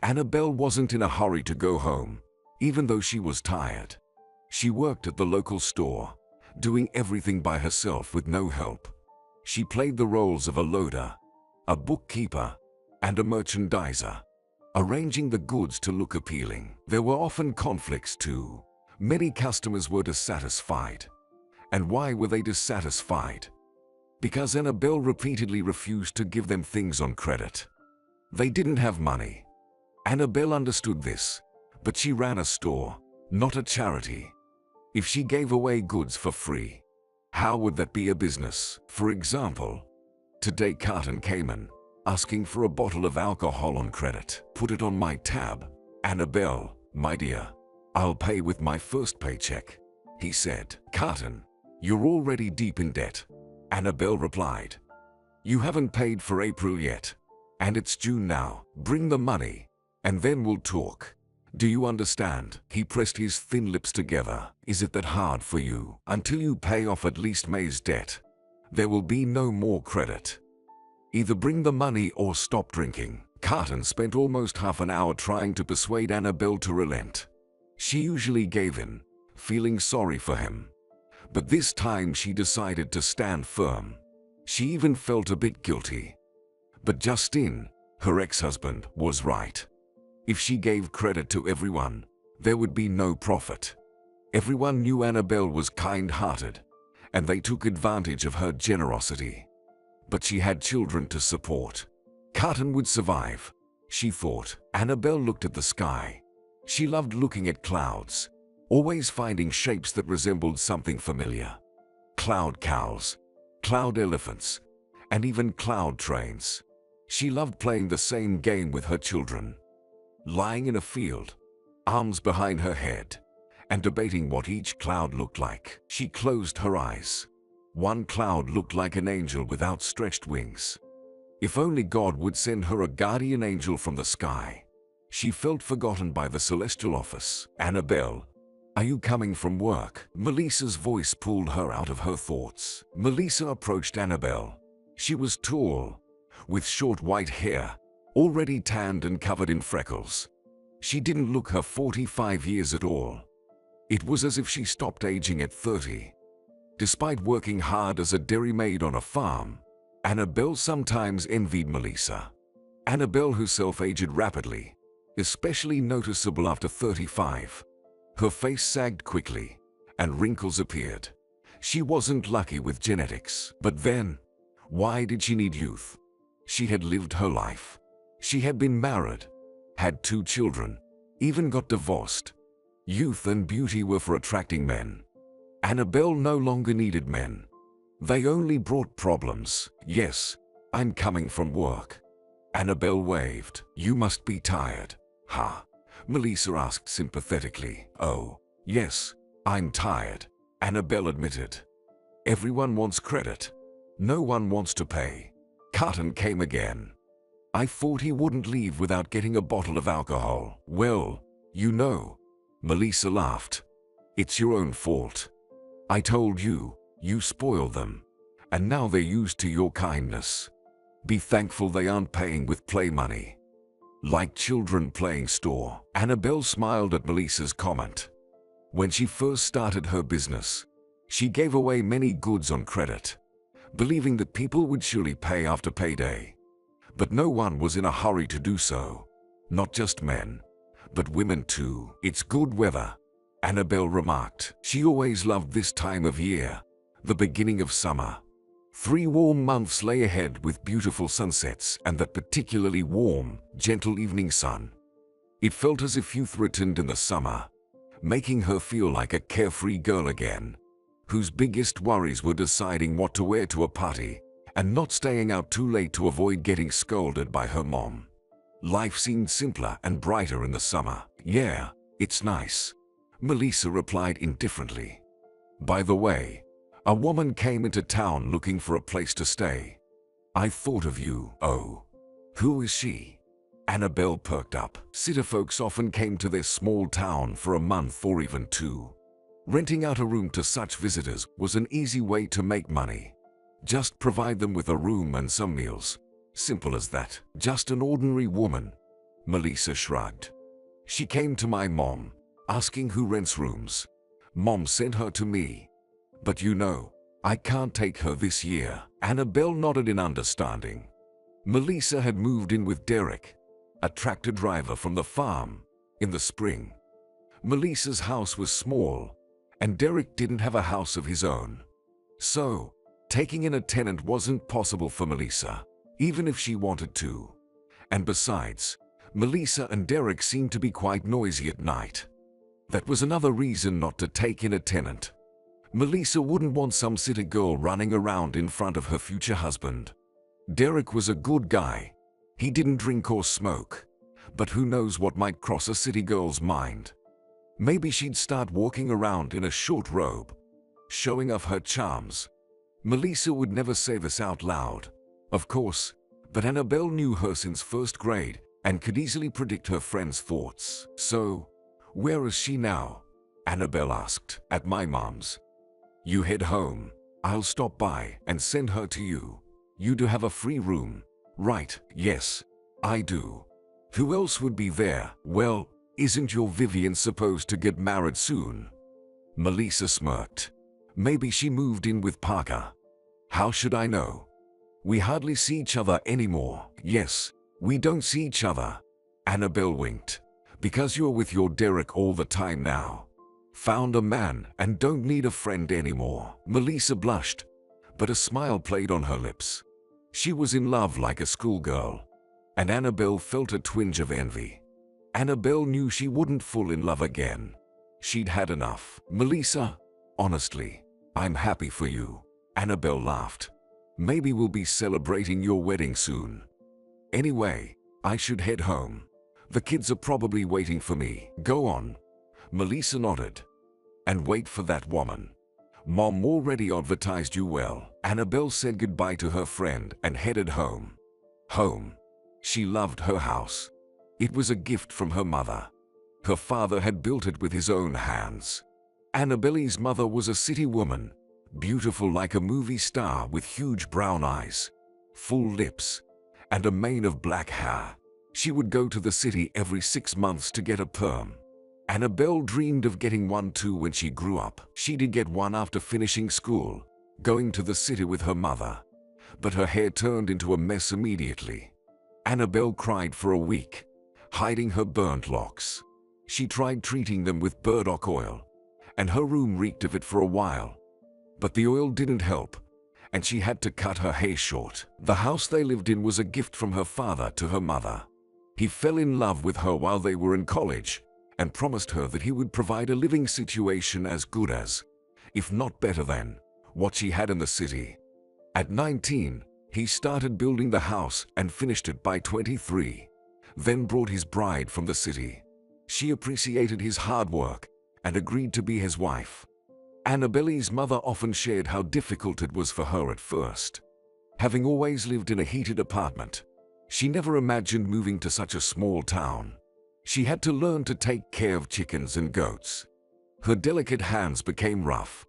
Annabelle wasn't in a hurry to go home, even though she was tired. She worked at the local store, doing everything by herself with no help. She played the roles of a loader, a bookkeeper, and a merchandiser, arranging the goods to look appealing. There were often conflicts too. Many customers were dissatisfied. And why were they dissatisfied? Because Annabelle repeatedly refused to give them things on credit. They didn't have money. Annabelle understood this, but she ran a store, not a charity. If she gave away goods for free, how would that be a business? For example, today Carton came in, asking for a bottle of alcohol on credit. Put it on my tab. Annabelle, my dear, I'll pay with my first paycheck, he said. Carton, you're already deep in debt. Annabelle replied. You haven't paid for April yet, and it's June now. Bring the money, and then we'll talk. Do you understand? He pressed his thin lips together. Is it that hard for you? Until you pay off at least May's debt, there will be no more credit. Either bring the money or stop drinking. Carton spent almost half an hour trying to persuade Annabelle to relent. She usually gave in, feeling sorry for him. But this time she decided to stand firm. She even felt a bit guilty. But Justin, her ex-husband, was right. If she gave credit to everyone, there would be no profit. Everyone knew Annabelle was kind-hearted, and they took advantage of her generosity. But she had children to support. Carton would survive, she thought. Annabelle looked at the sky. She loved looking at clouds, always finding shapes that resembled something familiar. Cloud cows, cloud elephants, and even cloud trains. She loved playing the same game with her children. Lying in a field, arms behind her head, and debating what each cloud looked like. She closed her eyes. One cloud looked like an angel with outstretched wings. If only God would send her a guardian angel from the sky. She felt forgotten by the celestial office. Annabelle, are you coming from work? Melissa's voice pulled her out of her thoughts. Melissa approached Annabelle. She was tall, with short white hair, already tanned and covered in freckles. She didn't look her 45 years at all. It was as if she stopped aging at 30. Despite working hard as a dairymaid on a farm, Annabelle sometimes envied Melissa. Annabelle herself aged rapidly, especially noticeable after 35. Her face sagged quickly, and wrinkles appeared. She wasn't lucky with genetics. But then, why did she need youth? She had lived her life. She had been married, had 2 children, even got divorced. Youth and beauty were for attracting men. Annabelle no longer needed men. They only brought problems. Yes, I'm coming from work. Annabelle waved. You must be tired. Huh? Melissa asked sympathetically. Oh, yes, I'm tired, Annabelle admitted. Everyone wants credit. No one wants to pay. Carton came again. I thought he wouldn't leave without getting a bottle of alcohol. Well, you know, Melissa laughed. It's your own fault. I told you, you spoiled them. And now they're used to your kindness. Be thankful they aren't paying with play money. Like children playing store. Annabelle smiled at Melissa's comment. When she first started her business, she gave away many goods on credit, believing that people would surely pay after payday. But no one was in a hurry to do so. Not just men, but women too. It's good weather, Annabelle remarked. She always loved this time of year, the beginning of summer. 3 warm months lay ahead with beautiful sunsets and that particularly warm, gentle evening sun. It felt as if youth returned in the summer, making her feel like a carefree girl again, whose biggest worries were deciding what to wear to a party and not staying out too late to avoid getting scolded by her mom. Life seemed simpler and brighter in the summer. Yeah, it's nice, Melissa replied indifferently. By the way, a woman came into town looking for a place to stay. I thought of you. Oh, who is she? Annabelle perked up. City folks often came to their small town for a month or even 2. Renting out a room to such visitors was an easy way to make money. Just provide them with a room and some meals. Simple as that. Just an ordinary woman, Melissa shrugged. She came to my mom, asking who rents rooms. Mom sent her to me. But you know, I can't take her this year. Annabelle nodded in understanding. Melissa had moved in with Derek, a tractor driver from the farm, in the spring. Melissa's house was small, and Derek didn't have a house of his own. So, taking in a tenant wasn't possible for Melissa, even if she wanted to. And besides, Melissa and Derek seemed to be quite noisy at night. That was another reason not to take in a tenant. Melissa wouldn't want some city girl running around in front of her future husband. Derek was a good guy. He didn't drink or smoke. But who knows what might cross a city girl's mind. Maybe she'd start walking around in a short robe, showing off her charms. Melissa would never say this out loud, of course, but Annabelle knew her since first grade and could easily predict her friends' thoughts. So, where is she now? Annabelle asked. At my mom's. You head home. I'll stop by and send her to you. You do have a free room, right? Yes, I do. Who else would be there? Well, isn't your Vivian supposed to get married soon? Melissa smirked. Maybe she moved in with Parker. How should I know? We hardly see each other anymore. Yes, we don't see each other. Annabelle winked. Because you're with your Derek all the time now. Found a man and don't need a friend anymore. Melissa blushed, but a smile played on her lips. She was in love like a schoolgirl, and Annabelle felt a twinge of envy. Annabelle knew she wouldn't fall in love again. She'd had enough. Melissa, honestly, I'm happy for you. Annabelle laughed. Maybe we'll be celebrating your wedding soon. Anyway, I should head home. The kids are probably waiting for me. Go on. Melissa nodded. And wait for that woman. Mom already advertised you well. Annabelle said goodbye to her friend and headed home. Home. She loved her house. It was a gift from her mother. Her father had built it with his own hands. Annabelle's mother was a city woman, beautiful like a movie star with huge brown eyes, full lips, and a mane of black hair. She would go to the city every 6 months to get a perm. Annabelle dreamed of getting one too when she grew up. She did get one after finishing school, going to the city with her mother. But her hair turned into a mess immediately. Annabelle cried for a week, hiding her burnt locks. She tried treating them with burdock oil, and her room reeked of it for a while. But the oil didn't help, and she had to cut her hair short. The house they lived in was a gift from her father to her mother. He fell in love with her while they were in college, and promised her that he would provide a living situation as good as, if not better than, what she had in the city. At 19, he started building the house and finished it by 23, then brought his bride from the city. She appreciated his hard work and agreed to be his wife. Annabelle's mother often shared how difficult it was for her at first. Having always lived in a heated apartment, she never imagined moving to such a small town. She had to learn to take care of chickens and goats. Her delicate hands became rough,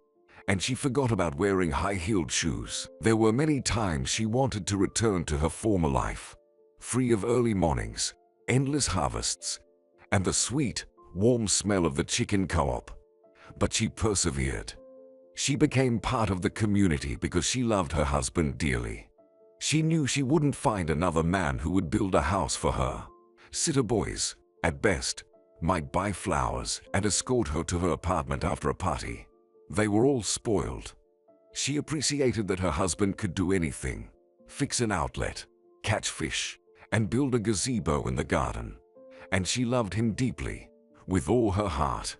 and she forgot about wearing high-heeled shoes. There were many times she wanted to return to her former life, free of early mornings, endless harvests, and the sweet, warm smell of the chicken co-op. But she persevered. She became part of the community because she loved her husband dearly. She knew she wouldn't find another man who would build a house for her. Sitter boys, at best, might buy flowers and escort her to her apartment after a party. They were all spoiled. She appreciated that her husband could do anything: fix an outlet, catch fish, and build a gazebo in the garden. And she loved him deeply, with all her heart.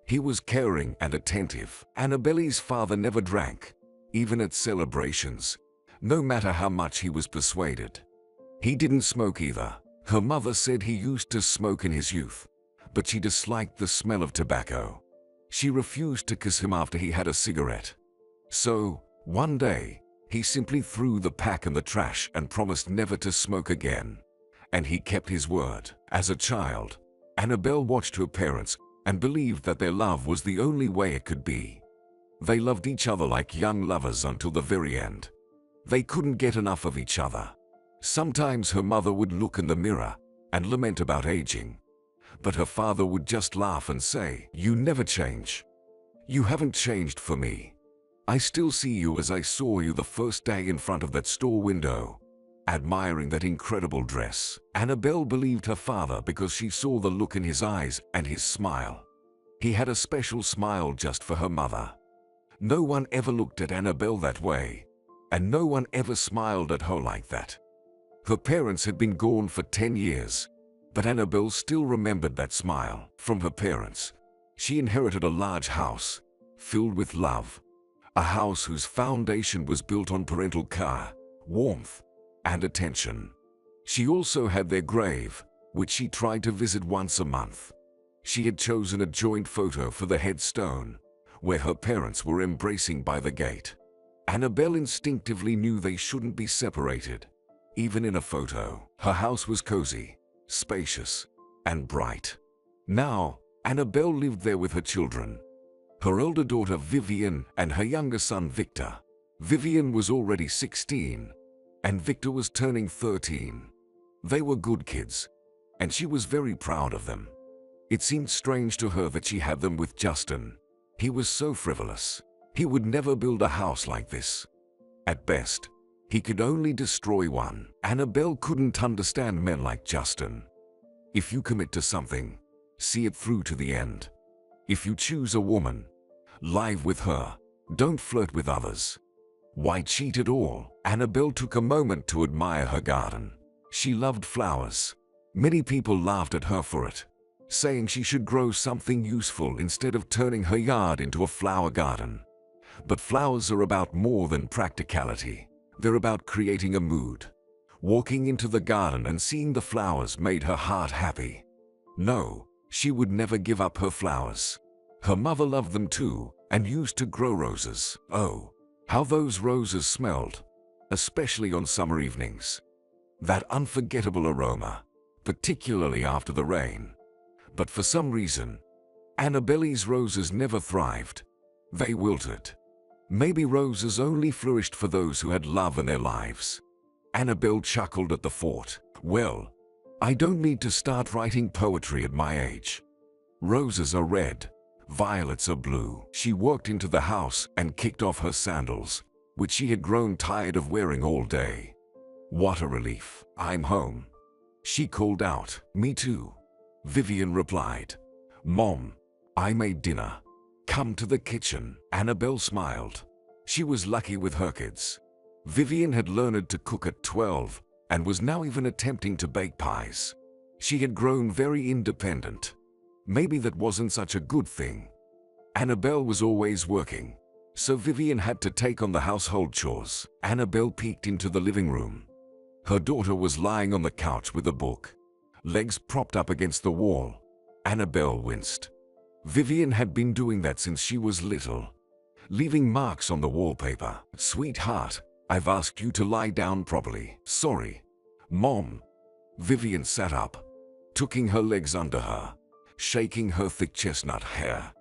He was caring and attentive. Annabelle's father never drank, even at celebrations, no matter how much he was persuaded. He didn't smoke either. Her mother said he used to smoke in his youth, but she disliked the smell of tobacco. She refused to kiss him after he had a cigarette. So, one day, he simply threw the pack in the trash and promised never to smoke again. And he kept his word. As a child, Annabelle watched her parents and believed that their love was the only way it could be. They loved each other like young lovers until the very end. They couldn't get enough of each other. Sometimes her mother would look in the mirror and lament about aging. But her father would just laugh and say, "You never change. You haven't changed for me. I still see you as I saw you the first day in front of that store window, admiring that incredible dress." Annabelle believed her father because she saw the look in his eyes and his smile. He had a special smile just for her mother. No one ever looked at Annabelle that way, and no one ever smiled at her like that. Her parents had been gone for 10 years, but Annabelle still remembered that smile from her parents. She inherited a large house, filled with love, a house whose foundation was built on parental care, warmth, and attention. She also had their grave, which she tried to visit once a month. She had chosen a joint photo for the headstone, where her parents were embracing by the gate. Annabelle instinctively knew they shouldn't be separated. Even in a photo, her house was cozy, spacious, and bright. Now, Annabelle lived there with her children, her older daughter Vivian and her younger son Victor. Vivian was already 16, and Victor was turning 13. They were good kids, and she was very proud of them. It seemed strange to her that she had them with Justin. He was so frivolous. He would never build a house like this. At best, he could only destroy one. Annabelle couldn't understand men like Justin. If you commit to something, see it through to the end. If you choose a woman, live with her. Don't flirt with others. Why cheat at all? Annabelle took a moment to admire her garden. She loved flowers. Many people laughed at her for it, saying she should grow something useful instead of turning her yard into a flower garden. But flowers are about more than practicality. They're about creating a mood. Walking into the garden and seeing the flowers made her heart happy. No, she would never give up her flowers. Her mother loved them too and used to grow roses. Oh, how those roses smelled, especially on summer evenings. That unforgettable aroma, particularly after the rain. But for some reason, Annabelle's roses never thrived. They wilted. Maybe roses only flourished for those who had love in their lives. Annabelle chuckled at the thought. Well, I don't need to start writing poetry at my age. Roses are red, violets are blue. She walked into the house and kicked off her sandals, which she had grown tired of wearing all day. What a relief. I'm home. She called out. Me too. Vivian replied. Mom, I made dinner. Come to the kitchen. Annabelle smiled. She was lucky with her kids. Vivian had learned to cook at 12 and was now even attempting to bake pies. She had grown very independent. Maybe that wasn't such a good thing. Annabelle was always working, so Vivian had to take on the household chores. Annabelle peeked into the living room. Her daughter was lying on the couch with a book, legs propped up against the wall. Annabelle winced. Vivian had been doing that since she was little, leaving marks on the wallpaper. Sweetheart, I've asked you to lie down properly. Sorry, Mom. Vivian sat up, tucking her legs under her, shaking her thick chestnut hair.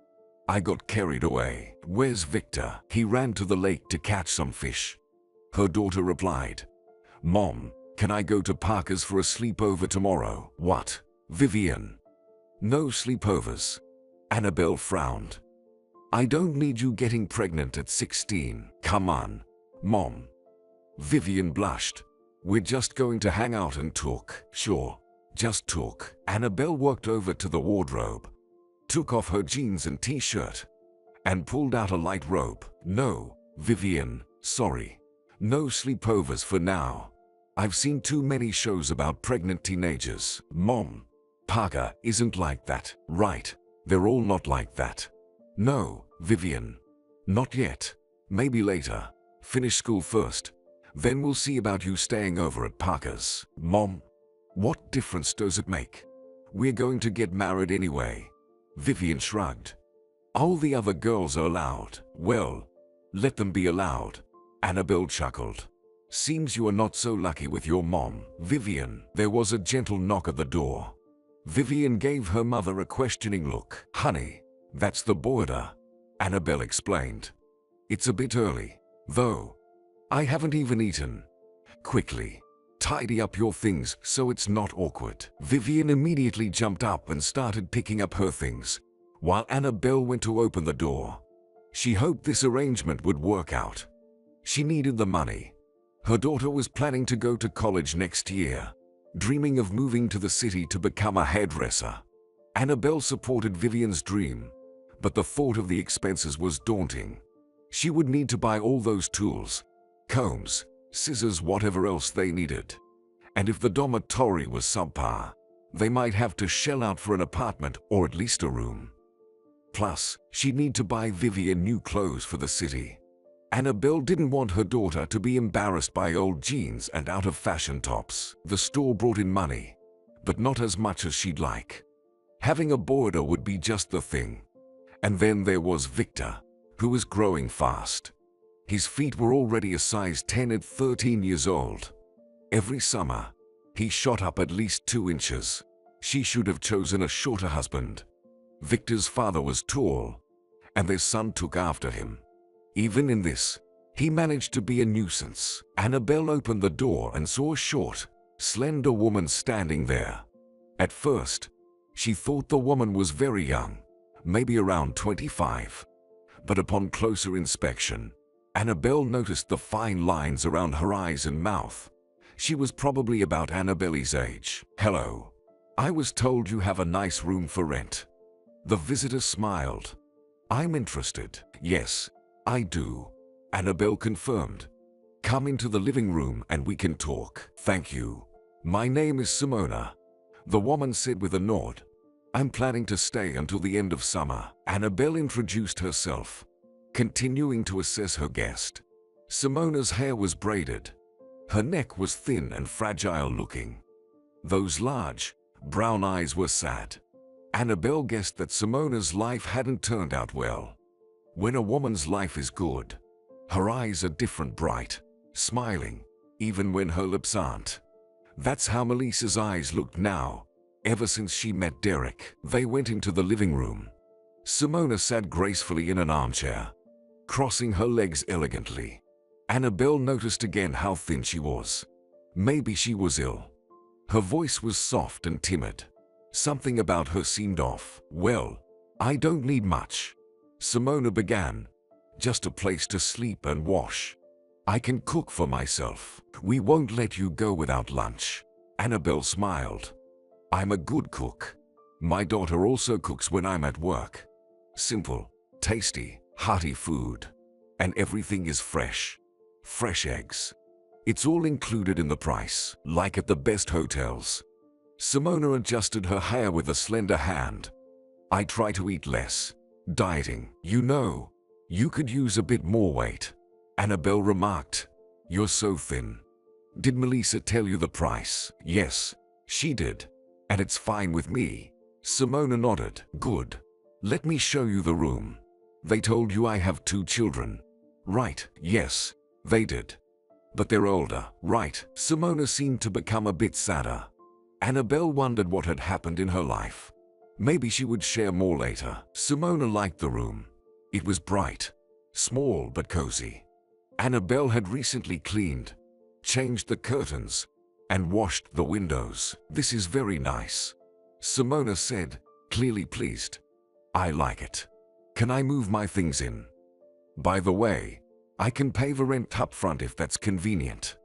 I got carried away. Where's Victor? He ran to the lake to catch some fish. Her daughter replied. Mom, can I go to Parker's for a sleepover tomorrow? What? Vivian. No sleepovers. Annabelle frowned. I don't need you getting pregnant at 16. Come on, Mom. Vivian blushed. We're just going to hang out and talk. Sure, just talk. Annabelle walked over to the wardrobe, took off her jeans and t-shirt, and pulled out a light robe. No, Vivian, sorry. No sleepovers for now. I've seen too many shows about pregnant teenagers. Mom, Parker isn't like that, right? They're all not like that. No, Vivian. Not yet. Maybe later. Finish school first. Then we'll see about you staying over at Parker's. Mom, what difference does it make? We're going to get married anyway. Vivian shrugged. All the other girls are allowed. Well, let them be allowed. Annabelle chuckled. Seems you are not so lucky with your mom. Vivian. There was a gentle knock at the door. Vivian gave her mother a questioning look. Honey, that's the border, Annabelle explained. It's a bit early, though. I haven't even eaten. Quickly, Tidy up your things so it's not awkward." Vivian immediately jumped up and started picking up her things, while Annabelle went to open the door. She hoped this arrangement would work out. She needed the money. Her daughter was planning to go to college next year, dreaming of moving to the city to become a hairdresser. Annabelle supported Vivian's dream, but the thought of the expenses was daunting. She would need to buy all those tools, combs, scissors, whatever else they needed. And if the dormitory was subpar, they might have to shell out for an apartment or at least a room. Plus, she'd need to buy Vivian new clothes for the city. Annabelle didn't want her daughter to be embarrassed by old jeans and out-of-fashion tops. The store brought in money, but not as much as she'd like. Having a boarder would be just the thing. And then there was Victor, who was growing fast. His feet were already a size 10 at 13 years old. Every summer, he shot up at least 2 inches. She should have chosen a shorter husband. Victor's father was tall, and their son took after him. Even in this, he managed to be a nuisance. Annabelle opened the door and saw a short, slender woman standing there. At first, she thought the woman was very young, maybe around 25. But upon closer inspection, Annabelle noticed the fine lines around her eyes and mouth. She was probably about Annabelle's age. "Hello. I was told you have a nice room for rent." The visitor smiled. "I'm interested." "Yes, I do," Annabelle confirmed. "Come into the living room and we can talk." "Thank you. My name is Simona," the woman said with a nod. "I'm planning to stay until the end of summer." Annabelle introduced herself, continuing to assess her guest. Simona's hair was braided. Her neck was thin and fragile looking. Those large, brown eyes were sad. Annabelle guessed that Simona's life hadn't turned out well. When a woman's life is good, her eyes are different, bright, smiling, even when her lips aren't. That's how Melissa's eyes looked now, ever since she met Derek. They went into the living room. Simona sat gracefully in an armchair, crossing her legs elegantly. Annabelle noticed again how thin she was. Maybe she was ill. Her voice was soft and timid. Something about her seemed off. "Well, I don't need much," Simona began. "Just a place to sleep and wash. I can cook for myself." "We won't let you go without lunch," Annabelle smiled. "I'm a good cook. My daughter also cooks when I'm at work. Simple, tasty, hearty food. And everything is fresh. Fresh eggs. It's all included in the price, like at the best hotels." Simona adjusted her hair with a slender hand. "I try to eat less. Dieting. You know, you could use a bit more weight," Annabelle remarked. "You're so thin." "Did Melissa tell you the price?" "Yes, she did. And it's fine with me." Simona nodded. "Good. Let me show you the room. They told you I have 2 children, right?" "Yes, they did. But they're older." "Right." Simona seemed to become a bit sadder. Annabelle wondered what had happened in her life. Maybe she would share more later. Simona liked the room. It was bright, small but cozy. Annabelle had recently cleaned, changed the curtains, and washed the windows. "This is very nice," Simona said, clearly pleased. "I like it. Can I move my things in? By the way, I can pay the rent up front if that's convenient.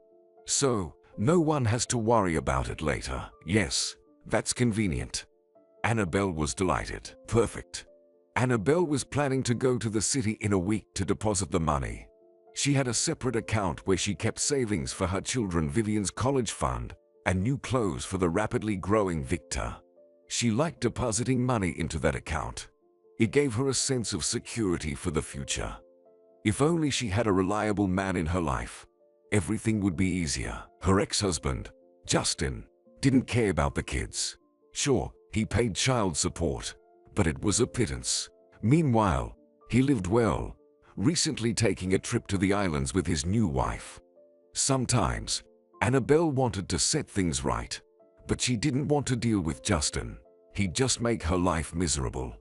So, no one has to worry about it later." "Yes, that's convenient." Annabelle was delighted. "Perfect." Annabelle was planning to go to the city in a week to deposit the money. She had a separate account where she kept savings for her children, Vivian's college fund, and new clothes for the rapidly growing Victor. She liked depositing money into that account. It gave her a sense of security for the future. If only she had a reliable man in her life, everything would be easier. Her ex-husband, Justin, didn't care about the kids. Sure, he paid child support, but it was a pittance. Meanwhile, he lived well, recently taking a trip to the islands with his new wife. Sometimes, Annabelle wanted to set things right, but she didn't want to deal with Justin. He'd just make her life miserable.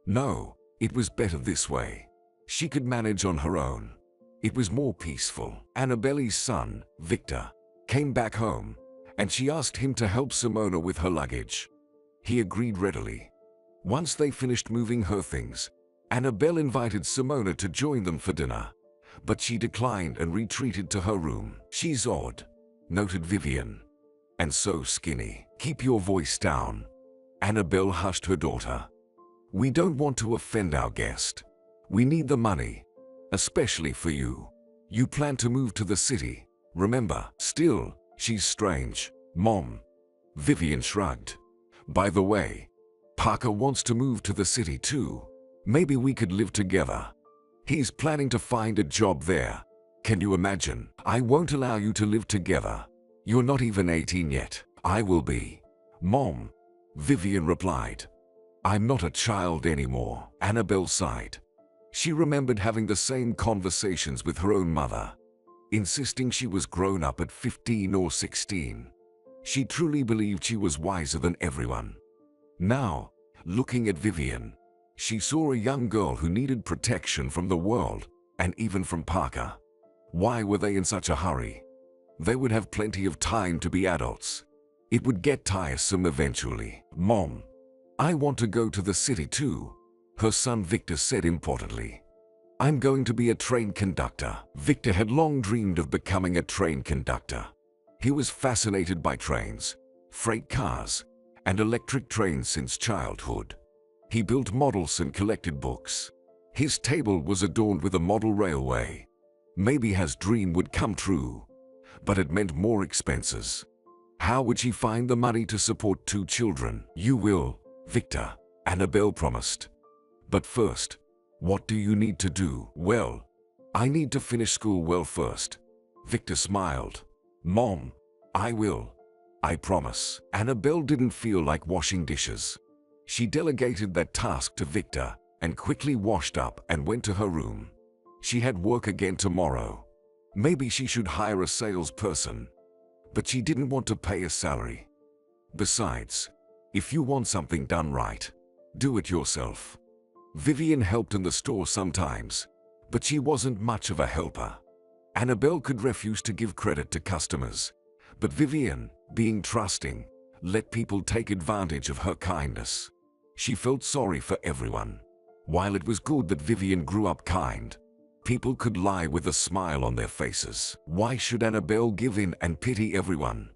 No, it was better this way. She could manage on her own. It was more peaceful. Annabelle's son, Victor, came back home, and she asked him to help Simona with her luggage. He agreed readily. Once they finished moving her things, Annabelle invited Simona to join them for dinner, but she declined and retreated to her room. "She's odd," noted Vivian. "And so skinny." "Keep your voice down." Annabelle hushed her daughter. "We don't want to offend our guest. We need the money, especially for you. You plan to move to the city, remember?" "Still, she's strange, Mom." Vivian shrugged. "By the way, Parker wants to move to the city too. Maybe we could live together. He's planning to find a job there. Can you imagine?" "I won't allow you to live together. You're not even 18 yet." "I will be, Mom," Vivian replied. "I'm not a child anymore." Annabelle sighed. She remembered having the same conversations with her own mother, insisting she was grown up at 15 or 16. She truly believed she was wiser than everyone. Now, looking at Vivian, she saw a young girl who needed protection from the world, and even from Parker. Why were they in such a hurry? They would have plenty of time to be adults. It would get tiresome eventually. "Mom, I want to go to the city too," her son Victor said importantly. "I'm going to be a train conductor." Victor had long dreamed of becoming a train conductor. He was fascinated by trains, freight cars, and electric trains since childhood. He built models and collected books. His table was adorned with a model railway. Maybe his dream would come true, but it meant more expenses. How would she find the money to support 2 children? "You will, Victor," Annabelle promised. "But first, what do you need to do?" "Well, I need to finish school well first." Victor smiled. "Mom, I will. I promise." Annabelle didn't feel like washing dishes. She delegated that task to Victor and quickly washed up and went to her room. She had work again tomorrow. Maybe she should hire a salesperson, but she didn't want to pay a salary. Besides, if you want something done right, do it yourself. Vivian helped in the store sometimes, but she wasn't much of a helper. Annabelle could refuse to give credit to customers, but Vivian, being trusting, let people take advantage of her kindness. She felt sorry for everyone. While it was good that Vivian grew up kind, people could lie with a smile on their faces. Why should Annabelle give in and pity everyone?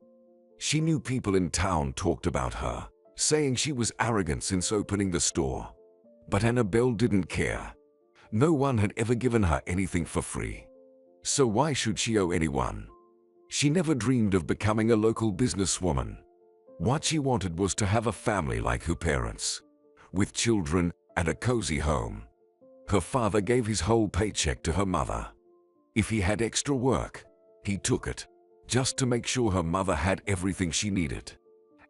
She knew people in town talked about her, saying she was arrogant since opening the store. But Annabelle didn't care. No one had ever given her anything for free. So why should she owe anyone? She never dreamed of becoming a local businesswoman. What she wanted was to have a family like her parents, with children and a cozy home. Her father gave his whole paycheck to her mother. If he had extra work, he took it, just to make sure her mother had everything she needed.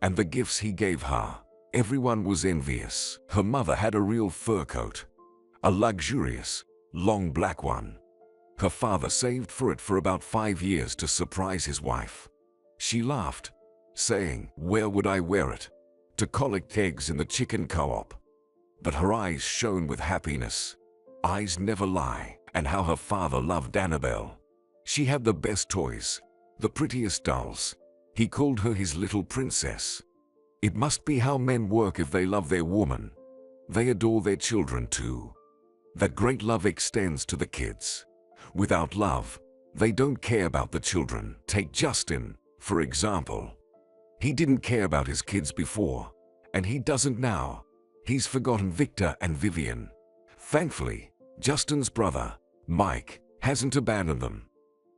And the gifts he gave her, everyone was envious. Her mother had a real fur coat, a luxurious, long black one. Her father saved for it for about 5 years to surprise his wife. She laughed, saying, "Where would I wear it? To collect eggs in the chicken co-op." But her eyes shone with happiness. Eyes never lie. And how her father loved Annabelle. She had the best toys, the prettiest dolls. He called her his little princess. It must be how men work if they love their woman. They adore their children too. That great love extends to the kids. Without love, they don't care about the children. Take Justin, for example. He didn't care about his kids before, and he doesn't now. He's forgotten Victor and Vivian. Thankfully, Justin's brother, Mike, hasn't abandoned them.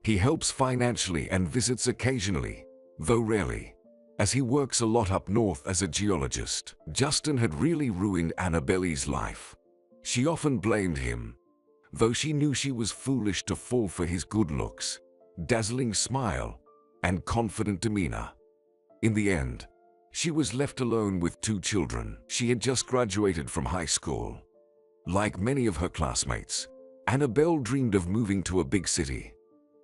He helps financially and visits occasionally, though rarely, as he works a lot up north as a geologist. Justin had really ruined Annabelle's life. She often blamed him, though she knew she was foolish to fall for his good looks, dazzling smile, and confident demeanor. In the end, she was left alone with 2 children. She had just graduated from high school. Like many of her classmates, Annabelle dreamed of moving to a big city.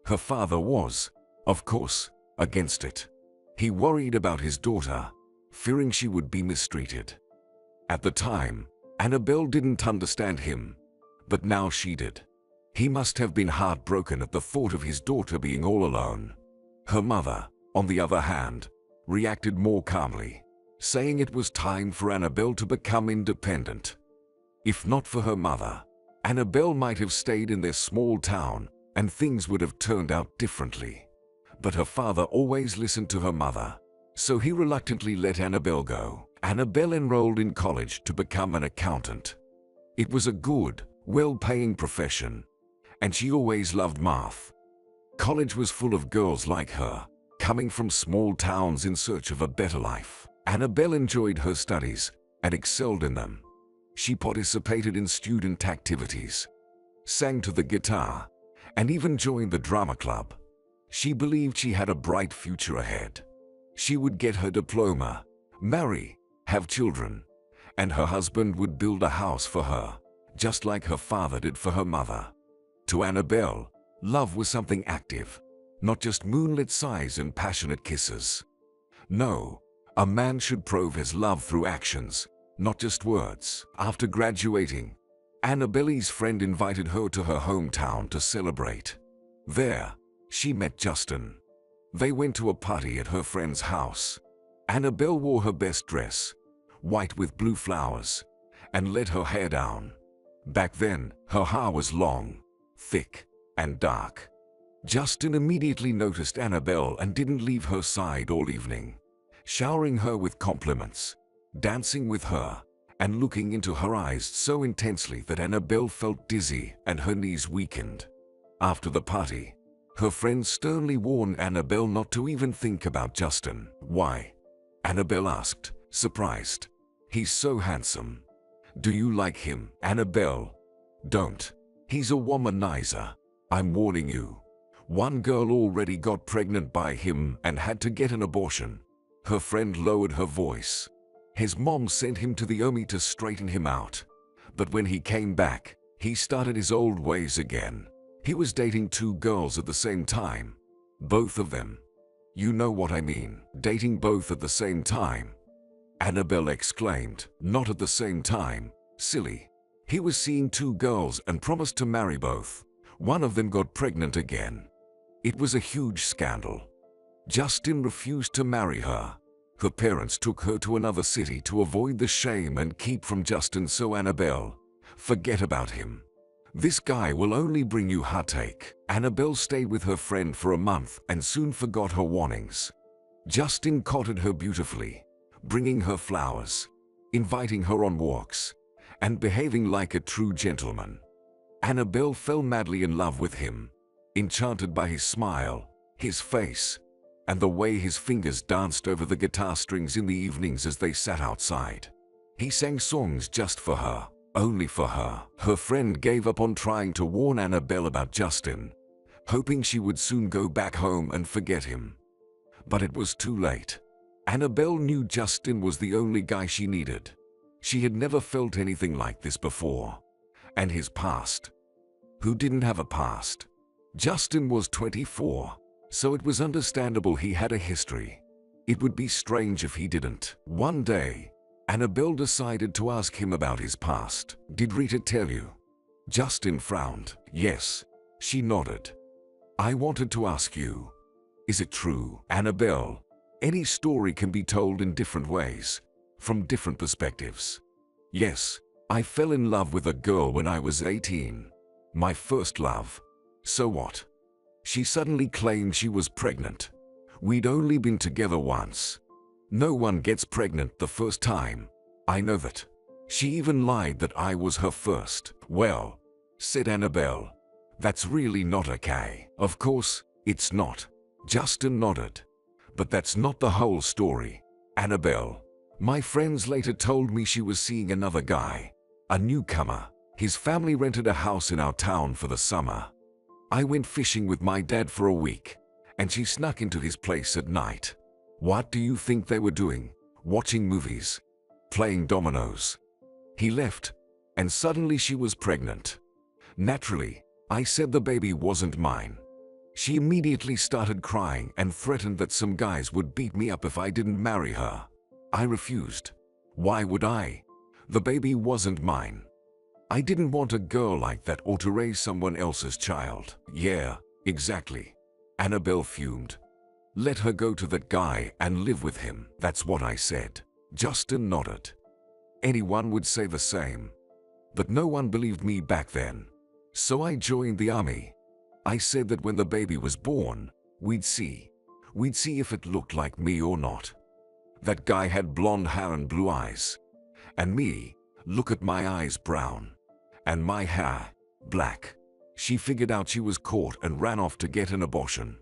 Her father was, of course, against it. He worried about his daughter, fearing she would be mistreated. At the time, Annabelle didn't understand him, but now she did. He must have been heartbroken at the thought of his daughter being all alone. Her mother, on the other hand, reacted more calmly, saying it was time for Annabelle to become independent. If not for her mother, Annabelle might have stayed in their small town and things would have turned out differently. But her father always listened to her mother, so he reluctantly let Annabelle go. Annabelle enrolled in college to become an accountant. It was a good, well-paying profession, and she always loved math. College was full of girls like her, coming from small towns in search of a better life. Annabelle enjoyed her studies and excelled in them. She participated in student activities, sang to the guitar, and even joined the drama club. She believed she had a bright future ahead. She would get her diploma, marry, have children, and her husband would build a house for her, just like her father did for her mother. To Annabelle, love was something active, not just moonlit sighs and passionate kisses. No, a man should prove his love through actions, not just words. After graduating, Annabelle's friend invited her to her hometown to celebrate. There, she met Justin. They went to a party at her friend's house. Annabelle wore her best dress, white with blue flowers, and let her hair down. Back then, her hair was long, thick, and dark. Justin immediately noticed Annabelle and didn't leave her side all evening, showering her with compliments, dancing with her, and looking into her eyes so intensely that Annabelle felt dizzy and her knees weakened. After the party, her friend sternly warned Annabelle not to even think about Justin. Why? Annabelle asked, surprised. He's so handsome. Do you like him? Annabelle, don't. He's a womanizer. I'm warning you. One girl already got pregnant by him and had to get an abortion. Her friend lowered her voice. His mom sent him to the OMI to straighten him out. But when he came back, he started his old ways again. He was dating 2 girls at the same time. Both of them. You know what I mean. Dating both at the same time. Annabelle exclaimed, not at the same time, silly. He was seeing 2 girls and promised to marry both. One of them got pregnant again. It was a huge scandal. Justin refused to marry her. Her parents took her to another city to avoid the shame and keep from Justin, so Annabelle, forget about him. This guy will only bring you heartache. Annabelle stayed with her friend for a month and soon forgot her warnings. Justin courted her beautifully, bringing her flowers, inviting her on walks, and behaving like a true gentleman. Annabelle fell madly in love with him, enchanted by his smile, his face, and the way his fingers danced over the guitar strings in the evenings as they sat outside. He sang songs just for her, only for her. Her friend gave up on trying to warn Annabelle about Justin, hoping she would soon go back home and forget him. But it was too late. Annabelle knew Justin was the only guy she needed. She had never felt anything like this before. And his past. Who didn't have a past? Justin was 24, so it was understandable he had a history. It would be strange if he didn't. One day, Annabelle decided to ask him about his past. Did Rita tell you? Justin frowned. Yes, she nodded. I wanted to ask you. Is it true? Annabelle, any story can be told in different ways, from different perspectives. Yes, I fell in love with a girl when I was 18. My first love. So what? She suddenly claimed she was pregnant. We'd only been together once. No one gets pregnant the first time. I know that. She even lied that I was her first. Well, said Annabelle, that's really not okay. Of course, it's not. Justin nodded. But that's not the whole story. Annabelle, my friends later told me she was seeing another guy, a newcomer. His family rented a house in our town for the summer. I went fishing with my dad for a week, and she snuck into his place at night. What do you think they were doing? Watching movies, playing dominoes. He left, and suddenly she was pregnant. Naturally, I said the baby wasn't mine. She immediately started crying and threatened that some guys would beat me up if I didn't marry her. I refused. Why would I? The baby wasn't mine. I didn't want a girl like that or to raise someone else's child. Yeah, exactly. Annabelle fumed. Let her go to that guy and live with him. That's what I said. Justin nodded. Anyone would say the same. But no one believed me back then. So I joined the army. I said that when the baby was born, we'd see. We'd see if it looked like me or not. That guy had blonde hair and blue eyes. And me, look at my eyes, brown. And my hair, black. She figured out she was caught and ran off to get an abortion.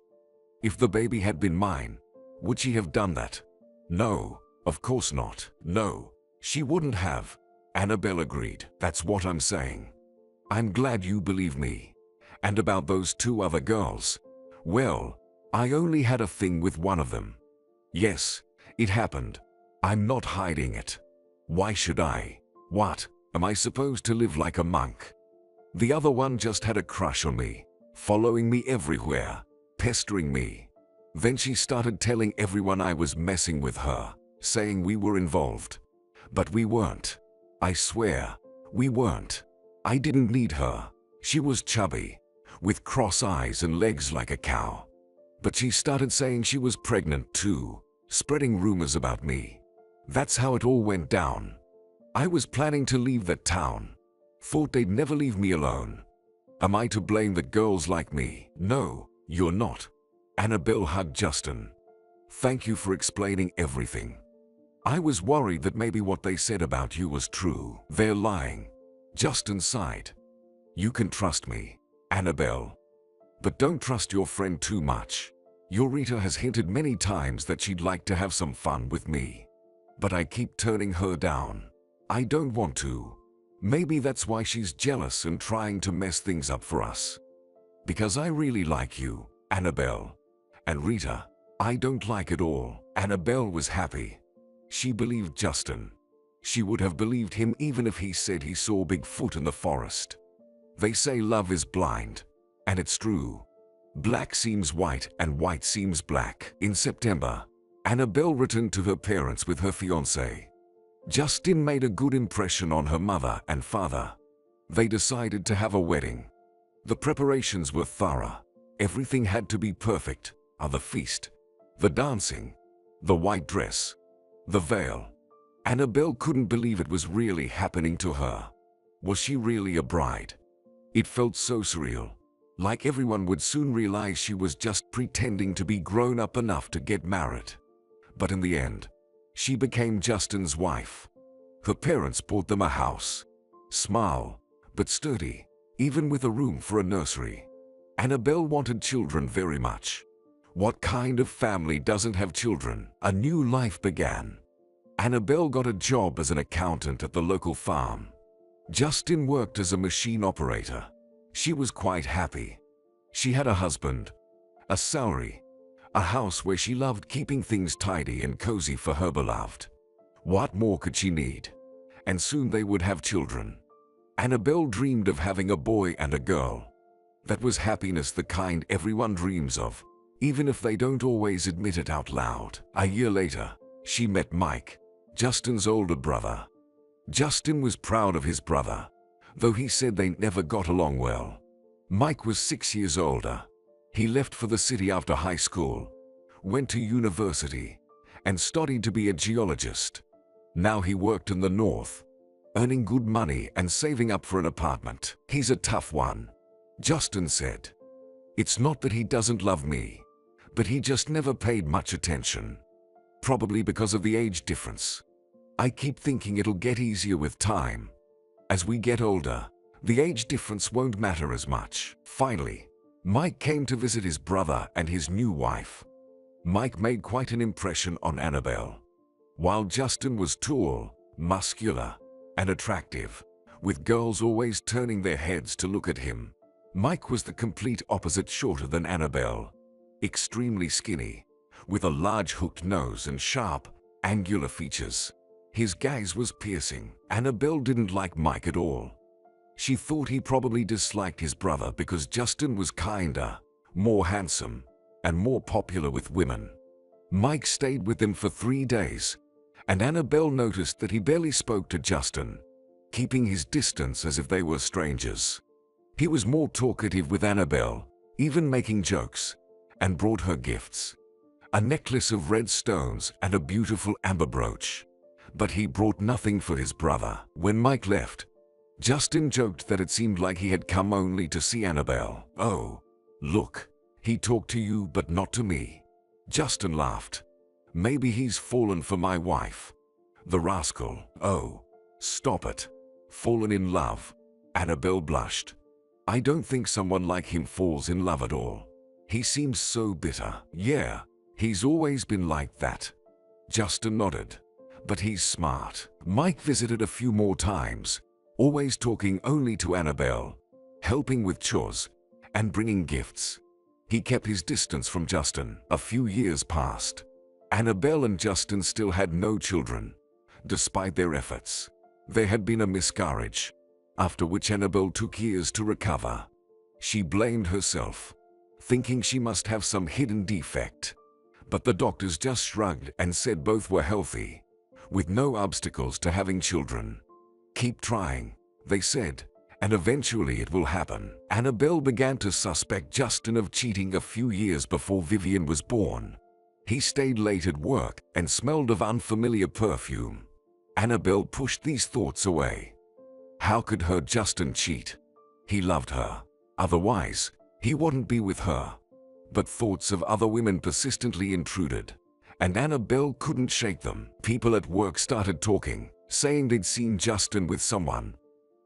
If the baby had been mine, would she have done that? No, of course not. No, she wouldn't have. Annabelle agreed. That's what I'm saying. I'm glad you believe me. And about those two other girls, well, I only had a thing with one of them. Yes, it happened. I'm not hiding it. Why should I? What, am I supposed to live like a monk? The other one just had a crush on me, following me everywhere, pestering me. Then she started telling everyone I was messing with her, saying we were involved. But we weren't. I swear, we weren't. I didn't need her. She was chubby, with cross eyes and legs like a cow. But she started saying she was pregnant too, spreading rumors about me. That's how it all went down. I was planning to leave that town. Thought they'd never leave me alone. Am I to blame that girls like me? No, you're not. Annabelle hugged Justin. Thank you for explaining everything. I was worried that maybe what they said about you was true. They're lying. Justin sighed. You can trust me, Annabelle. But don't trust your friend too much. Your Rita has hinted many times that she'd like to have some fun with me. But I keep turning her down. I don't want to. Maybe that's why she's jealous and trying to mess things up for us. Because I really like you, Annabelle. And Rita, I don't like at all. Annabelle was happy. She believed Justin. She would have believed him even if he said he saw Bigfoot in the forest. They say love is blind. And it's true. Black seems white and white seems black. In September, Annabelle returned to her parents with her fiancé. Justin made a good impression on her mother and father. They decided to have a wedding. The preparations were thorough. Everything had to be perfect. The feast, the dancing, the white dress, the veil. Annabelle couldn't believe it was really happening to her. Was she really a bride? It felt so surreal. Like everyone would soon realize she was just pretending to be grown up enough to get married. But in the end, she became Justin's wife. Her parents bought them a house. Small, but sturdy, even with a room for a nursery. Annabelle wanted children very much. What kind of family doesn't have children? A new life began. Annabelle got a job as an accountant at the local farm. Justin worked as a machine operator. She was quite happy. She had a husband, a salary, a house where she loved keeping things tidy and cozy for her beloved. What more could she need? And soon they would have children. Annabelle dreamed of having a boy and a girl. That was happiness, the kind everyone dreams of, even if they don't always admit it out loud. A year later, she met Mike, Justin's older brother. Justin was proud of his brother, though he said they never got along well. Mike was 6 years older. He left for the city after high school, went to university, and studied to be a geologist. Now he worked in the north, earning good money and saving up for an apartment. He's a tough one, Justin said. It's not that he doesn't love me, but he just never paid much attention. Probably because of the age difference. I keep thinking it'll get easier with time. As we get older, the age difference won't matter as much. Finally, Mike came to visit his brother and his new wife. Mike made quite an impression on Annabelle. While Justin was tall, muscular, and attractive, with girls always turning their heads to look at him, Mike was the complete opposite, shorter than Annabelle, extremely skinny, with a large hooked nose and sharp, angular features. His gaze was piercing. Annabelle didn't like Mike at all. She thought he probably disliked his brother because Justin was kinder, more handsome, and more popular with women. Mike stayed with them for 3 days, and Annabelle noticed that he barely spoke to Justin, keeping his distance as if they were strangers. He was more talkative with Annabelle, even making jokes, and brought her gifts. a necklace of red stones and a beautiful amber brooch. But he brought nothing for his brother. When Mike left, Justin joked that it seemed like he had come only to see Annabelle. "Oh, look, he talked to you but not to me." Justin laughed. "Maybe he's fallen for my wife." The rascal. "Oh, stop it. Fallen in love?" Annabelle blushed. "I don't think someone like him falls in love at all. He seems so bitter." "Yeah, he's always been like that." Justin nodded. "But he's smart." Mike visited a few more times, always talking only to Annabelle, helping with chores, and bringing gifts. He kept his distance from Justin. A few years passed. Annabelle and Justin still had no children, despite their efforts. There had been a miscarriage, after which Annabelle took years to recover. She blamed herself, thinking she must have some hidden defect. But the doctors just shrugged and said both were healthy, with no obstacles to having children. "Keep trying," they said, "and eventually it will happen." Annabelle began to suspect Justin of cheating a few years before Vivian was born. He stayed late at work and smelled of unfamiliar perfume. Annabelle pushed these thoughts away. How could her Justin cheat? He loved her. Otherwise, he wouldn't be with her. But thoughts of other women persistently intruded, and Annabelle couldn't shake them. People at work started talking, saying they'd seen Justin with someone,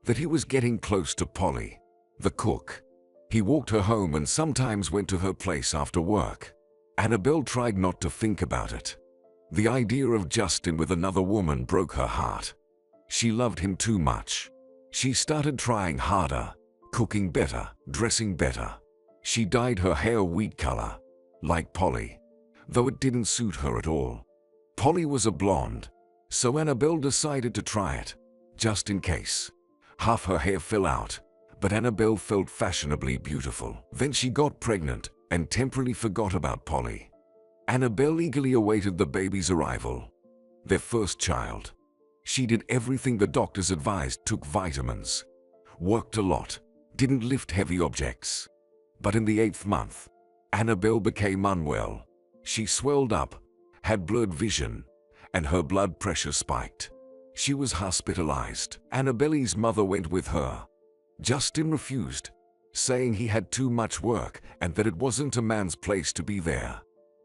that he was getting close to Polly, the cook. He walked her home and sometimes went to her place after work. Annabelle tried not to think about it. The idea of Justin with another woman broke her heart. She loved him too much. She started trying harder, cooking better, dressing better. She dyed her hair wheat color, like Polly, though it didn't suit her at all. Polly was a blonde, so Annabelle decided to try it, just in case. Half her hair fell out, but Annabelle felt fashionably beautiful. Then she got pregnant and temporarily forgot about Polly. Annabelle eagerly awaited the baby's arrival, their first child. She did everything the doctors advised, took vitamins, worked a lot, didn't lift heavy objects. But in the 8th month, Annabelle became unwell. She swelled up, had blurred vision, and her blood pressure spiked. She was hospitalized. Annabelle's mother went with her. Justin refused, saying he had too much work and that it wasn't a man's place to be there.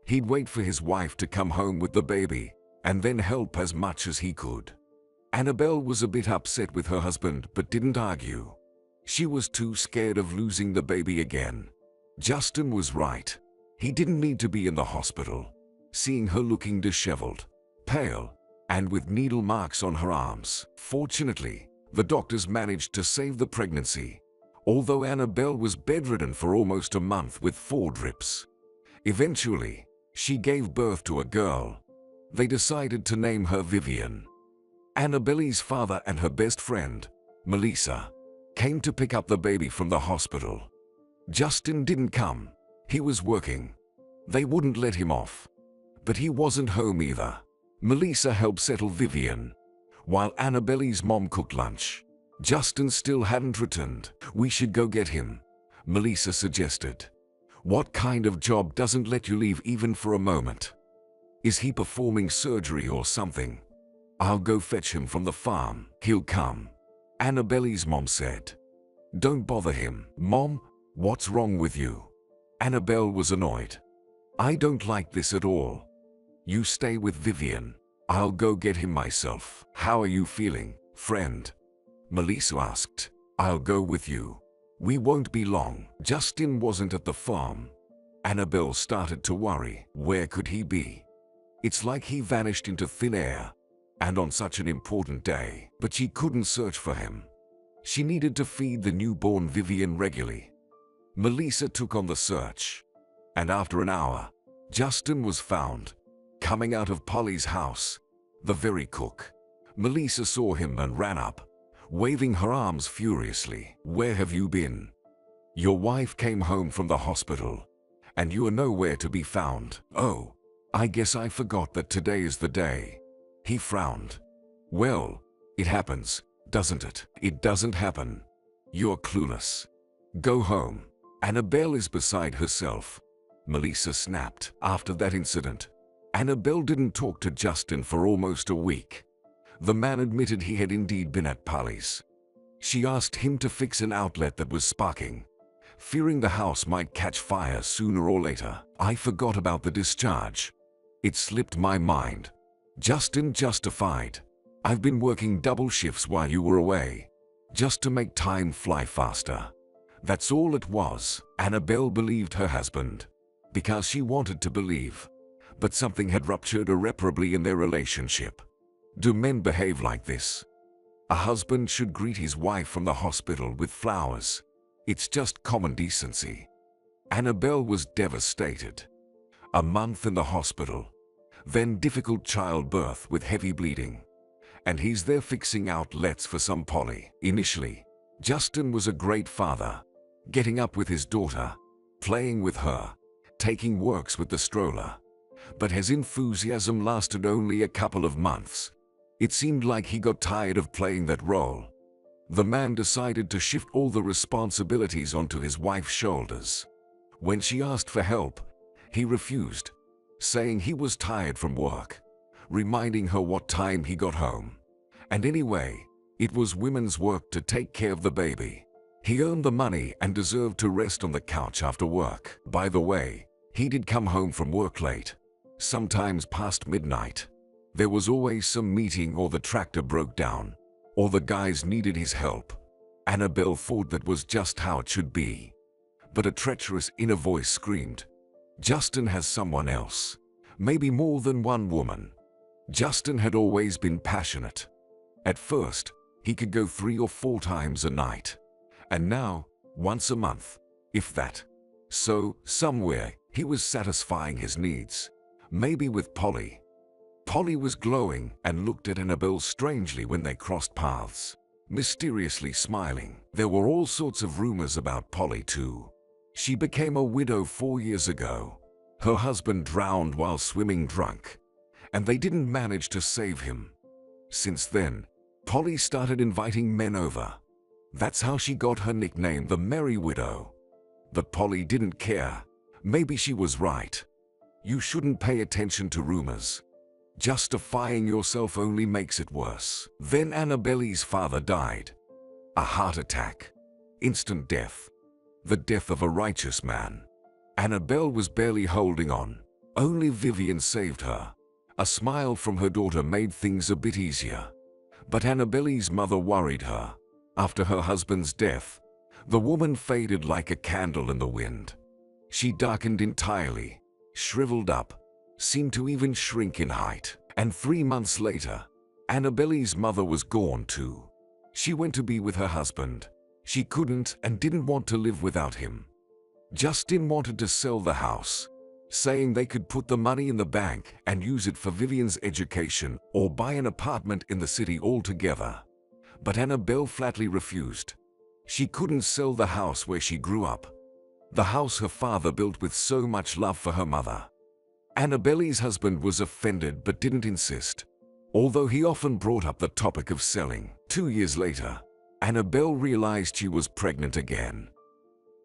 He'd wait for his wife to come home with the baby and then help as much as he could. Annabelle was a bit upset with her husband but didn't argue. She was too scared of losing the baby again. Justin was right. He didn't need to be in the hospital. Seeing her looking disheveled, pale, and with needle marks on her arms. Fortunately, the doctors managed to save the pregnancy, although Annabelle was bedridden for almost a month with 4 drips. Eventually, she gave birth to a girl. They decided to name her Vivian. Annabelle's father and her best friend, Melissa, came to pick up the baby from the hospital. Justin didn't come. He was working. They wouldn't let him off. But he wasn't home either. Melissa helped settle Vivian, while Annabelle's mom cooked lunch. Justin still hadn't returned. "We should go get him," Melissa suggested. "What kind of job doesn't let you leave even for a moment? Is he performing surgery or something?" "I'll go fetch him from the farm. He'll come," Annabelle's mom said. "Don't bother him." "Mom, what's wrong with you?" Annabelle was annoyed. "I don't like this at all. You stay with Vivian. I'll go get him myself." "How are you feeling, friend?" Melissa asked. "I'll go with you. We won't be long." Justin wasn't at the farm. Annabelle started to worry. Where could he be? It's like he vanished into thin air, and on such an important day. But she couldn't search for him. She needed to feed the newborn Vivian regularly. Melissa took on the search, and after an hour, Justin was found, coming out of Polly's house, the very cook. Melissa saw him and ran up, waving her arms furiously. "Where have you been? Your wife came home from the hospital, and you are nowhere to be found." "Oh, I guess I forgot that today is the day." He frowned. "Well, it happens, doesn't it?" "It doesn't happen. You're clueless. Go home." Annabelle is beside herself. Melissa snapped. After that incident, Annabelle didn't talk to Justin for almost a week. The man admitted he had indeed been at Polly's. She asked him to fix an outlet that was sparking, fearing the house might catch fire sooner or later. I forgot about the discharge. It slipped my mind. Justin justified. I've been working double shifts while you were away, just to make time fly faster. That's all it was. Annabelle believed her husband, because she wanted to believe. But something had ruptured irreparably in their relationship. Do men behave like this? A husband should greet his wife from the hospital with flowers. It's just common decency. Annabelle was devastated. A month in the hospital, then difficult childbirth with heavy bleeding. And he's there fixing outlets for some Polly. Initially, Justin was a great father, getting up with his daughter, playing with her, taking walks with the stroller. But his enthusiasm lasted only a couple of months. It seemed like he got tired of playing that role. The man decided to shift all the responsibilities onto his wife's shoulders. When she asked for help, he refused, saying he was tired from work, reminding her what time he got home. And anyway, it was women's work to take care of the baby. He earned the money and deserved to rest on the couch after work. By the way, he did come home from work late, sometimes past midnight. There was always some meeting, or the tractor broke down, or the guys needed his help. Annabelle thought that was just how it should be. But a treacherous inner voice screamed, Justin has someone else, maybe more than one woman. Justin had always been passionate. At first, he could go 3 or 4 times a night. And now, once a month, if that. So, somewhere, he was satisfying his needs. Maybe with Polly. Polly was glowing and looked at Annabelle strangely when they crossed paths, mysteriously smiling. There were all sorts of rumors about Polly too. She became a widow 4 years ago. Her husband drowned while swimming drunk, and they didn't manage to save him. Since then, Polly started inviting men over. That's how she got her nickname, the Merry Widow. But Polly didn't care. Maybe she was right. You shouldn't pay attention to rumors. Justifying yourself only makes it worse. Then Annabelle's father died. A heart attack. Instant death. The death of a righteous man. Annabelle was barely holding on. Only Vivian saved her. A smile from her daughter made things a bit easier. But Annabelle's mother worried her. After her husband's death, the woman faded like a candle in the wind. She darkened entirely, shriveled up, seemed to even shrink in height. And 3 months later, Annabelle's mother was gone too. She went to be with her husband. She couldn't and didn't want to live without him. Justin wanted to sell the house, saying they could put the money in the bank and use it for Vivian's education or buy an apartment in the city altogether. But Annabelle flatly refused. She couldn't sell the house where she grew up, the house her father built with so much love for her mother. Annabelle's husband was offended but didn't insist, although he often brought up the topic of selling. 2 years later, Annabelle realized she was pregnant again.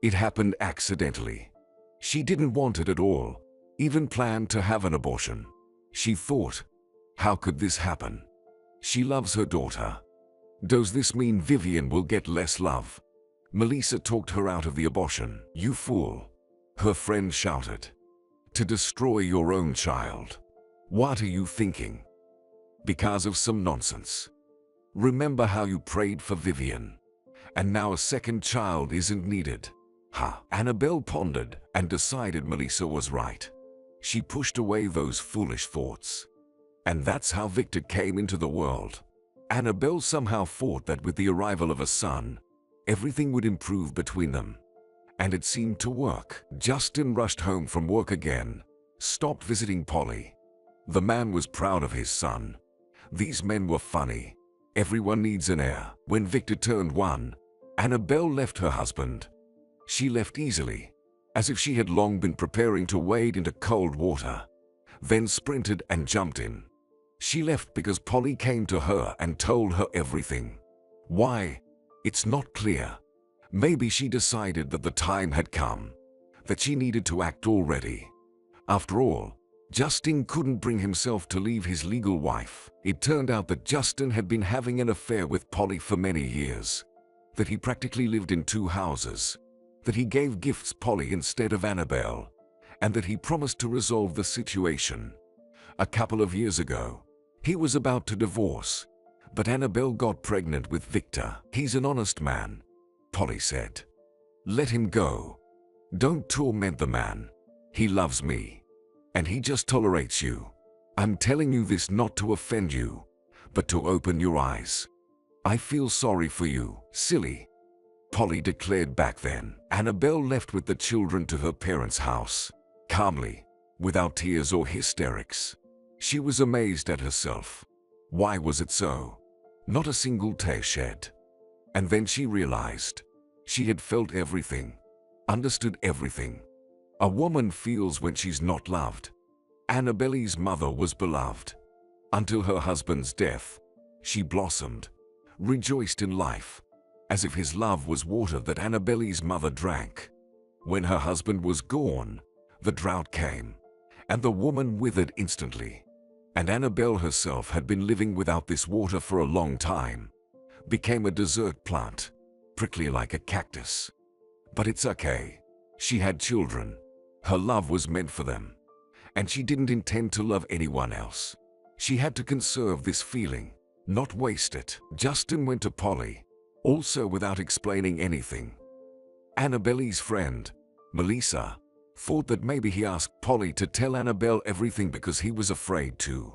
It happened accidentally. She didn't want it at all, even planned to have an abortion. She thought, how could this happen? She loves her daughter. Does this mean Vivian will get less love? Melissa talked her out of the abortion. You fool, her friend shouted. To destroy your own child. What are you thinking? Because of some nonsense. Remember how you prayed for Vivian, and now a second child isn't needed. Ha! Annabelle pondered and decided Melissa was right. She pushed away those foolish thoughts. And that's how Victor came into the world. Annabelle somehow thought that with the arrival of a son, everything would improve between them. And it seemed to work. Justin rushed home from work again, stopped visiting Polly. The man was proud of his son. These men were funny. Everyone needs an heir. When Victor turned 1, Annabelle left her husband. She left easily, as if she had long been preparing to wade into cold water, then sprinted and jumped in. She left because Polly came to her and told her everything. Why? It's not clear. Maybe she decided that the time had come. that she needed to act already. After all, Justin couldn't bring himself to leave his legal wife. It turned out that Justin had been having an affair with Polly for many years, that he practically lived in two houses, that he gave gifts Polly instead of Annabelle, and that he promised to resolve the situation. A couple of years ago, he was about to divorce, but Annabelle got pregnant with Victor. "He's an honest man," Polly said. "Let him go. Don't torment the man. He loves me, and he just tolerates you. I'm telling you this not to offend you, but to open your eyes. I feel sorry for you, silly," Polly declared back then. Annabelle left with the children to her parents' house, calmly, without tears or hysterics. She was amazed at herself. Why was it so? Not a single tear shed. And then she realized she had felt everything, understood everything a woman feels when she's not loved. Annabelle's mother was beloved. Until her husband's death, she blossomed, rejoiced in life, as if his love was water that Annabelle's mother drank. When her husband was gone, the drought came, and the woman withered instantly. And Annabelle herself had been living without this water for a long time, became a desert plant, prickly like a cactus. But it's okay. She had children. Her love was meant for them, and she didn't intend to love anyone else. She had to conserve this feeling, not waste it. Justin went to Polly, also without explaining anything. Annabelle's friend, Melissa, thought that maybe he asked Polly to tell Annabelle everything because he was afraid to.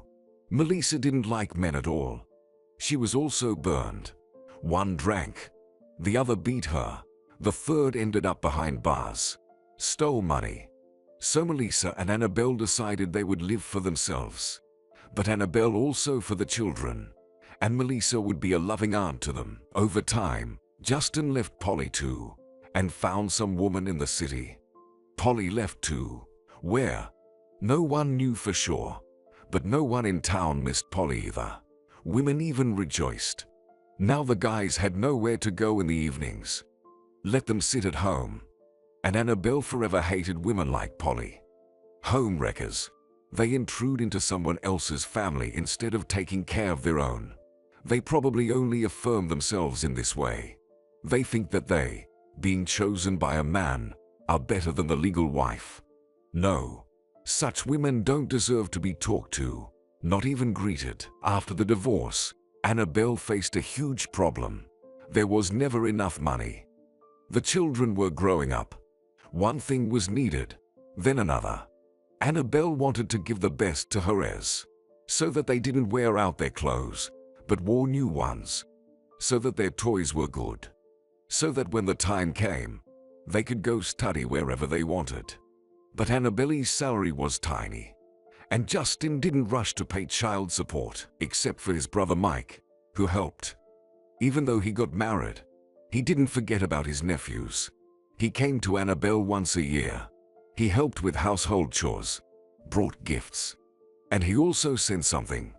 Melissa didn't like men at all. She was also burned. One drank, the other beat her, the third ended up behind bars, stole money. So Melissa and Annabelle decided they would live for themselves, but Annabelle also for the children, and Melissa would be a loving aunt to them. Over time, Justin left Polly too, and found some woman in the city. Polly left too. Where? No one knew for sure, but no one in town missed Polly either. Women even rejoiced. Now the guys had nowhere to go in the evenings. Let them sit at home. And Annabelle forever hated women like Polly. Homewreckers. They intrude into someone else's family instead of taking care of their own. They probably only affirm themselves in this way. They think that they, being chosen by a man, are better than the legal wife. No. Such women don't deserve to be talked to, not even greeted. After the divorce, Annabelle faced a huge problem. There was never enough money. The children were growing up. One thing was needed, then another. Annabelle wanted to give the best to her heirs, so that they didn't wear out their clothes, but wore new ones, so that their toys were good, so that when the time came, they could go study wherever they wanted. But Annabelle's salary was tiny, and Justin didn't rush to pay child support, except for his brother Mike, who helped. Even though he got married, he didn't forget about his nephews. He came to Annabelle once a year. He helped with household chores, brought gifts, and he also sent something.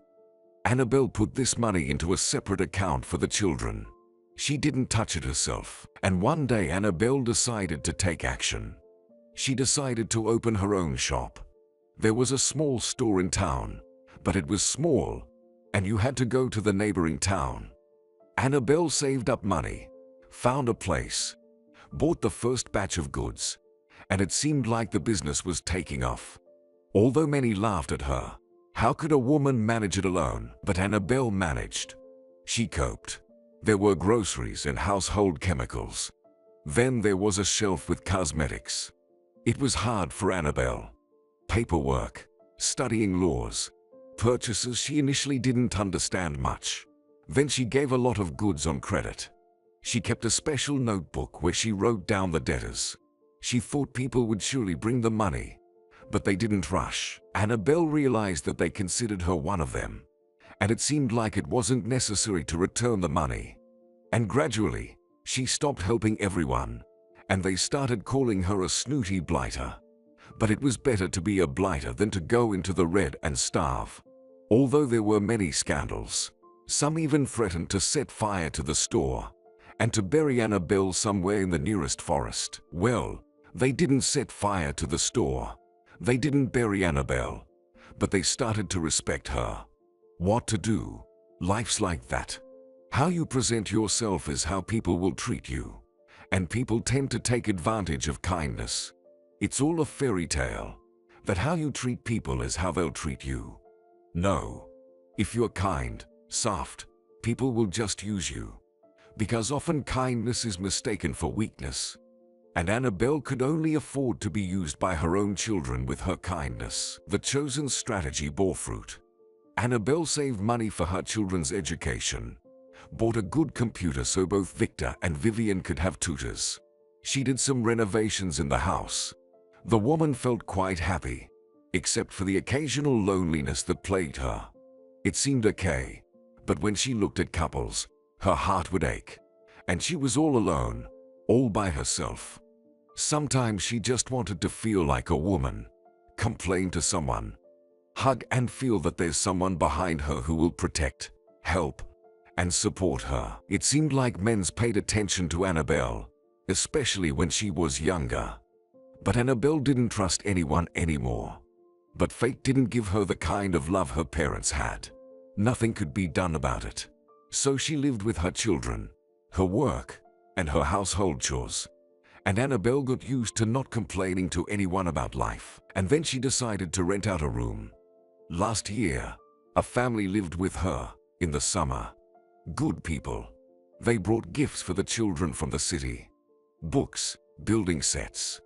Annabelle put this money into a separate account for the children. She didn't touch it herself. And one day Annabelle decided to take action. She decided to open her own shop. There was a small store in town, but it was small, and you had to go to the neighboring town. Annabelle saved up money, found a place, bought the first batch of goods, and it seemed like the business was taking off. Although many laughed at her, how could a woman manage it alone? But Annabelle managed. She coped. There were groceries and household chemicals. Then there was a shelf with cosmetics. It was hard for Annabelle. Paperwork, studying laws, purchases she initially didn't understand much. Then she gave a lot of goods on credit. She kept a special notebook where she wrote down the debtors. She thought people would surely bring the money, but they didn't rush. Annabelle realized that they considered her one of them, and it seemed like it wasn't necessary to return the money. And gradually, she stopped helping everyone, and they started calling her a snooty blighter. But it was better to be a blighter than to go into the red and starve. Although there were many scandals, some even threatened to set fire to the store and to bury Annabelle somewhere in the nearest forest. Well, They didn't set fire to the store. They didn't bury Annabelle. But they started to respect her. What to do? Life's like that. How you present yourself is how people will treat you. And people tend to take advantage of kindness. It's all a fairy tale. That how you treat people is how they'll treat you. No. If you're kind, soft, people will just use you. Because often kindness is mistaken for weakness. And Annabelle could only afford to be used by her own children with her kindness. The chosen strategy bore fruit. Annabelle saved money for her children's education. Bought a good computer so both Victor and Vivian could have tutors. She did some renovations in the house. The woman felt quite happy, except for the occasional loneliness that plagued her. It seemed okay, but when she looked at couples, her heart would ache. And she was all alone, all by herself. Sometimes she just wanted to feel like a woman, complain to someone, hug and feel that there's someone behind her who will protect, help, and support her. It seemed like men paid attention to Annabelle, especially when she was younger. But Annabelle didn't trust anyone anymore. But fate didn't give her the kind of love her parents had. Nothing could be done about it. So she lived with her children, her work, and her household chores. And Annabelle got used to not complaining to anyone about life. And then she decided to rent out a room. Last year, a family lived with her in the summer. Good people. They brought gifts for the children from the city. Books, building sets.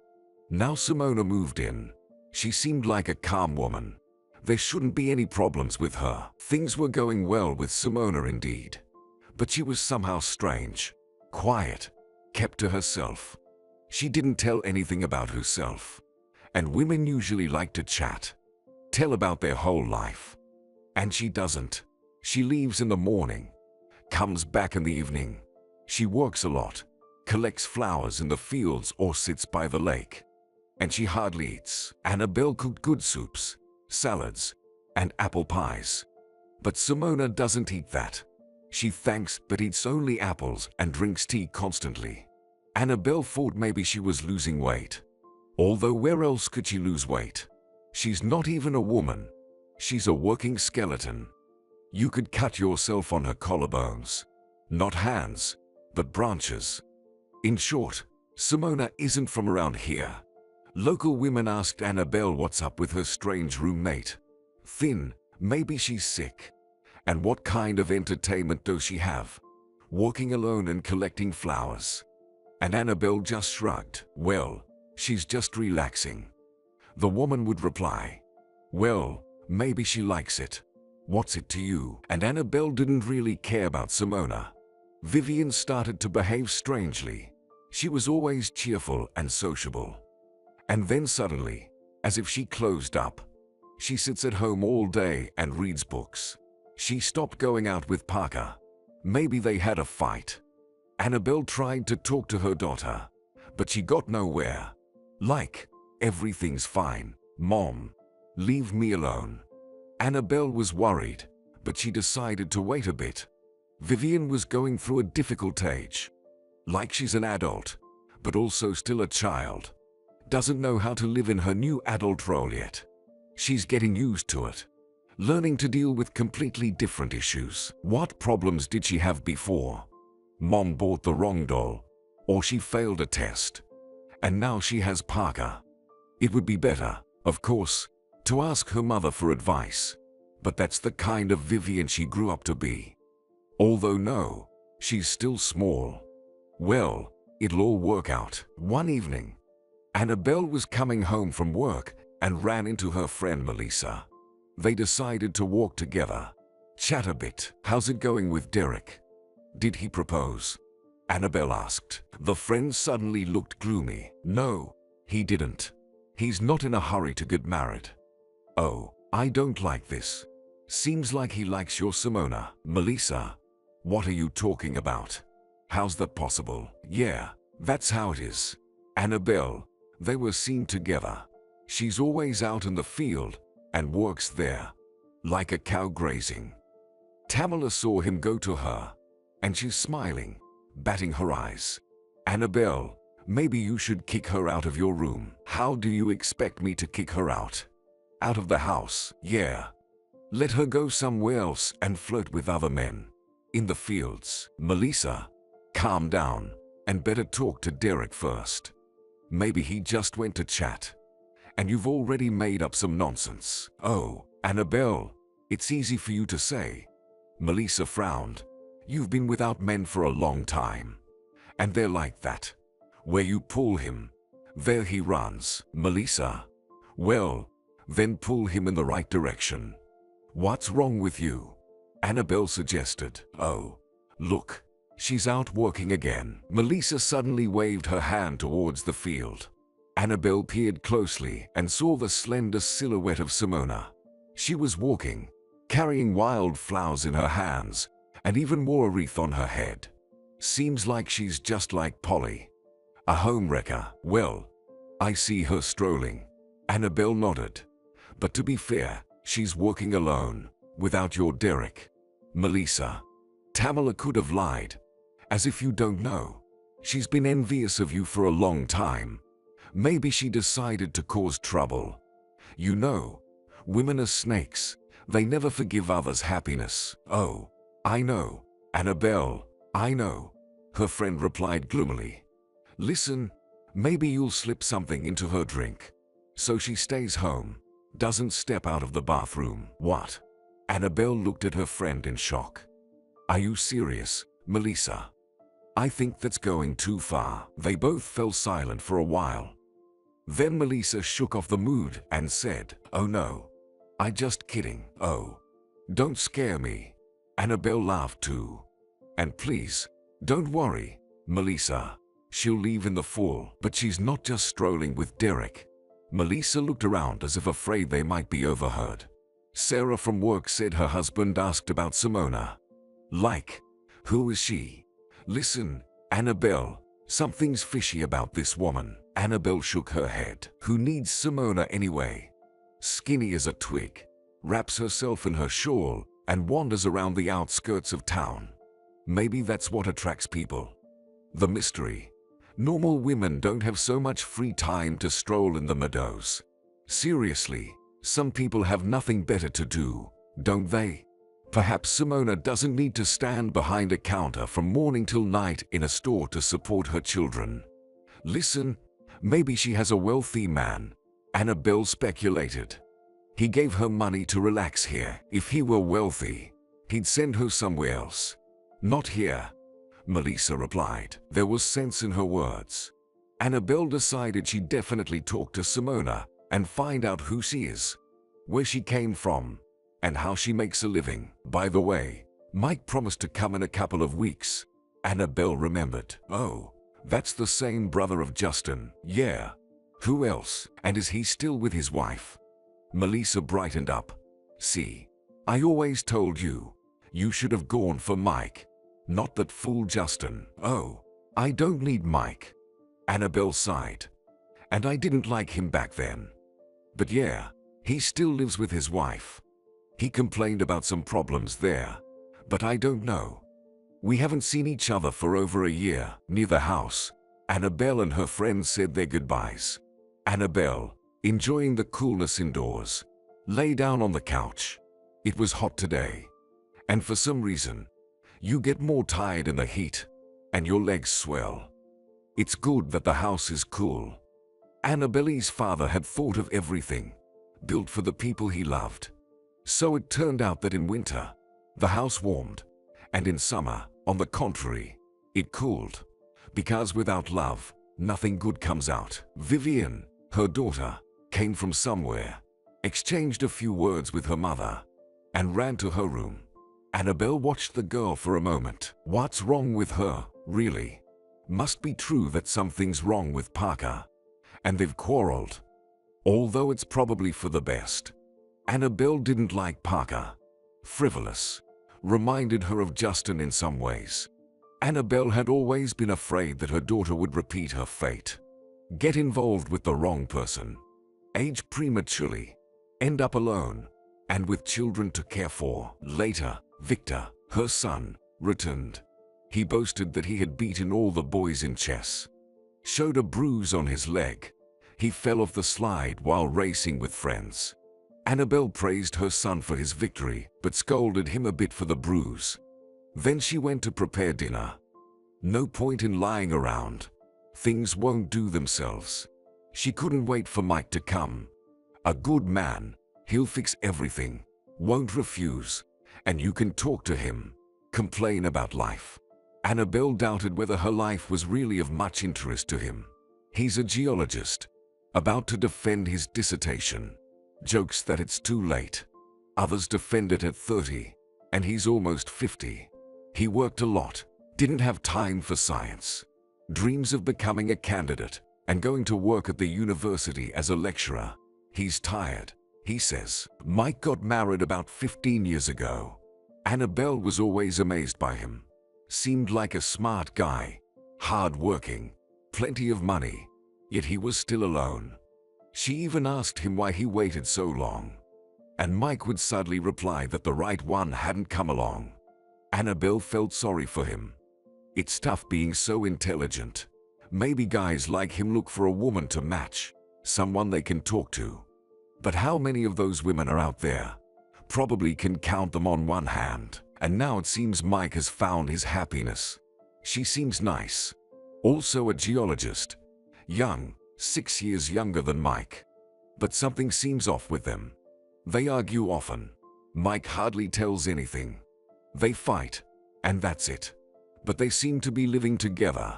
Now Simona moved in. She seemed like a calm woman. There shouldn't be any problems with her. Things were going well with Simona indeed. But she was somehow strange, quiet, kept to herself. She didn't tell anything about herself. And women usually like to chat, tell about their whole life. And she doesn't. She leaves in the morning, comes back in the evening. She works a lot, collects flowers in the fields or sits by the lake. And she hardly eats. Annabelle cooked good soups, salads, and apple pies. But Simona doesn't eat that. She thanks but eats only apples and drinks tea constantly. Annabelle thought maybe she was losing weight. Although where else could she lose weight? She's not even a woman. She's a working skeleton. You could cut yourself on her collarbones. Not hands, but branches. In short, Simona isn't from around here. Local women asked Annabelle what's up with her strange roommate. Thin, maybe she's sick. And what kind of entertainment does she have? Walking alone and collecting flowers. And Annabelle just shrugged. Well, she's just relaxing. The woman would reply, well, maybe she likes it. What's it to you? And Annabelle didn't really care about Simona. Vivian started to behave strangely. She was always cheerful and sociable. And then suddenly, as if she closed up, she sits at home all day and reads books. She stopped going out with Parker. Maybe they had a fight. Annabelle tried to talk to her daughter, but she got nowhere. Like, everything's fine, Mom. Leave me alone. Annabelle was worried, but she decided to wait a bit. Vivian was going through a difficult age. Like she's an adult, but also still a child. Doesn't know how to live in her new adult role yet. She's getting used to it. Learning to deal with completely different issues. What problems did she have before? Mom bought the wrong doll, or she failed a test. And now she has Parker. It would be better, of course, to ask her mother for advice. But that's the kind of Vivian she grew up to be. Although no, she's still small. Well, it'll all work out. One evening, Annabelle was coming home from work and ran into her friend Melissa. They decided to walk together, chat a bit. How's it going with Derek? Did he propose? Annabelle asked. The friend suddenly looked gloomy. No, he didn't. He's not in a hurry to get married. Oh, I don't like this. Seems like he likes your Simona. Melissa, what are you talking about? How's that possible? Yeah, that's how it is. Annabelle, they were seen together. She's always out in the field and works there, like a cow grazing. Tamala saw him go to her, and she's smiling, batting her eyes. Annabelle, Maybe you should kick her out of your room. How do you expect me to kick her out? Out of the house, yeah. Let her go somewhere else and flirt with other men. In the fields. Melissa, calm down and better talk to Derek first. Maybe he just went to chat. And you've already made up some nonsense. Oh, Annabelle, it's easy for you to say. Melissa frowned. You've been without men for a long time. And they're like that. Where you pull him, there he runs. Melissa, well, then pull him in the right direction. What's wrong with you? Annabelle suggested. Oh, look, she's out working again. Melissa suddenly waved her hand towards the field. Annabelle peered closely and saw the slender silhouette of Simona. She was walking, carrying wild flowers in her hands, and even wore a wreath on her head. Seems like she's just like Polly. A homewrecker. Well, I see her strolling. Annabelle nodded. But to be fair, she's working alone, without your Derek. Melissa. Tamala could have lied. As if you don't know. She's been envious of you for a long time. Maybe she decided to cause trouble. You know, women are snakes. They never forgive others' happiness. Oh, I know. Annabelle, I know. Her friend replied gloomily. Listen, maybe you'll slip something into her drink. So she stays home, doesn't step out of the bathroom. What? Annabelle looked at her friend in shock. Are you serious, Melissa? I think that's going too far. They both fell silent for a while. Then Melissa shook off the mood and said, oh no, I just kidding. Oh, don't scare me. Annabelle laughed too. And please, don't worry, Melissa. She'll leave in the fall, but she's not just strolling with Derek. Melissa looked around as if afraid they might be overheard. Sarah from work said her husband asked about Simona. Like, who is she? Listen, Annabelle, something's fishy about this woman. Annabelle shook her head. Who needs Simona anyway? Skinny as a twig, wraps herself in her shawl and wanders around the outskirts of town. Maybe that's what attracts people. The mystery. Normal women don't have so much free time to stroll in the meadows. Seriously, some people have nothing better to do, don't they? Perhaps Simona doesn't need to stand behind a counter from morning till night in a store to support her children. Listen, maybe she has a wealthy man, Annabelle speculated. He gave her money to relax here. If he were wealthy, he'd send her somewhere else. Not here. Melissa replied. There was sense in her words. Annabelle decided she'd definitely talk to Simona and find out who she is, where she came from, and how she makes a living. By the way, Mike promised to come in a couple of weeks. Annabelle remembered. Oh, that's the same brother of Justin. Yeah. Who else? And is he still with his wife? Melissa brightened up. See, I always told you, you should have gone for Mike. Not that fool Justin. Oh, I don't need Mike. Annabelle sighed. And I didn't like him back then. But yeah, he still lives with his wife. He complained about some problems there, but I don't know. We haven't seen each other for over a year. Near the house, Annabelle and her friends said their goodbyes. Annabelle, enjoying the coolness indoors, lay down on the couch. It was hot today. And for some reason, you get more tired in the heat, and your legs swell. It's good that the house is cool. Annabelle's father had thought of everything, built for the people he loved. So it turned out that in winter, the house warmed, and in summer, on the contrary, it cooled. Because without love, nothing good comes out. Vivian, her daughter, came from somewhere, exchanged a few words with her mother, and ran to her room. Annabelle watched the girl for a moment. What's wrong with her, really? Must be true that something's wrong with Parker, and they've quarreled. Although it's probably for the best. Annabelle didn't like Parker. Frivolous. Reminded her of Justin in some ways. Annabelle had always been afraid that her daughter would repeat her fate. Get involved with the wrong person. Age prematurely. End up alone. And with children to care for. Later, Victor, her son, returned. He boasted that he had beaten all the boys in chess. showed a bruise on his leg. He fell off the slide while racing with friends. Annabelle praised her son for his victory, but scolded him a bit for the bruise. Then she went to prepare dinner. No point in lying around. Things won't do themselves. She couldn't wait for Mike to come. A good man, he'll fix everything, won't refuse, and you can talk to him, complain about life. Annabelle doubted whether her life was really of much interest to him. He's a geologist, about to defend his dissertation. Jokes that it's too late. Others defend it at 30, and he's almost 50. He worked a lot, didn't have time for science. Dreams of becoming a candidate and going to work at the university as a lecturer. He's tired, he says. Mike got married about 15 years ago. Annabelle was always amazed by him. Seemed like a smart guy, hard-working, plenty of money, yet he was still alone. She even asked him why he waited so long. And Mike would sadly reply that the right one hadn't come along. Annabelle felt sorry for him. It's tough being so intelligent. Maybe guys like him look for a woman to match, someone they can talk to. But how many of those women are out there? Probably can count them on one hand. And now it seems Mike has found his happiness. She seems nice. Also a geologist. Young, 6 years younger than Mike. But something seems off with them. They argue often. Mike hardly tells anything. They fight, and that's it. But they seem to be living together.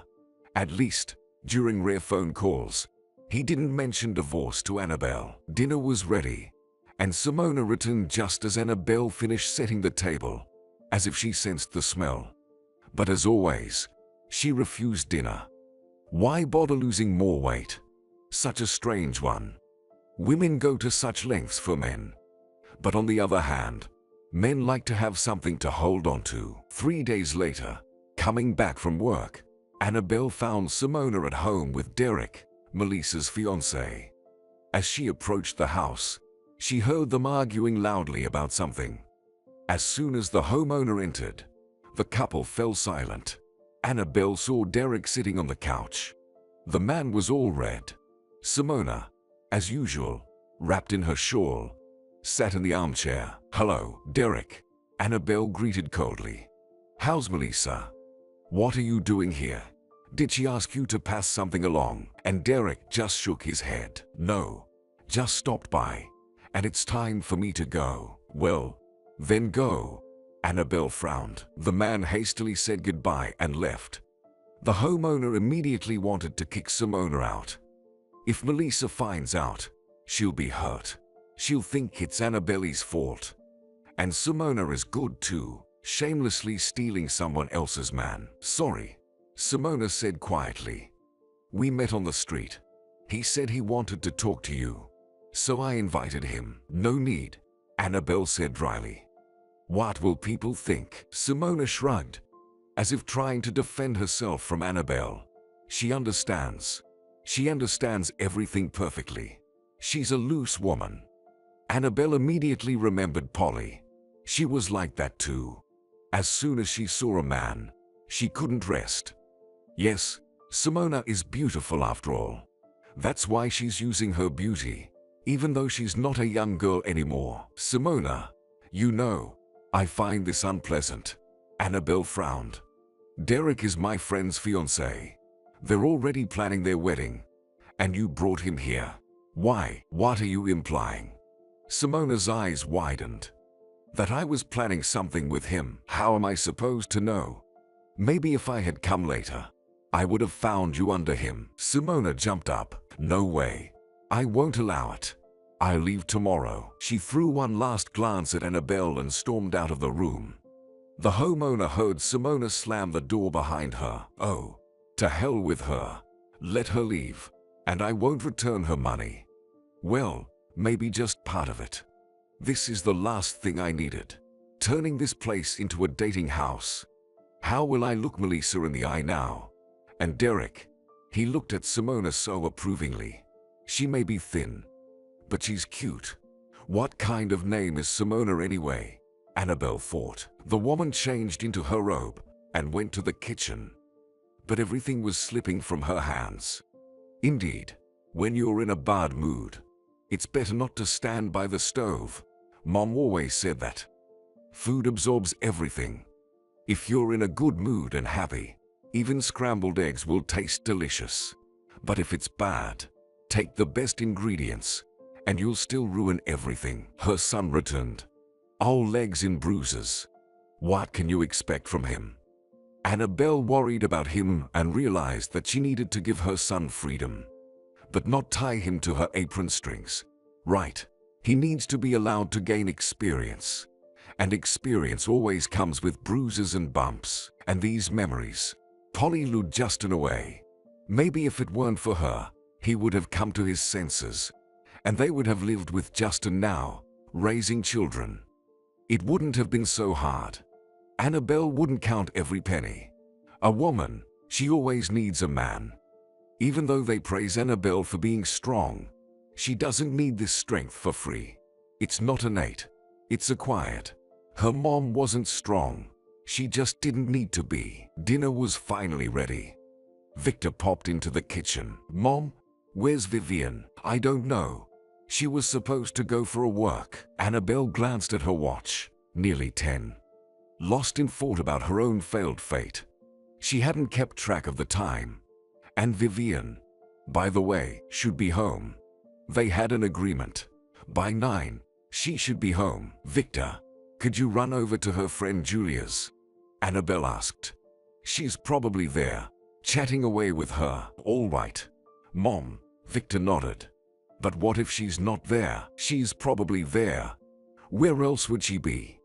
At least, during rare phone calls. He didn't mention divorce to Annabelle. Dinner was ready, and Simona returned just as Annabelle finished setting the table, as if she sensed the smell. But as always, she refused dinner. Why bother losing more weight? Such a strange one. Women go to such lengths for men. But on the other hand, men like to have something to hold on to. 3 days later, coming back from work, Annabelle found Simona at home with Derek, Melissa's fiancé. As she approached the house, she heard them arguing loudly about something. As soon as the homeowner entered, the couple fell silent. Annabelle saw Derek sitting on the couch. The man was all red. Simona, as usual, wrapped in her shawl, sat in the armchair. "Hello, Derek," Annabelle greeted coldly. "How's Melissa? What are you doing here? Did she ask you to pass something along?" And Derek just shook his head. "No, just stopped by, and it's time for me to go." "Well, then go." Annabelle frowned. The man hastily said goodbye and left. The homeowner immediately wanted to kick Simona out. If Melissa finds out, she'll be hurt. She'll think it's Annabelle's fault. And Simona is good too, shamelessly stealing someone else's man. "Sorry," Simona said quietly. "We met on the street. He said he wanted to talk to you, so I invited him." "No need," Annabelle said dryly. "What will people think?" Simona shrugged, as if trying to defend herself from Annabelle. She understands. She understands everything perfectly. She's a loose woman. Annabelle immediately remembered Polly. She was like that too. As soon as she saw a man, she couldn't rest. Yes, Simona is beautiful after all. That's why she's using her beauty, even though she's not a young girl anymore. "Simona, you know, I find this unpleasant." Annabelle frowned. "Derek is my friend's fiancé. They're already planning their wedding, and you brought him here. Why? What are you implying?" Simona's eyes widened. "That I was planning something with him. How am I supposed to know? Maybe if I had come later, I would have found you under him." Simona jumped up. "No way. I won't allow it. I'll leave tomorrow." She threw one last glance at Annabelle and stormed out of the room. The homeowner heard Simona slam the door behind her. "Oh, to hell with her. Let her leave, and I won't return her money." Well, maybe just part of it. This is the last thing I needed. Turning this place into a dating house. How will I look Melissa in the eye now? And Derek? He looked at Simona so approvingly. She may be thin, but she's cute. What kind of name is Simona anyway? Annabelle thought. The woman changed into her robe and went to the kitchen. but everything was slipping from her hands. Indeed, when you're in a bad mood, it's better not to stand by the stove. Mom always said that. Food absorbs everything. If you're in a good mood and happy, even scrambled eggs will taste delicious. But if it's bad, take the best ingredients, and you'll still ruin everything. Her son returned, all legs in bruises. What can you expect from him? Annabelle worried about him and realized that she needed to give her son freedom, but not tie him to her apron strings. Right, he needs to be allowed to gain experience. And experience always comes with bruises and bumps, and these memories. Polly lured Justin away. Maybe if it weren't for her, he would have come to his senses, and they would have lived with Justin now, raising children. It wouldn't have been so hard. Annabelle wouldn't count every penny. A woman, she always needs a man. Even though they praise Annabelle for being strong, she doesn't need this strength for free. It's not innate, it's acquired. Her mom wasn't strong. She just didn't need to be. Dinner was finally ready. Victor popped into the kitchen. Mom, where's Vivian? I don't know. She was supposed to go for a work. Annabelle glanced at her watch. Nearly 10. Lost in thought about her own failed fate. She hadn't kept track of the time. And Vivian, by the way, should be home. They had an agreement. By 9, she should be home. Victor, could you run over to her friend Julia's? Annabelle asked. She's probably there, chatting away with her. All right. Mom, Victor nodded. But what if she's not there? She's probably there. Where else would she be?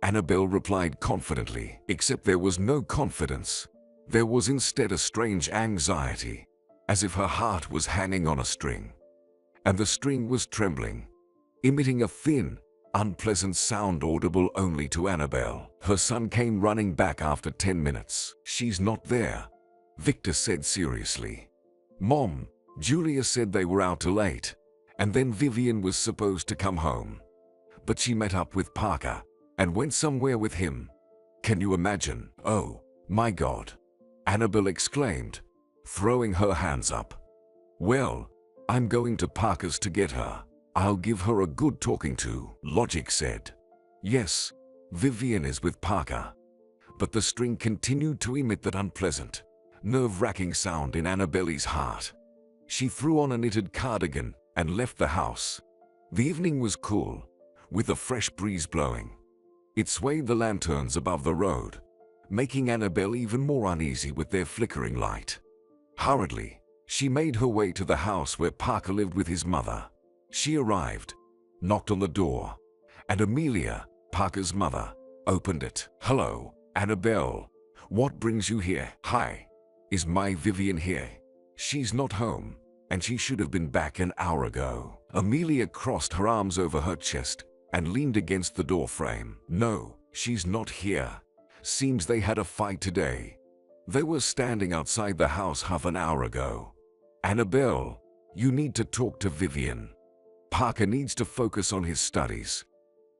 Annabelle replied confidently, except there was no confidence. There was instead a strange anxiety, as if her heart was hanging on a string. And the string was trembling, emitting a thin, unpleasant sound audible only to Annabelle. Her son came running back after 10 minutes. She's not there, Victor said seriously. Mom, Julia said they were out too late, and then Vivian was supposed to come home. But she met up with Parker and went somewhere with him. Can you imagine? Oh, my God, Annabelle exclaimed, throwing her hands up. Well, I'm going to Parker's to get her. I'll give her a good talking to, Logic said. Yes, Vivian is with Parker. But the string continued to emit that unpleasant, nerve-wracking sound in Annabelle's heart. She threw on a knitted cardigan and left the house. The evening was cool, with a fresh breeze blowing. It swayed the lanterns above the road, making Annabelle even more uneasy with their flickering light. Hurriedly, she made her way to the house where Parker lived with his mother. She arrived, knocked on the door, and Amelia, Parker's mother, opened it. Hello, Annabelle. What brings you here? Hi. Is my Vivian here? She's not home, and she should have been back an hour ago. Amelia crossed her arms over her chest and leaned against the door frame. No, she's not here. Seems they had a fight today. They were standing outside the house half an hour ago. Annabelle, you need to talk to Vivian. Parker needs to focus on his studies.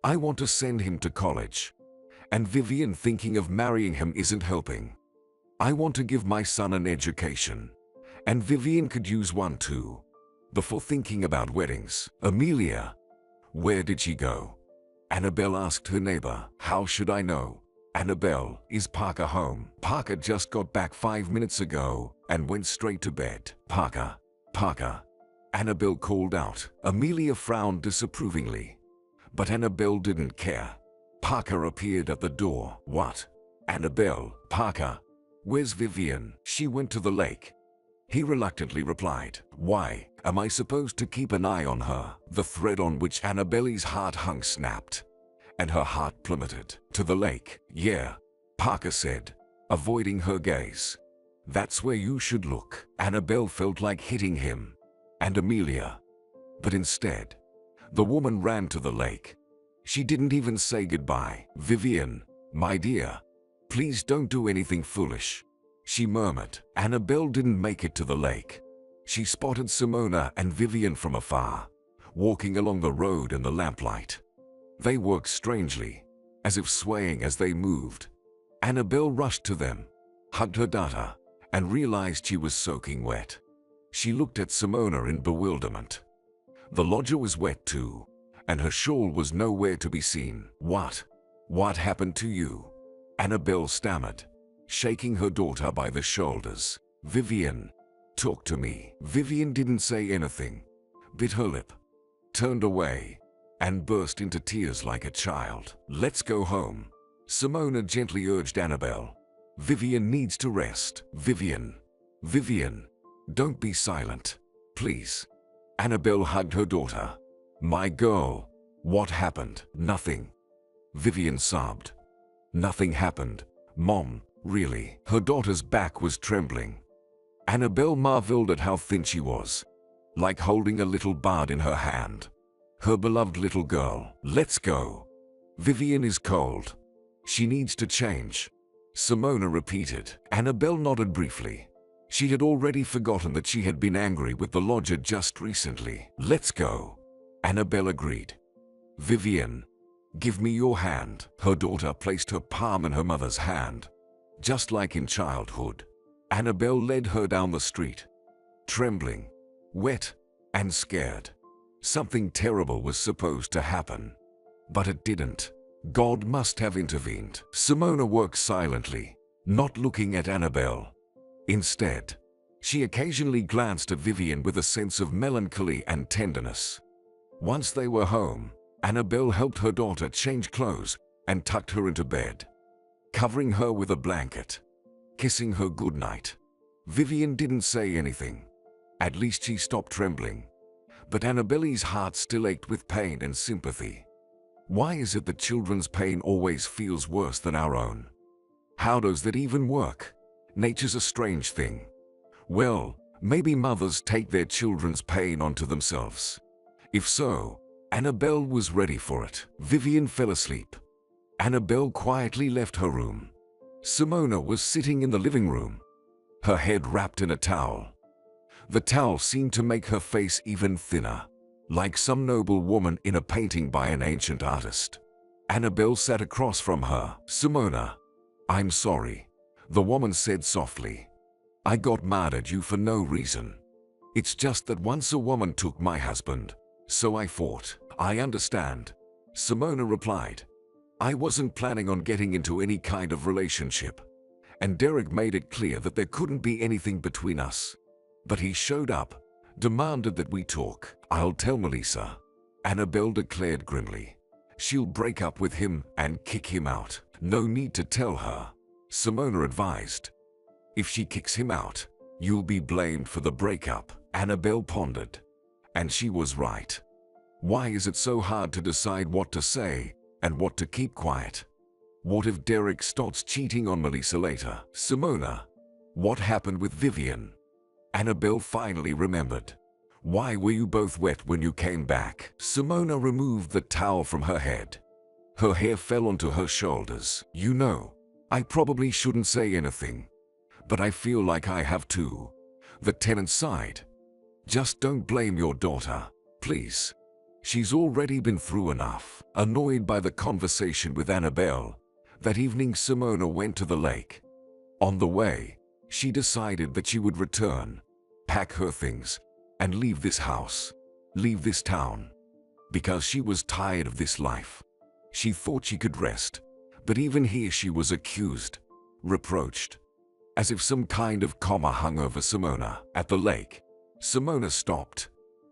I want to send him to college. And Vivian thinking of marrying him isn't helping. I want to give my son an education. And Vivian could use one too. Before thinking about weddings, Amelia, where did she go? Annabelle asked her neighbor. How should I know? Annabelle, is Parker home? Parker just got back 5 minutes ago and went straight to bed. Parker, Annabelle called out. Amelia frowned disapprovingly, but Annabelle didn't care. Parker appeared at the door. What? Annabelle, Parker, where's Vivian? She went to the lake. He reluctantly replied. Why? Am I supposed to keep an eye on her? The thread on which Annabelle's heart hung snapped, and her heart plummeted. To the lake? Yeah, Parker said, avoiding her gaze. That's where you should look. Annabelle felt like hitting him and Amelia, but instead, the woman ran to the lake. She didn't even say goodbye. Vivian, my dear, please don't do anything foolish, she murmured. Annabelle didn't make it to the lake. She spotted Simona and Vivian from afar, walking along the road in the lamplight. They worked strangely, as if swaying as they moved. Annabelle rushed to them, hugged her daughter, and realized she was soaking wet. She looked at Simona in bewilderment. The lodger was wet too, and her shawl was nowhere to be seen. What happened to you? Annabelle stammered, shaking her daughter by the shoulders. Vivian, talk to me. Vivian didn't say anything, bit her lip, turned away, and burst into tears like a child. Let's go home, Simona gently urged Annabelle. Vivian needs to rest. Vivian, don't be silent, please. Annabelle hugged her daughter. My girl, what happened? Nothing. Vivian sobbed. Nothing happened, Mom, really. Her daughter's back was trembling. Annabelle marveled at how thin she was, like holding a little bud in her hand. Her beloved little girl. Let's go. Vivian is cold. She needs to change, Simona repeated. Annabelle nodded briefly. She had already forgotten that she had been angry with the lodger just recently. Let's go, Annabelle agreed. Vivian, give me your hand. Her daughter placed her palm in her mother's hand. Just like in childhood, Annabelle led her down the street, trembling, wet, and scared. Something terrible was supposed to happen, but it didn't. God must have intervened. Simona worked silently, not looking at Annabelle. Instead, she occasionally glanced at Vivian with a sense of melancholy and tenderness. Once they were home, Annabelle helped her daughter change clothes and tucked her into bed, covering her with a blanket, kissing her goodnight. Vivian didn't say anything. At least she stopped trembling. But Annabelle's heart still ached with pain and sympathy. Why is it that children's pain always feels worse than our own? How does that even work? Nature's a strange thing. Well, maybe mothers take their children's pain onto themselves. If so, Annabelle was ready for it. Vivian fell asleep. Annabelle quietly left her room. Simona was sitting in the living room, her head wrapped in a towel. The towel seemed to make her face even thinner, like some noble woman in a painting by an ancient artist. Annabelle sat across from her. Simona, I'm sorry, the woman said softly. I got mad at you for no reason. It's just that once a woman took my husband, so I fought. I understand, Simona replied. I wasn't planning on getting into any kind of relationship, and Derek made it clear that there couldn't be anything between us. But he showed up, demanded that we talk. I'll tell Melissa, Annabelle declared grimly. She'll break up with him and kick him out. No need to tell her, Simona advised. If she kicks him out, you'll be blamed for the breakup. Annabelle pondered. And she was right. Why is it so hard to decide what to say and what to keep quiet? What if Derek starts cheating on Melissa later? Simona, what happened with Vivian? Annabelle finally remembered. Why were you both wet when you came back? Simona removed the towel from her head. Her hair fell onto her shoulders. You know, I probably shouldn't say anything, but I feel like I have to. The tenant sighed. Just don't blame your daughter, please. She's already been through enough. Annoyed by the conversation with Annabelle, that evening Simona went to the lake. On the way, she decided that she would return, pack her things, and leave this house, leave this town. Because she was tired of this life. She thought she could rest, but even here she was accused, reproached, as if some kind of karma hung over Simona. At the lake, Simona stopped,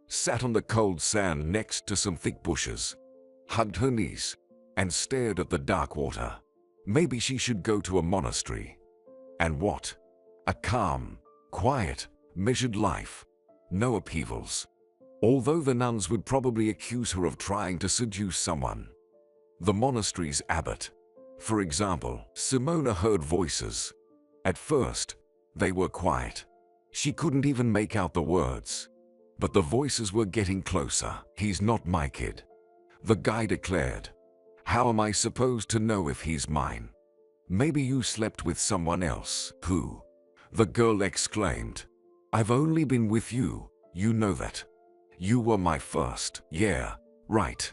sat on the cold sand next to some thick bushes, hugged her knees, and stared at the dark water. Maybe she should go to a monastery. And what? A calm, quiet, measured life. No upheavals. Although the nuns would probably accuse her of trying to seduce someone. The monastery's abbot, for example. Simona heard voices. At first, they were quiet. She couldn't even make out the words. But the voices were getting closer. He's not my kid, the guy declared. How am I supposed to know if he's mine? Maybe you slept with someone else. Who? The girl exclaimed. I've only been with you, you know that. You were my first. Yeah, right.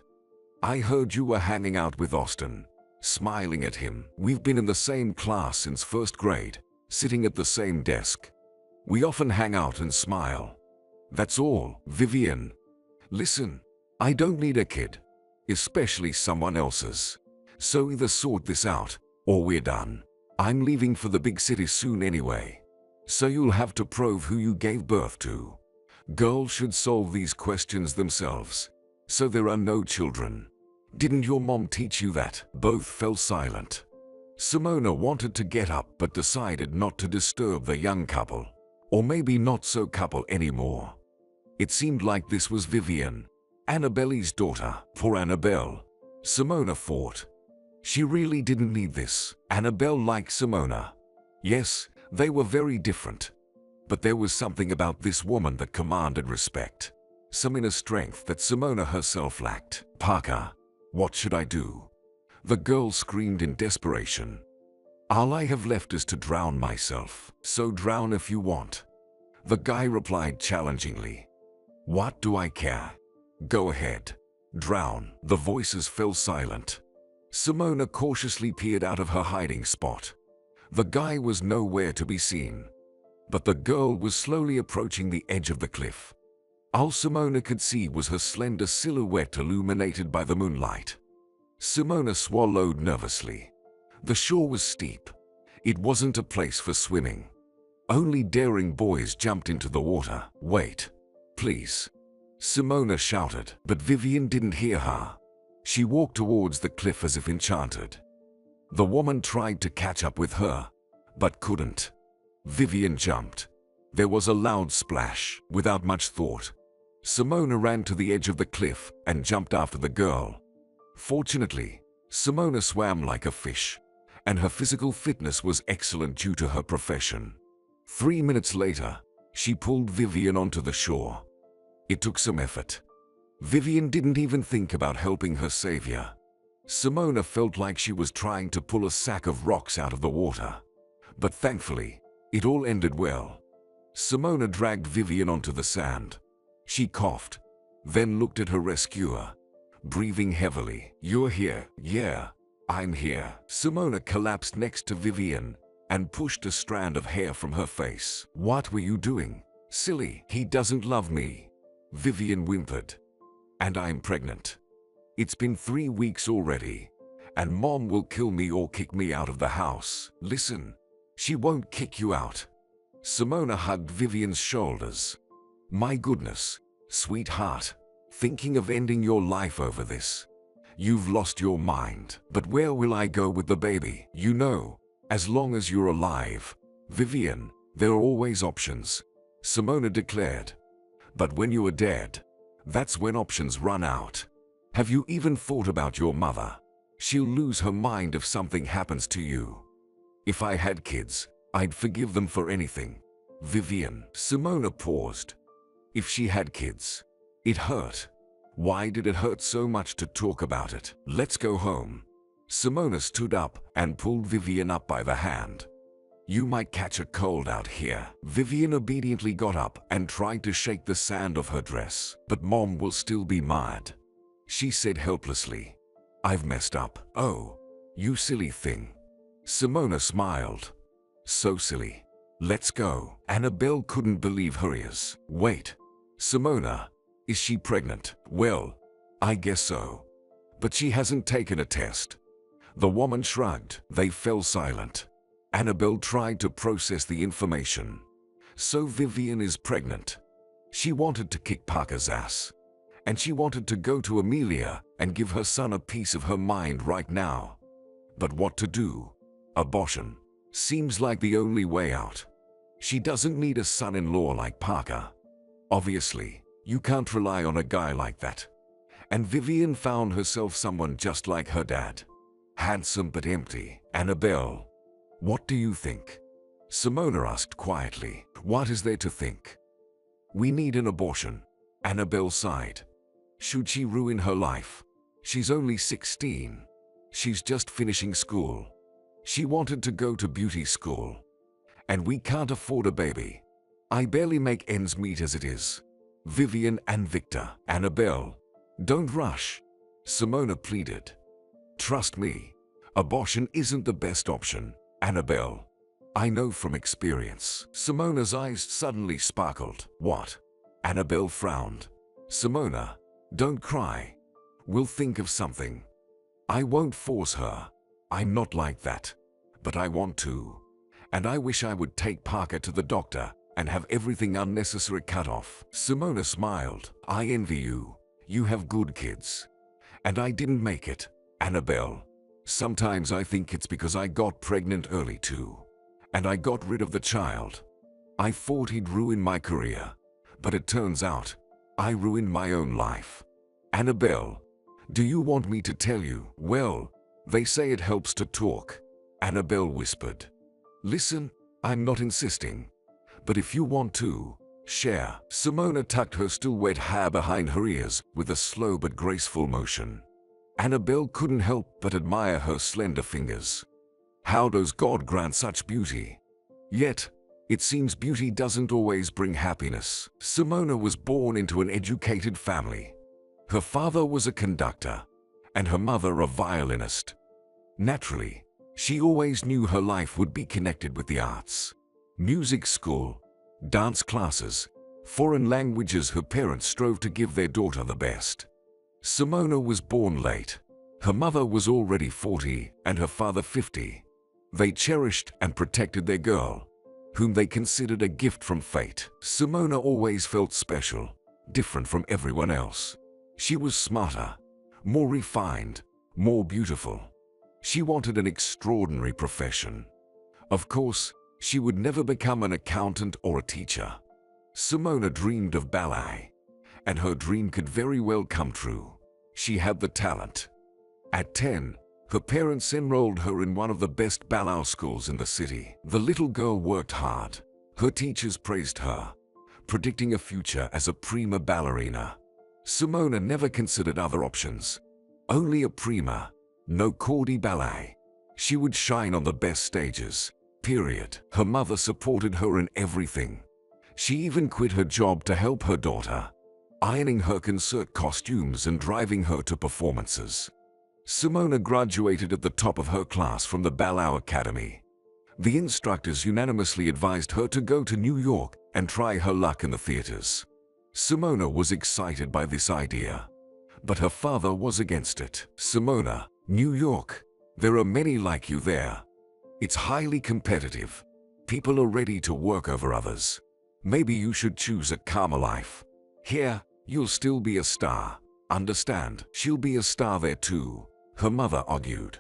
I heard you were hanging out with Austin, smiling at him. We've been in the same class since first grade, sitting at the same desk. We often hang out and smile. That's all, Vivian. Listen, I don't need a kid, especially someone else's. So either sort this out, or we're done. I'm leaving for the big city soon anyway. So you'll have to prove who you gave birth to. Girls should solve these questions themselves, so there are no children. Didn't your mom teach you that? Both fell silent. Simona wanted to get up but decided not to disturb the young couple. Or maybe not so couple anymore. It seemed like this was Vivian, Annabelle's daughter. Poor Annabelle. Simona thought. She really didn't need this. Annabelle liked Simona. Yes, they were very different. But there was something about this woman that commanded respect. Some inner strength that Simona herself lacked. Parker, what should I do? The girl screamed in desperation. All I have left is to drown myself. So drown if you want. The guy replied challengingly. What do I care? Go ahead. Drown. The voices fell silent. Simona cautiously peered out of her hiding spot. The guy was nowhere to be seen. But the girl was slowly approaching the edge of the cliff. All Simona could see was her slender silhouette illuminated by the moonlight. Simona swallowed nervously. The shore was steep. It wasn't a place for swimming. Only daring boys jumped into the water. Wait, please, Simona shouted, but Vivian didn't hear her. She walked towards the cliff as if enchanted. The woman tried to catch up with her, but couldn't. Vivian jumped. There was a loud splash. Without much thought, Simona ran to the edge of the cliff and jumped after the girl. Fortunately, Simona swam like a fish, and her physical fitness was excellent due to her profession. 3 minutes later, she pulled Vivian onto the shore. It took some effort. Vivian didn't even think about helping her savior. Simona felt like she was trying to pull a sack of rocks out of the water. But thankfully, it all ended well. Simona dragged Vivian onto the sand. She coughed, then looked at her rescuer, breathing heavily. You're here? Yeah, I'm here. Simona collapsed next to Vivian and pushed a strand of hair from her face. What were you doing? Silly. He doesn't love me, Vivian whimpered. And I'm pregnant. It's been 3 weeks already, and Mom will kill me or kick me out of the house. Listen, she won't kick you out. Simona hugged Vivian's shoulders. My goodness, sweetheart, thinking of ending your life over this. You've lost your mind. But where will I go with the baby? You know, as long as you're alive, Vivian, there are always options, Simona declared. But when you are dead, that's when options run out. Have you even thought about your mother? She'll lose her mind if something happens to you. If I had kids, I'd forgive them for anything. Vivian. Simona paused. If she had kids, it hurt. Why did it hurt so much to talk about it? Let's go home. Simona stood up and pulled Vivian up by the hand. You might catch a cold out here. Vivian obediently got up and tried to shake the sand off her dress. But Mom will still be mad, she said helplessly. I've messed up. Oh, you silly thing. Simona smiled. So silly. Let's go. Annabelle couldn't believe her ears. Wait, Simona, is she pregnant? Well, I guess so. But she hasn't taken a test. The woman shrugged. They fell silent. Annabelle tried to process the information. So Vivian is pregnant. She wanted to kick Parker's ass. And she wanted to go to Amelia and give her son a piece of her mind right now. But what to do? Abortion seems like the only way out. She doesn't need a son-in-law like Parker. Obviously, you can't rely on a guy like that. And Vivian found herself someone just like her dad. Handsome but empty. Annabelle, what do you think? Simona asked quietly. What is there to think? We need an abortion. Annabelle sighed. Should she ruin her life? She's only 16. She's just finishing school. She wanted to go to beauty school. And we can't afford a baby. I barely make ends meet as it is. Vivian and Victor. Annabelle, don't rush, Simona pleaded. Trust me, abortion isn't the best option, Annabelle. I know from experience. Simona's eyes suddenly sparkled. What? Annabelle frowned. Simona, don't cry. We'll think of something. I won't force her. I'm not like that. But I want to. And I wish I would take Parker to the doctor and have everything unnecessary cut off. Simona smiled. I envy you. You have good kids. And I didn't make it. Annabelle. Sometimes I think it's because I got pregnant early too. And I got rid of the child. I thought he'd ruin my career. But it turns out, I ruined my own life. Annabelle, do you want me to tell you? Well, they say it helps to talk. Annabelle whispered. Listen, I'm not insisting. But if you want to, share. Simona tucked her still wet hair behind her ears with a slow but graceful motion. Annabelle couldn't help but admire her slender fingers. How does God grant such beauty? Yet, it seems beauty doesn't always bring happiness. Simona was born into an educated family. Her father was a conductor, and her mother a violinist. Naturally, she always knew her life would be connected with the arts. Music school, dance classes, foreign languages. Her parents strove to give their daughter the best. Simona was born late. Her mother was already 40 and her father 50. They cherished and protected their girl, whom they considered a gift from fate. Simona always felt special, different from everyone else. She was smarter, more refined, more beautiful. She wanted an extraordinary profession. Of course, she would never become an accountant or a teacher. Simona dreamed of ballet, and her dream could very well come true. She had the talent. At 10, her parents enrolled her in one of the best ballet schools in the city. The little girl worked hard. Her teachers praised her, predicting a future as a prima ballerina. Simona never considered other options. Only a prima, no corps ballet. She would shine on the best stages, period. Her mother supported her in everything. She even quit her job to help her daughter, ironing her concert costumes and driving her to performances. Simona graduated at the top of her class from the Ballet Academy. The instructors unanimously advised her to go to New York and try her luck in the theaters. Simona was excited by this idea, but her father was against it. Simona, New York, there are many like you there. It's highly competitive. People are ready to work over others. Maybe you should choose a calmer life. Here, you'll still be a star. Understand? She'll be a star there too, her mother argued.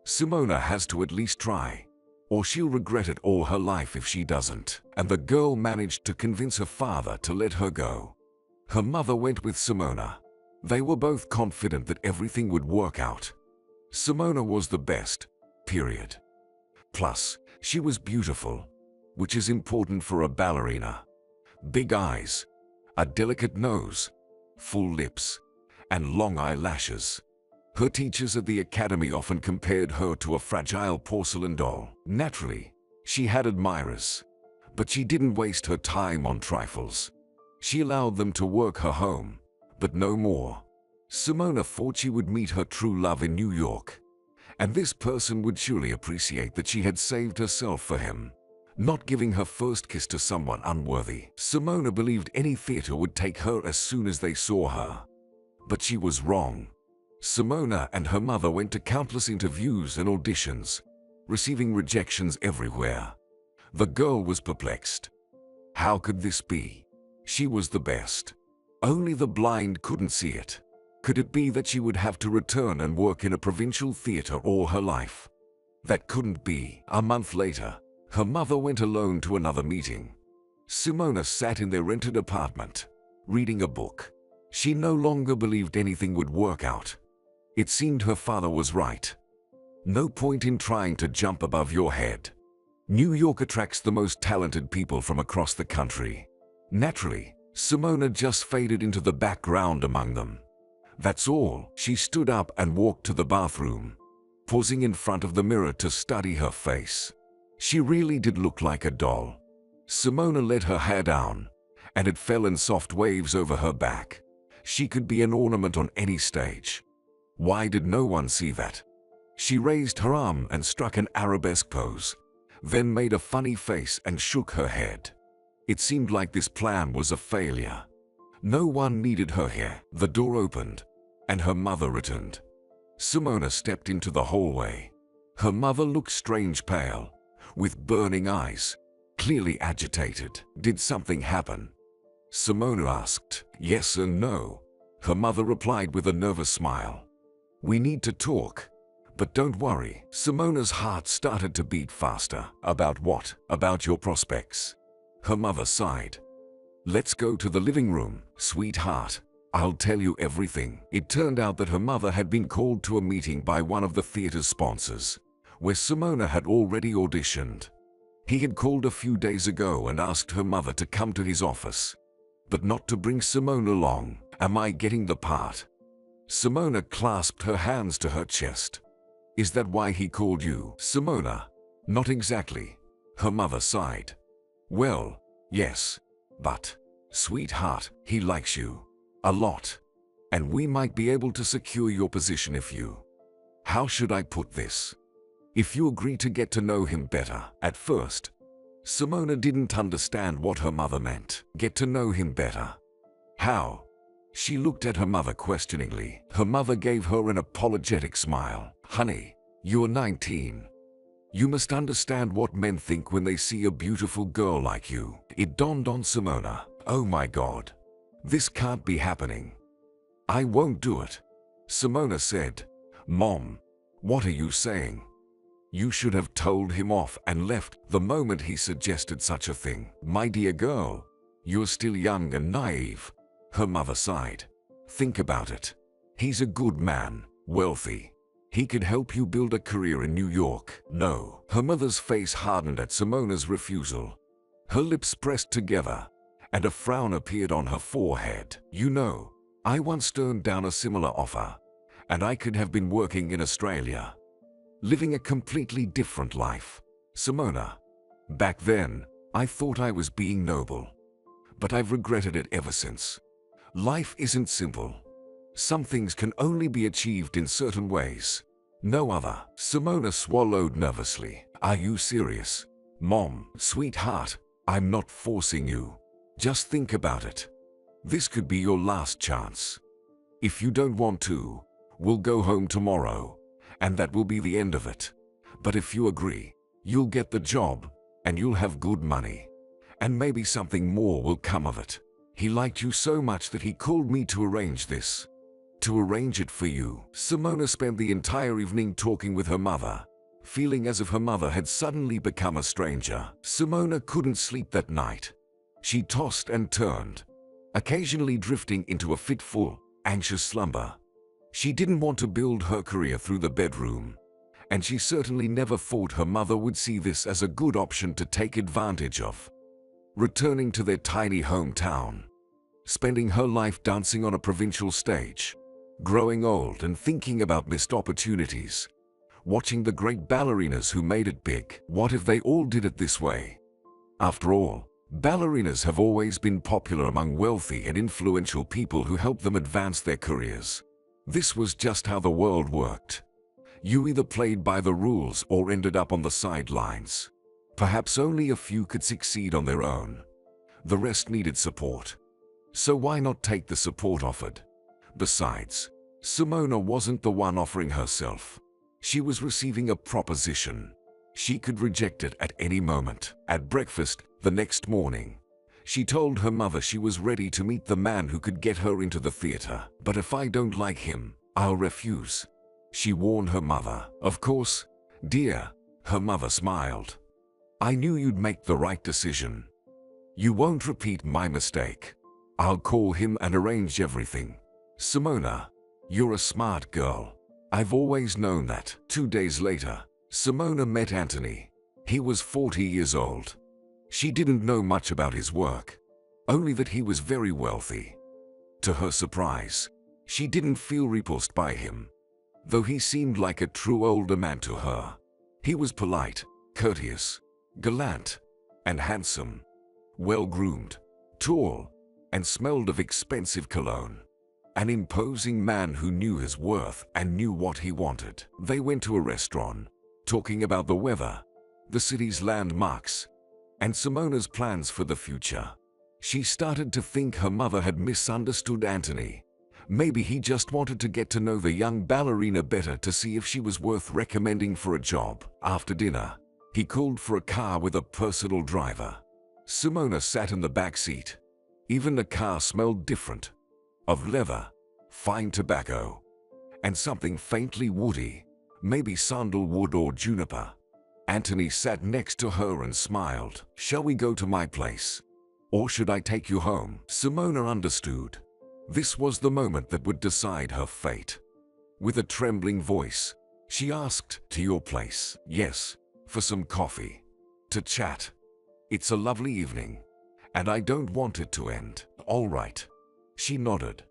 Simona has to at least try, or she'll regret it all her life if she doesn't. And the girl managed to convince her father to let her go. Her mother went with Simona. They were both confident that everything would work out. Simona was the best, period. Plus, she was beautiful, which is important for a ballerina. Big eyes, a delicate nose, full lips, and long eyelashes. Her teachers at the academy often compared her to a fragile porcelain doll. Naturally, she had admirers, but she didn't waste her time on trifles. She allowed them to work her home, but no more. Simona thought she would meet her true love in New York, and this person would surely appreciate that she had saved herself for him, not giving her first kiss to someone unworthy. Simona believed any theater would take her as soon as they saw her. But she was wrong. Simona and her mother went to countless interviews and auditions, receiving rejections everywhere. The girl was perplexed. How could this be? She was the best. Only the blind couldn't see it. Could it be that she would have to return and work in a provincial theater all her life? That couldn't be. A month later, her mother went alone to another meeting. Simona sat in their rented apartment, reading a book. She no longer believed anything would work out. It seemed her father was right. No point in trying to jump above your head. New York attracts the most talented people from across the country. Naturally, Simona just faded into the background among them. That's all. She stood up and walked to the bathroom, pausing in front of the mirror to study her face. She really did look like a doll. Simona let her hair down, and it fell in soft waves over her back. She could be an ornament on any stage. Why did no one see that? She raised her arm and struck an arabesque pose, then made a funny face and shook her head. It seemed like this plan was a failure. No one needed her here. The door opened, and her mother returned. Simona stepped into the hallway. Her mother looked strange pale, with burning eyes, clearly agitated. Did something happen? Simona asked. Yes and no. Her mother replied with a nervous smile. We need to talk. But don't worry. Simona's heart started to beat faster. About what? About your prospects. Her mother sighed. Let's go to the living room, sweetheart. I'll tell you everything. It turned out that her mother had been called to a meeting by one of the theater's sponsors, where Simona had already auditioned. He had called a few days ago and asked her mother to come to his office, but not to bring Simona along. Am I getting the part? Simona clasped her hands to her chest. Is that why he called you? Simona, not exactly. Her mother sighed. Well, yes, but, sweetheart, he likes you. A lot. And we might be able to secure your position if you... How should I put this? If you agree to get to know him better. At first, Simona didn't understand what her mother meant. Get to know him better. How? She looked at her mother questioningly. Her mother gave her an apologetic smile. Honey, you're 19. You must understand what men think when they see a beautiful girl like you. It dawned on Simona. Oh my God. This can't be happening. I won't do it. Simona said. Mom, what are you saying? You should have told him off and left the moment he suggested such a thing. My dear girl, you're still young and naive. Her mother sighed. Think about it. He's a good man, wealthy. He could help you build a career in New York. No. Her mother's face hardened at Simona's refusal. Her lips pressed together, and a frown appeared on her forehead. You know, I once turned down a similar offer, and I could have been working in Australia, living a completely different life. Simona, back then, I thought I was being noble, but I've regretted it ever since. Life isn't simple. Some things can only be achieved in certain ways. No other. Simona swallowed nervously. Are you serious? Mom, sweetheart, I'm not forcing you. Just think about it. This could be your last chance. If you don't want to, we'll go home tomorrow, and that will be the end of it. But if you agree, you'll get the job, and you'll have good money. And maybe something more will come of it. He liked you so much that he called me to arrange this. To arrange it for you. Simona spent the entire evening talking with her mother, feeling as if her mother had suddenly become a stranger. Simona couldn't sleep that night. She tossed and turned, occasionally drifting into a fitful, anxious slumber. She didn't want to build her career through the bedroom, and she certainly never thought her mother would see this as a good option to take advantage of. Returning to their tiny hometown, spending her life dancing on a provincial stage, growing old and thinking about missed opportunities, watching the great ballerinas who made it big. What if they all did it this way? After all, ballerinas have always been popular among wealthy and influential people who helped them advance their careers. This was just how the world worked. You either played by the rules or ended up on the sidelines. Perhaps only a few could succeed on their own. The rest needed support. So why not take the support offered? Besides, Simona wasn't the one offering herself. She was receiving a proposition. She could reject it at any moment. At breakfast the next morning, she told her mother she was ready to meet the man who could get her into the theater. But if I don't like him, I'll refuse, she warned her mother. Of course, dear, her mother smiled. I knew you'd make the right decision. You won't repeat my mistake. I'll call him and arrange everything. Simona, you're a smart girl. I've always known that. 2 days later, Simona met Anthony. He was 40 years old. She didn't know much about his work, only that he was very wealthy. To her surprise, she didn't feel repulsed by him, though he seemed like a true older man to her. He was polite, courteous, gallant, and handsome, well-groomed, tall, and smelled of expensive cologne. An imposing man who knew his worth and knew what he wanted. They went to a restaurant, talking about the weather, the city's landmarks, and Simona's plans for the future. She started to think her mother had misunderstood Anthony. Maybe he just wanted to get to know the young ballerina better to see if she was worth recommending for a job. After dinner, he called for a car with a personal driver. Simona sat in the back seat. Even the car smelled different. Of leather, fine tobacco, and something faintly woody, maybe sandalwood or juniper. Anthony sat next to her and smiled. "Shall we go to my place? Or should I take you home?" Simona understood. This was the moment that would decide her fate. With a trembling voice, she asked, "To your place?" "Yes, for some coffee. To chat. It's a lovely evening, and I don't want it to end." "All right." She nodded.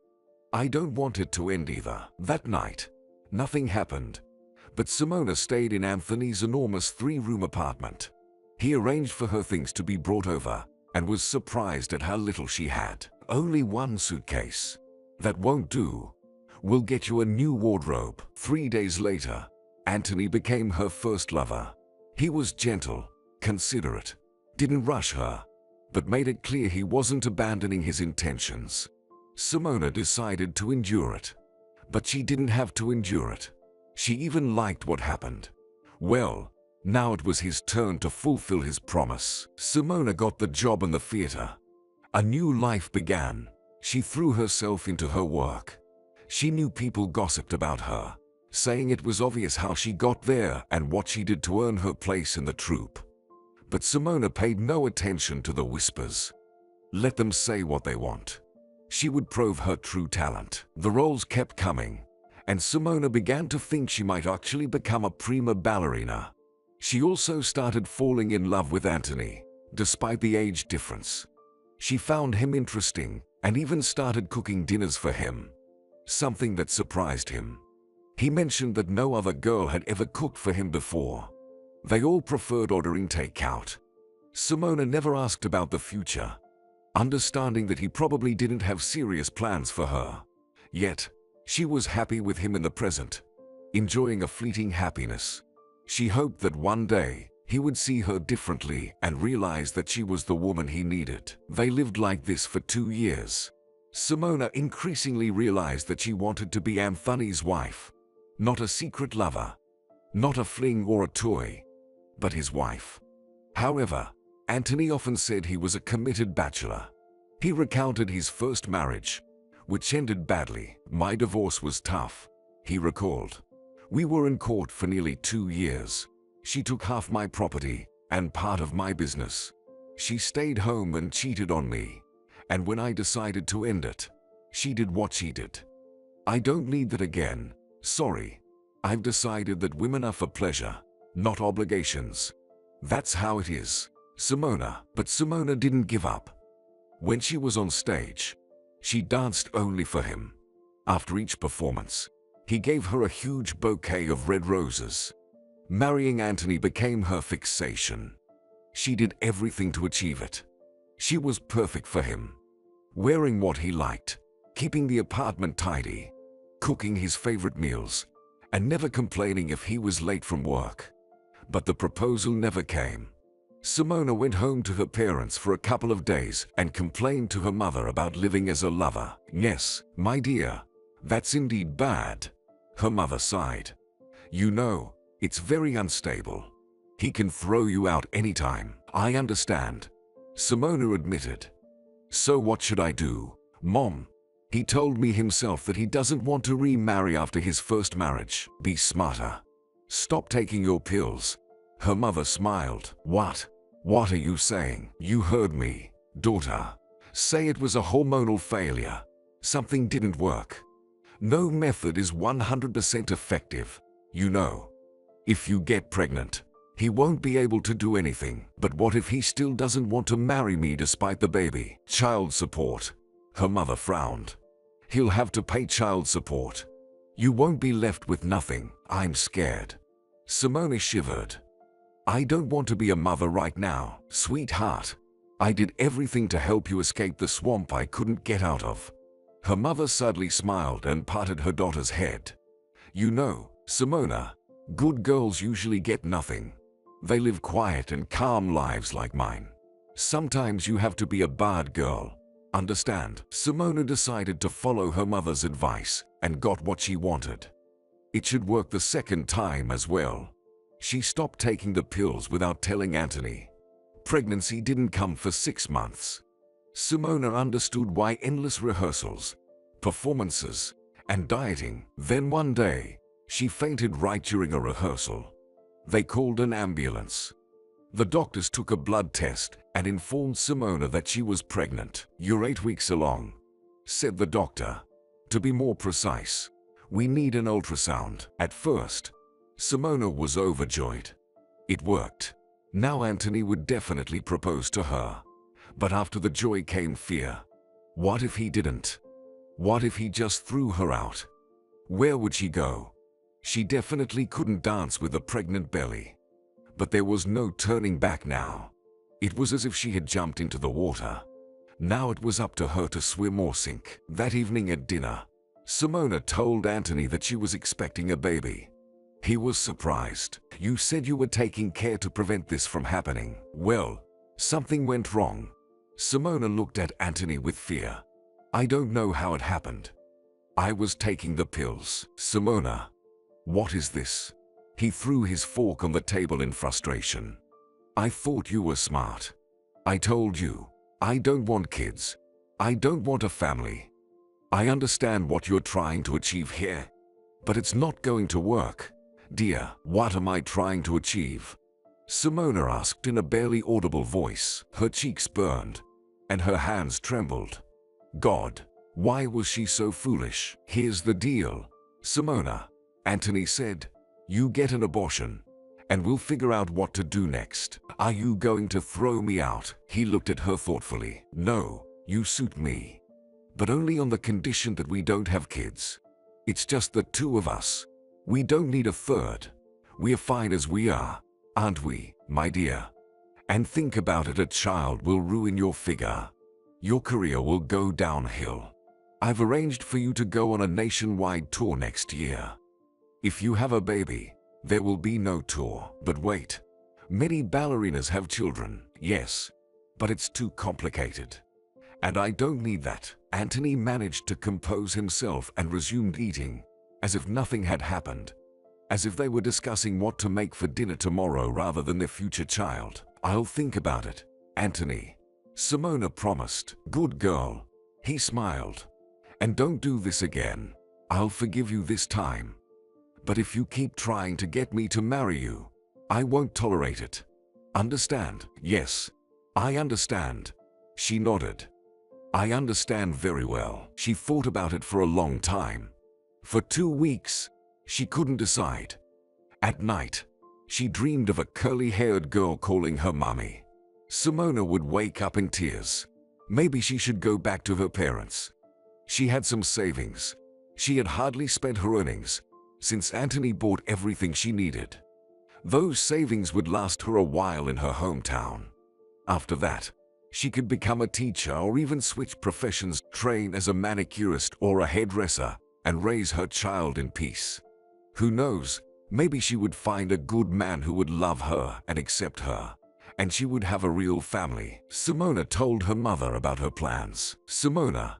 "I don't want it to end either." That night, nothing happened, but Simona stayed in Anthony's enormous 3-room apartment. He arranged for her things to be brought over, and was surprised at how little she had. "Only one suitcase. That won't do. We'll get you a new wardrobe." 3 days later, Anthony became her first lover. He was gentle, considerate, didn't rush her, but made it clear he wasn't abandoning his intentions. Simona decided to endure it. But she didn't have to endure it. She even liked what happened. Well, now it was his turn to fulfill his promise. Simona got the job in the theater. A new life began. She threw herself into her work. She knew people gossiped about her, saying it was obvious how she got there and what she did to earn her place in the troupe. But Simona paid no attention to the whispers. Let them say what they want. She would prove her true talent. The roles kept coming, and Simona began to think she might actually become a prima ballerina. She also started falling in love with Anthony, despite the age difference. She found him interesting and even started cooking dinners for him, something that surprised him. He mentioned that no other girl had ever cooked for him before. They all preferred ordering takeout. Simona never asked about the future, understanding that he probably didn't have serious plans for her. Yet, she was happy with him in the present, enjoying a fleeting happiness. She hoped that one day, he would see her differently and realize that she was the woman he needed. They lived like this for 2 years. Simona increasingly realized that she wanted to be Anthony's wife. Not a secret lover, not a fling or a toy, but his wife. However, Anthony often said he was a committed bachelor. He recounted his first marriage, which ended badly. "My divorce was tough," he recalled. "We were in court for nearly 2 years. She took half my property and part of my business. She stayed home and cheated on me. And when I decided to end it, she did what she did. I don't need that again. Sorry. I've decided that women are for pleasure, not obligations. That's how it is." Simona. But Simona didn't give up. When she was on stage, she danced only for him. After each performance, he gave her a huge bouquet of red roses. Marrying Anthony became her fixation. She did everything to achieve it. She was perfect for him. Wearing what he liked, keeping the apartment tidy, cooking his favorite meals, and never complaining if he was late from work. But the proposal never came. Simona went home to her parents for a couple of days and complained to her mother about living as a lover. "Yes, my dear, that's indeed bad," her mother sighed. "You know, it's very unstable. He can throw you out anytime." "I understand," Simona admitted. "So what should I do, Mom? He told me himself that he doesn't want to remarry after his first marriage." "Be smarter. Stop taking your pills." Her mother smiled. What? What are you saying?" "You heard me, daughter. Say it was a hormonal failure. Something didn't work. No method is 100% effective, you know. If you get pregnant, he won't be able to do anything." "But what if he still doesn't want to marry me despite the baby?" "Child support." Her mother frowned. "He'll have to pay child support. You won't be left with nothing." "I'm scared." Simona shivered. "I don't want to be a mother right now, sweetheart. I did everything to help you escape the swamp I couldn't get out of." Her mother sadly smiled and patted her daughter's head. "You know, Simona, good girls usually get nothing. They live quiet and calm lives like mine. Sometimes you have to be a bad girl. Understand? Simona decided to follow her mother's advice and got what she wanted. It should work the second time as well. She stopped taking the pills without telling Anthony. Pregnancy didn't come for 6 months. Simona understood why endless rehearsals, performances, and dieting. Then one day, she fainted right during a rehearsal. They called an ambulance. The doctors took a blood test and informed Simona that she was pregnant. "You're 8 weeks along," said the doctor. "To be more precise, we need an ultrasound." At first, Simona was overjoyed. It worked. Now Anthony would definitely propose to her. But after the joy came fear. What if he didn't? What if he just threw her out? Where would she go? She definitely couldn't dance with a pregnant belly. But there was no turning back now. It was as if she had jumped into the water. Now it was up to her to swim or sink. That evening at dinner, Simona told Anthony that she was expecting a baby. He was surprised. "You said you were taking care to prevent this from happening." "Well, something went wrong." Simona looked at Anthony with fear. "I don't know how it happened. I was taking the pills." "Simona, what is this?" He threw his fork on the table in frustration. "I thought you were smart. I told you, I don't want kids. I don't want a family. I understand what you're trying to achieve here, but it's not going to work." "Dear, what am I trying to achieve?" Simona asked in a barely audible voice. Her cheeks burned, and her hands trembled. God, why was she so foolish? "Here's the deal, Simona," Anthony said. "You get an abortion, and we'll figure out what to do next." "Are you going to throw me out?" He looked at her thoughtfully. "No, you suit me. But only on the condition that we don't have kids. It's just the two of us. We don't need a third. We're fine as we are, aren't we, my dear? And think about it, a child will ruin your figure. Your career will go downhill. I've arranged for you to go on a nationwide tour next year. If you have a baby, there will be no tour." "But wait, many ballerinas have children." "Yes, but it's too complicated. And I don't need that." Anthony managed to compose himself and resumed eating, as if nothing had happened, as if they were discussing what to make for dinner tomorrow rather than their future child. "I'll think about it, Anthony," Simona promised. "Good girl." He smiled. "And don't do this again. I'll forgive you this time. But if you keep trying to get me to marry you, I won't tolerate it. Understand?" "Yes, I understand." She nodded. "I understand very well." She thought about it for a long time. For 2 weeks, she couldn't decide. At night, she dreamed of a curly-haired girl calling her mommy. Simona would wake up in tears. Maybe she should go back to her parents. She had some savings. She had hardly spent her earnings, since Anthony bought everything she needed. Those savings would last her a while in her hometown. After that, she could become a teacher or even switch professions, train as a manicurist or a hairdresser, and raise her child in peace. Who knows, maybe she would find a good man who would love her and accept her, and she would have a real family. Simona told her mother about her plans. "Simona,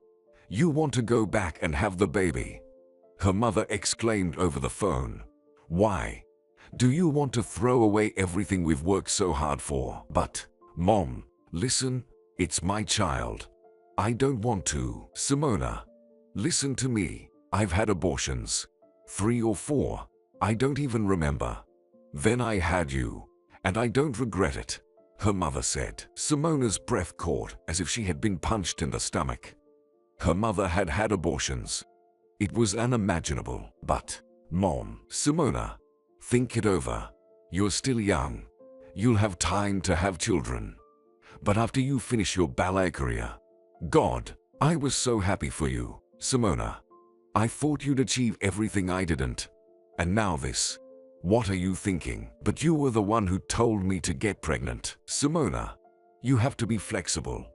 you want to go back and have the baby?" her mother exclaimed over the phone. "Why? Do you want to throw away everything we've worked so hard for?" "But, Mom, listen, it's my child. I don't want to." "Simona, listen to me. I've had abortions. 3 or 4. I don't even remember. Then I had you, and I don't regret it," her mother said. Simona's breath caught as if she had been punched in the stomach. Her mother had had abortions. It was unimaginable. "But, Mom," "Simona, think it over. You're still young. You'll have time to have children. But after you finish your ballet career, God, I was so happy for you, Simona. I thought you'd achieve everything I didn't. And now this. What are you thinking?" "But you were the one who told me to get pregnant." "Simona, you have to be flexible,"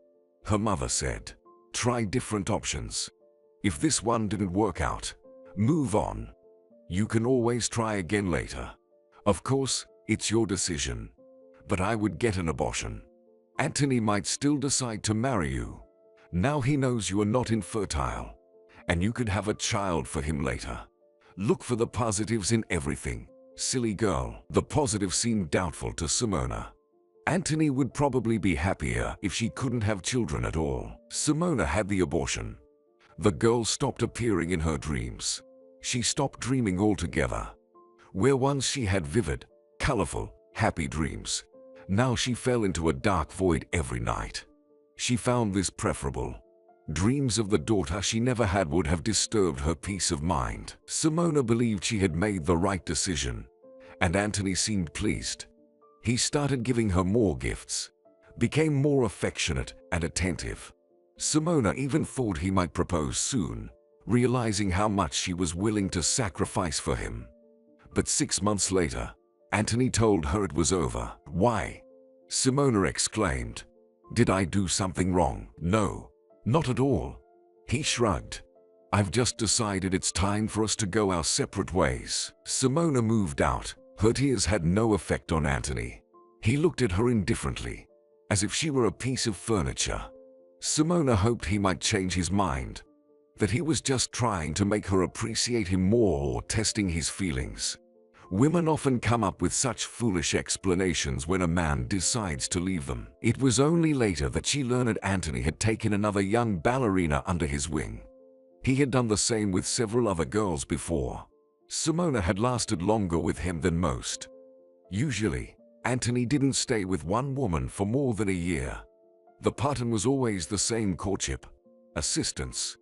her mother said. "Try different options. If this one didn't work out, move on. You can always try again later. Of course, It's your decision. But I would get an abortion. Anthony might still decide to marry you. Now he knows you are not infertile, and you could have a child for him later. Look for the positives in everything, silly girl." The positives seemed doubtful to Simona. Anthony would probably be happier if she couldn't have children at all. Simona had the abortion. The girl stopped appearing in her dreams. She stopped dreaming altogether. Where once she had vivid, colorful, happy dreams, now she fell into a dark void every night. She found this preferable. Dreams of the daughter she never had would have disturbed her peace of mind. Simona believed she had made the right decision, and Anthony seemed pleased. He started giving her more gifts, became more affectionate and attentive. Simona even thought he might propose soon, realizing how much she was willing to sacrifice for him. But 6 months later, Anthony told her it was over. "Why?" Simona exclaimed. "Did I do something wrong?" "No, not at all." He shrugged. "I've just decided it's time for us to go our separate ways." Simona moved out. Her tears had no effect on Anthony. He looked at her indifferently, as if she were a piece of furniture. Simona hoped he might change his mind, that he was just trying to make her appreciate him more or testing his feelings. Women often come up with such foolish explanations when a man decides to leave them. It was only later that she learned Anthony had taken another young ballerina under his wing. He had done the same with several other girls before. Simona had lasted longer with him than most. Usually, Anthony didn't stay with one woman for more than a year. The pattern was always the same: courtship, assistance,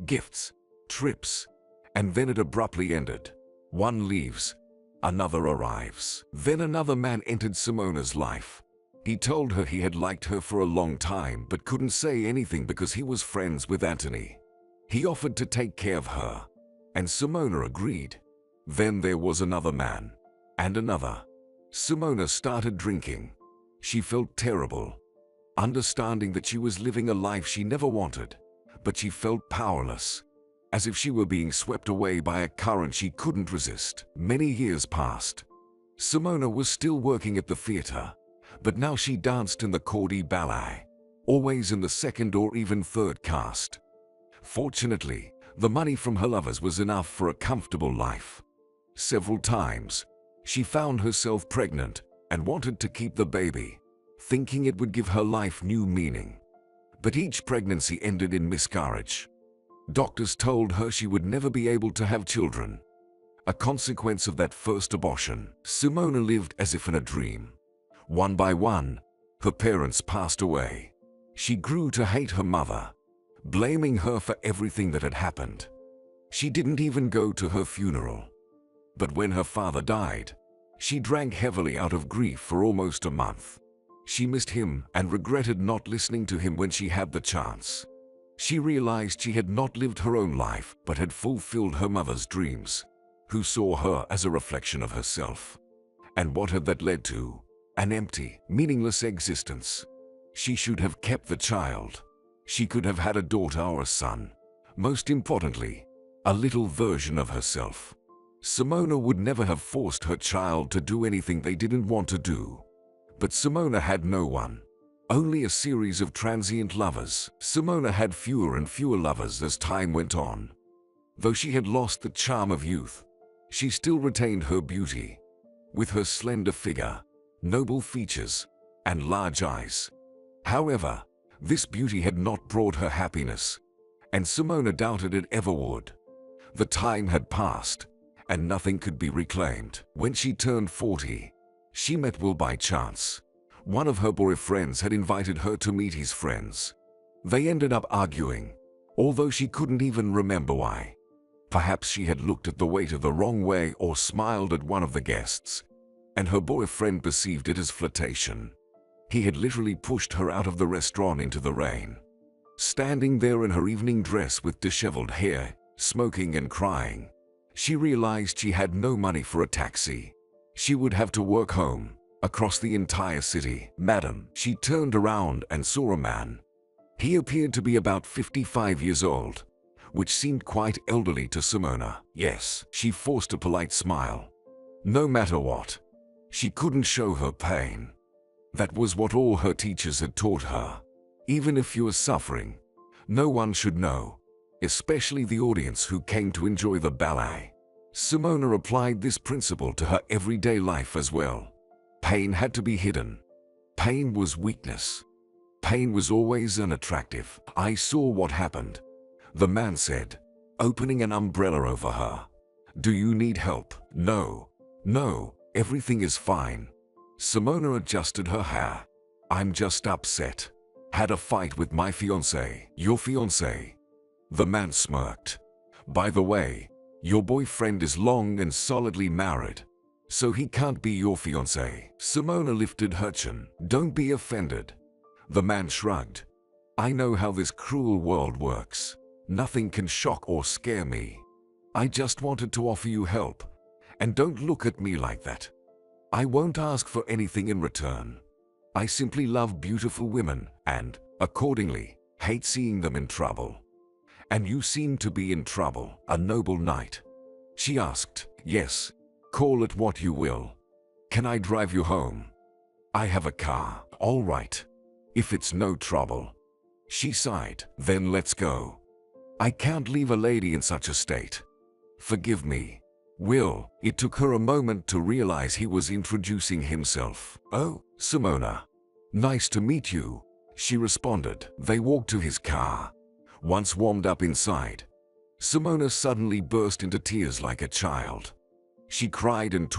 gifts, trips, and then it abruptly ended. One leaves, another arrives. Then another man entered Simona's life. He told her he had liked her for a long time but couldn't say anything because he was friends with Anthony. He offered to take care of her, and Simona agreed. Then there was another man, and another. Simona started drinking. She felt terrible, understanding that she was living a life she never wanted, but she felt powerless, as if she were being swept away by a current she couldn't resist. Many years passed. Simona was still working at the theater, but now she danced in the Cordy Ballet, always in the second or even third cast. Fortunately, the money from her lovers was enough for a comfortable life. Several times, she found herself pregnant and wanted to keep the baby, thinking it would give her life new meaning. But each pregnancy ended in miscarriage. Doctors told her she would never be able to have children. A consequence of that first abortion, Simona lived as if in a dream. One by one, her parents passed away. She grew to hate her mother, blaming her for everything that had happened. She didn't even go to her funeral. But when her father died, she drank heavily out of grief for almost a month. She missed him and regretted not listening to him when she had the chance. She realized she had not lived her own life, but had fulfilled her mother's dreams, who saw her as a reflection of herself. And what had that led to? An empty, meaningless existence. She should have kept the child. She could have had a daughter or a son. Most importantly, a little version of herself. Simona would never have forced her child to do anything they didn't want to do. But Simona had no one. Only a series of transient lovers. Simona had fewer and fewer lovers as time went on. Though she had lost the charm of youth, she still retained her beauty. With her slender figure, noble features, and large eyes. However, this beauty had not brought her happiness, and Simona doubted it ever would. The time had passed, and nothing could be reclaimed. When she turned 40, she met Will by chance. One of her boyfriends had invited her to meet his friends. They ended up arguing, although she couldn't even remember why. Perhaps she had looked at the waiter the wrong way or smiled at one of the guests, and her boyfriend perceived it as flirtation. He had literally pushed her out of the restaurant into the rain. Standing there in her evening dress with disheveled hair, smoking and crying, she realized she had no money for a taxi. She would have to walk home, across the entire city. "Madam," she turned around and saw a man. He appeared to be about 55 years old, which seemed quite elderly to Simona. "Yes," she forced a polite smile. "No matter what." She couldn't show her pain. That was what all her teachers had taught her. Even if you were suffering, no one should know, especially the audience who came to enjoy the ballet. Simona applied this principle to her everyday life as well. Pain had to be hidden. Pain was weakness. Pain was always unattractive. I saw what happened, the man said, opening an umbrella over her. Do you need help? No. No, everything is fine. Simona adjusted her hair. I'm just upset. Had a fight with my fiancé. Your fiancé? The man smirked. By the way, your boyfriend is long and solidly married, so he can't be your fiancé. Simona lifted her chin. Don't be offended. The man shrugged. I know how this cruel world works. Nothing can shock or scare me. I just wanted to offer you help. And don't look at me like that. I won't ask for anything in return. I simply love beautiful women and, accordingly, hate seeing them in trouble. And you seem to be in trouble. A noble knight. She asked. Yes, call it what you will. Can I drive you home? I have a car. All right. If it's no trouble. She sighed. Then let's go. I can't leave a lady in such a state. Forgive me. Will. It took her a moment to realize he was introducing himself. Oh, Simona. Nice to meet you, she responded. They walked to his car. Once warmed up inside, Simona suddenly burst into tears like a child. She cried and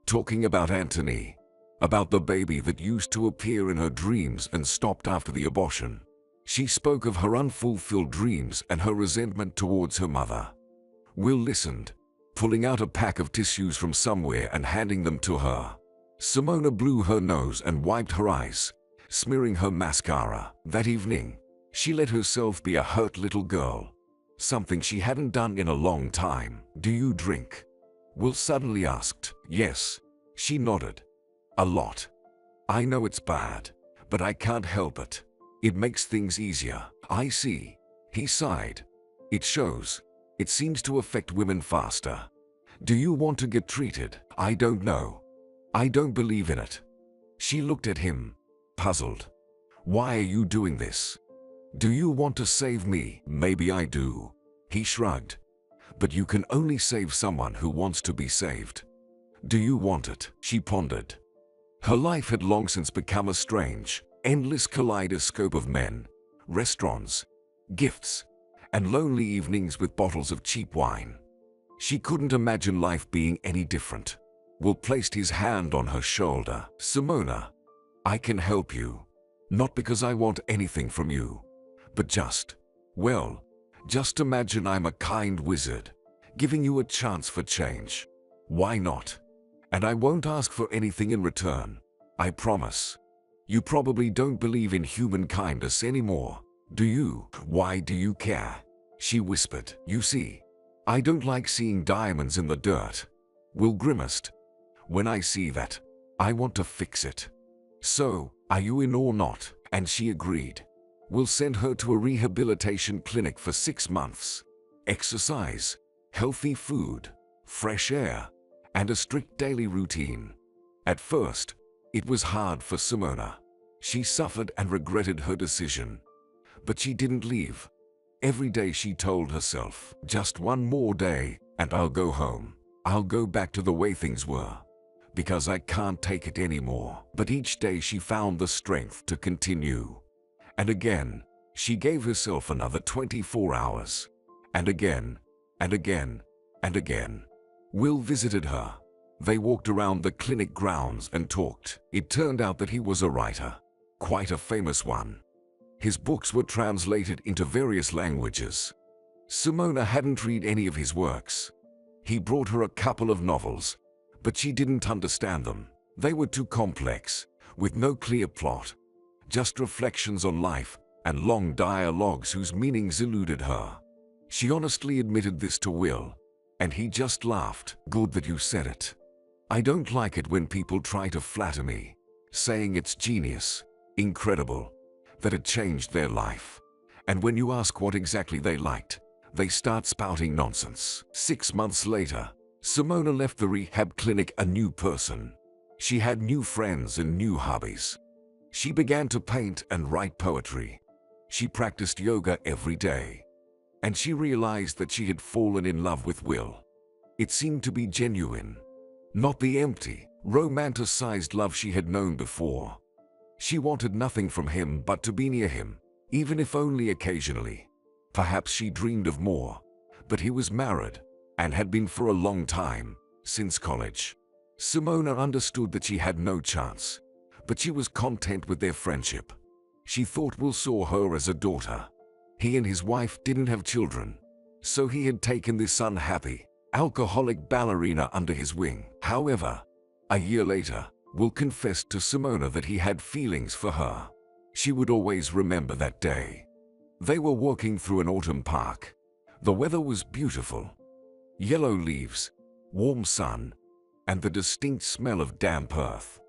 talking about Anthony, about the baby that used to appear in her dreams and stopped after the abortion. She spoke of her unfulfilled dreams and her resentment towards her mother. Will listened, pulling out a pack of tissues from somewhere and handing them to her. Simona blew her nose and wiped her eyes, smearing her mascara. That evening, she let herself be a hurt little girl, something she hadn't done in a long time. Do you drink? Will suddenly asked. Yes, she nodded. A lot. I know it's bad, but I can't help it. It makes things easier. I see. He sighed. It shows. It seems to affect women faster. Do you want to get treated? I don't know. I don't believe in it. She looked at him, puzzled. Why are you doing this? Do you want to save me? Maybe I do. He shrugged. But you can only save someone who wants to be saved. Do you want it? She pondered. Her life had long since become a strange, endless kaleidoscope of men, restaurants, gifts, and lonely evenings with bottles of cheap wine. She couldn't imagine life being any different. Will placed his hand on her shoulder. Simona, I can help you. Not because I want anything from you, but just imagine I'm a kind wizard, giving you a chance for change. Why not? And I won't ask for anything in return. I promise. You probably don't believe in human kindness anymore, do you? Why do you care? She whispered. You see, I don't like seeing diamonds in the dirt. Will grimaced. When I see that, I want to fix it. So, are you in or not? And she agreed. We'll send her to a rehabilitation clinic for 6 months. Exercise, healthy food, fresh air, and a strict daily routine. At first, it was hard for Simona. She suffered and regretted her decision. But she didn't leave. Every day she told herself, just one more day, and I'll go home. I'll go back to the way things were. Because I can't take it anymore. But each day she found the strength to continue. And again, she gave herself another 24 hours. And again, and again, and again. Will visited her. They walked around the clinic grounds and talked. It turned out that he was a writer, quite a famous one. His books were translated into various languages. Simona hadn't read any of his works. He brought her a couple of novels, but she didn't understand them. They were too complex, with no clear plot, just reflections on life and long dialogues whose meanings eluded her. She honestly admitted this to Will, and he just laughed. Good that you said it. I don't like it when people try to flatter me, saying it's genius, incredible, that it changed their life. And when you ask what exactly they liked, they start spouting nonsense. 6 months later, Simona left the rehab clinic a new person. She had new friends and new hobbies. She began to paint and write poetry. She practiced yoga every day. And she realized that she had fallen in love with Will. It seemed to be genuine, not the empty, romanticized love she had known before. She wanted nothing from him but to be near him, even if only occasionally. Perhaps she dreamed of more, but he was married and had been for a long time, since college. Simona understood that she had no chance, but she was content with their friendship. She thought Will saw her as a daughter. He and his wife didn't have children, so he had taken this unhappy, alcoholic ballerina under his wing. However, a year later, Will confessed to Simona that he had feelings for her. She would always remember that day. They were walking through an autumn park. The weather was beautiful. Yellow leaves, warm sun, and the distinct smell of damp earth.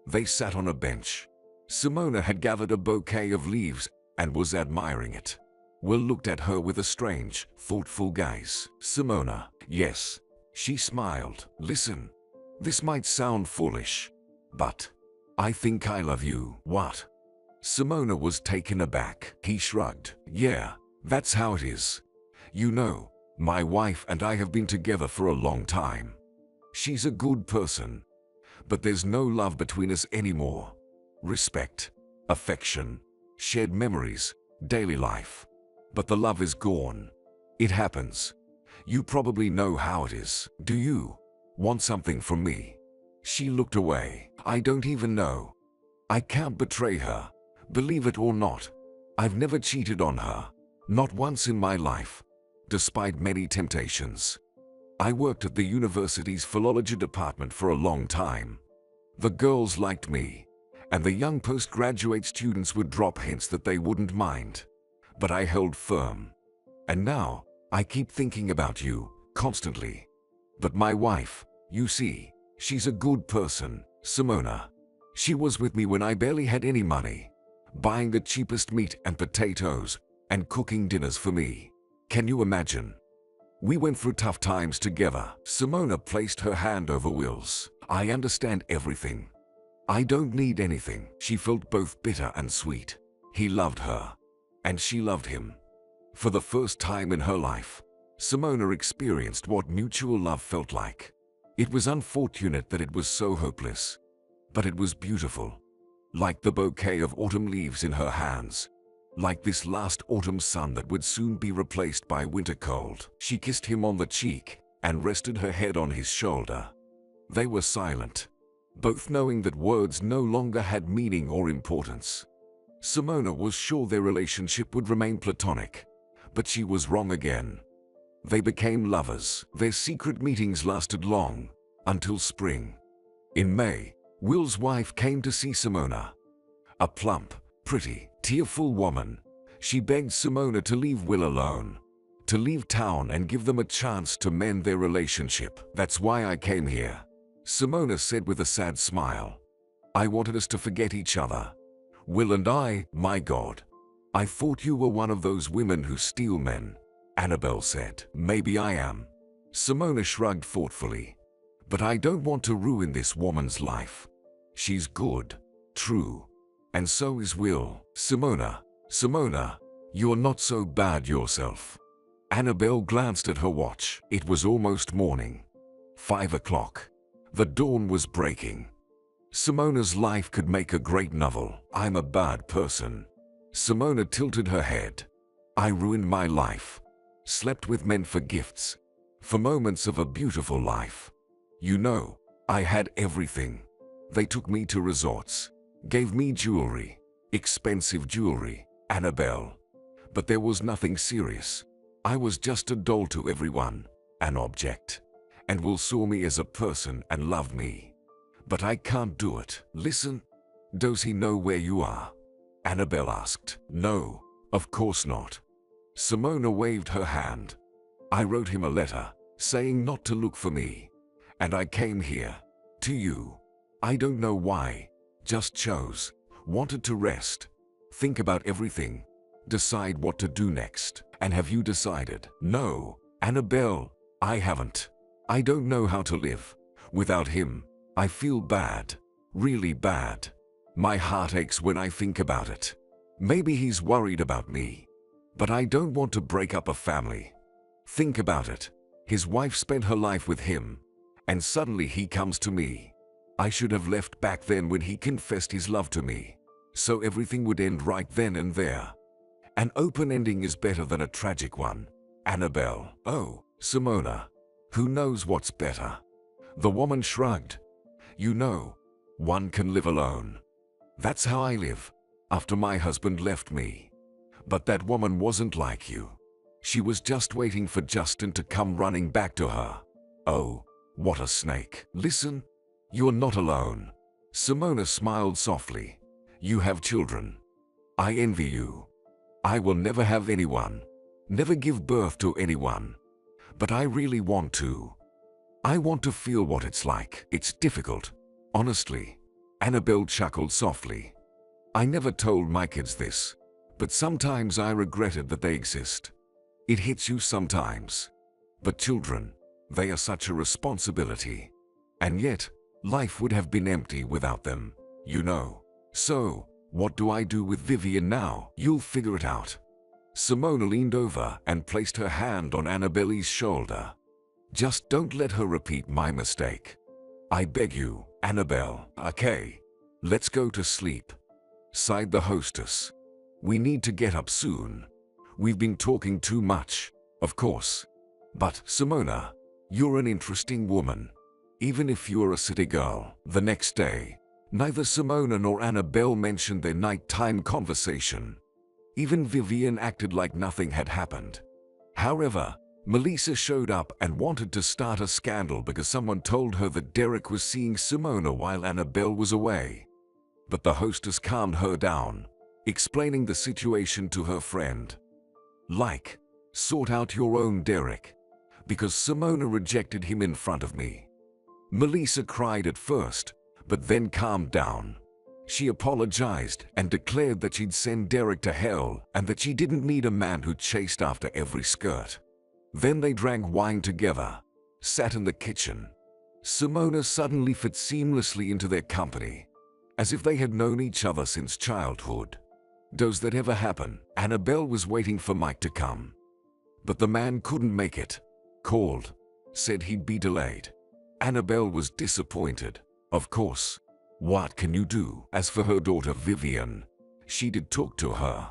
They sat on a bench. Simona had gathered a bouquet of leaves and was admiring it. Will looked at her with a strange, thoughtful gaze. Simona, yes, she smiled. Listen, this might sound foolish, but I think I love you. What? Simona was taken aback. He shrugged. Yeah, that's how it is. You know, my wife and I have been together for a long time. She's a good person, but there's no love between us anymore. Respect, affection, shared memories, daily life. But the love is gone. It happens. You probably know how it is. Do you want something from me? She looked away. I don't even know. I can't betray her. Believe it or not, I've never cheated on her. Not once in my life, despite many temptations. I worked at the university's philology department for a long time. The girls liked me, and the young postgraduate students would drop hints that they wouldn't mind. But I held firm. And now, I keep thinking about you, constantly. But my wife, you see, she's a good person, Simona. She was with me when I barely had any money, buying the cheapest meat and potatoes, and cooking dinners for me. Can you imagine? We went through tough times together. Simona placed her hand over Will's. I understand everything. I don't need anything. She felt both bitter and sweet. He loved her, and she loved him. For the first time in her life, Simona experienced what mutual love felt like. It was unfortunate that it was so hopeless, but it was beautiful. Like the bouquet of autumn leaves in her hands. Like this last autumn sun that would soon be replaced by winter cold. She kissed him on the cheek and rested her head on his shoulder. They were silent, both knowing that words no longer had meaning or importance. Simona was sure their relationship would remain platonic, but she was wrong again. They became lovers. Their secret meetings lasted long, until spring. In May, Will's wife came to see Simona. A plump, pretty, tearful woman. She begged Simona to leave Will alone, to leave town and give them a chance to mend their relationship. That's why I came here, Simona said with a sad smile. I wanted us to forget each other. Will and I, my God. I thought you were one of those women who steal men, Annabelle said. Maybe I am. Simona shrugged thoughtfully. But I don't want to ruin this woman's life. She's good, true, and so is Will. Simona, you're not so bad yourself. Annabelle glanced at her watch. It was almost morning. 5 o'clock. The dawn was breaking. Simona's life could make a great novel. I'm a bad person. Simona tilted her head. I ruined my life. Slept with men for gifts, for moments of a beautiful life. You know, I had everything. They took me to resorts, gave me jewelry, expensive jewelry, Annabelle. But there was nothing serious. I was just a doll to everyone, an object. And Will saw me as a person and loved me. But I can't do it. Listen, does he know where you are? Annabelle asked. No, of course not. Simona waved her hand. I wrote him a letter, saying not to look for me. And I came here, to you. I don't know why, just chose, wanted to rest, think about everything, decide what to do next. And have you decided? No, Annabelle, I haven't. I don't know how to live without him, I feel bad. Really bad. My heart aches when I think about it. Maybe he's worried about me. But I don't want to break up a family. Think about it. His wife spent her life with him. And suddenly he comes to me. I should have left back then when he confessed his love to me. So everything would end right then and there. An open ending is better than a tragic one. Annabelle. Oh, Simona. Who knows what's better? The woman shrugged. You know, one can live alone. That's how I live, after my husband left me. But that woman wasn't like you. She was just waiting for Justin to come running back to her. Oh, what a snake. Listen, you're not alone. Simona smiled softly. You have children. I envy you. I will never have anyone. Never give birth to anyone. But I really want to. I want to feel what it's like. It's difficult, honestly. Annabelle chuckled softly. I never told my kids this, but sometimes I regretted that they exist. It hits you sometimes. But children, they are such a responsibility. And yet, life would have been empty without them, you know. So, what do I do with Vivian now? You'll figure it out. Simona leaned over and placed her hand on Annabelle's shoulder. Just don't let her repeat my mistake. I beg you, Annabelle. Okay, let's go to sleep, sighed the hostess. We need to get up soon. We've been talking too much, of course. But, Simona, you're an interesting woman. Even if you're a city girl. The next day, neither Simona nor Annabelle mentioned their nighttime conversation. Even Vivian acted like nothing had happened. However, Melissa showed up and wanted to start a scandal because someone told her that Derek was seeing Simona while Annabelle was away. But the hostess calmed her down, explaining the situation to her friend. Like, sort out your own Derek, because Simona rejected him in front of me. Melissa cried at first, but then calmed down. She apologized and declared that she'd send Derek to hell and that she didn't need a man who chased after every skirt. Then they drank wine together, sat in the kitchen. Simona suddenly fit seamlessly into their company, as if they had known each other since childhood. Does that ever happen? Annabelle was waiting for Mike to come. But the man couldn't make it. Called, said he'd be delayed. Annabelle was disappointed. Of course. What can you do? As for her daughter Vivian, she did talk to her.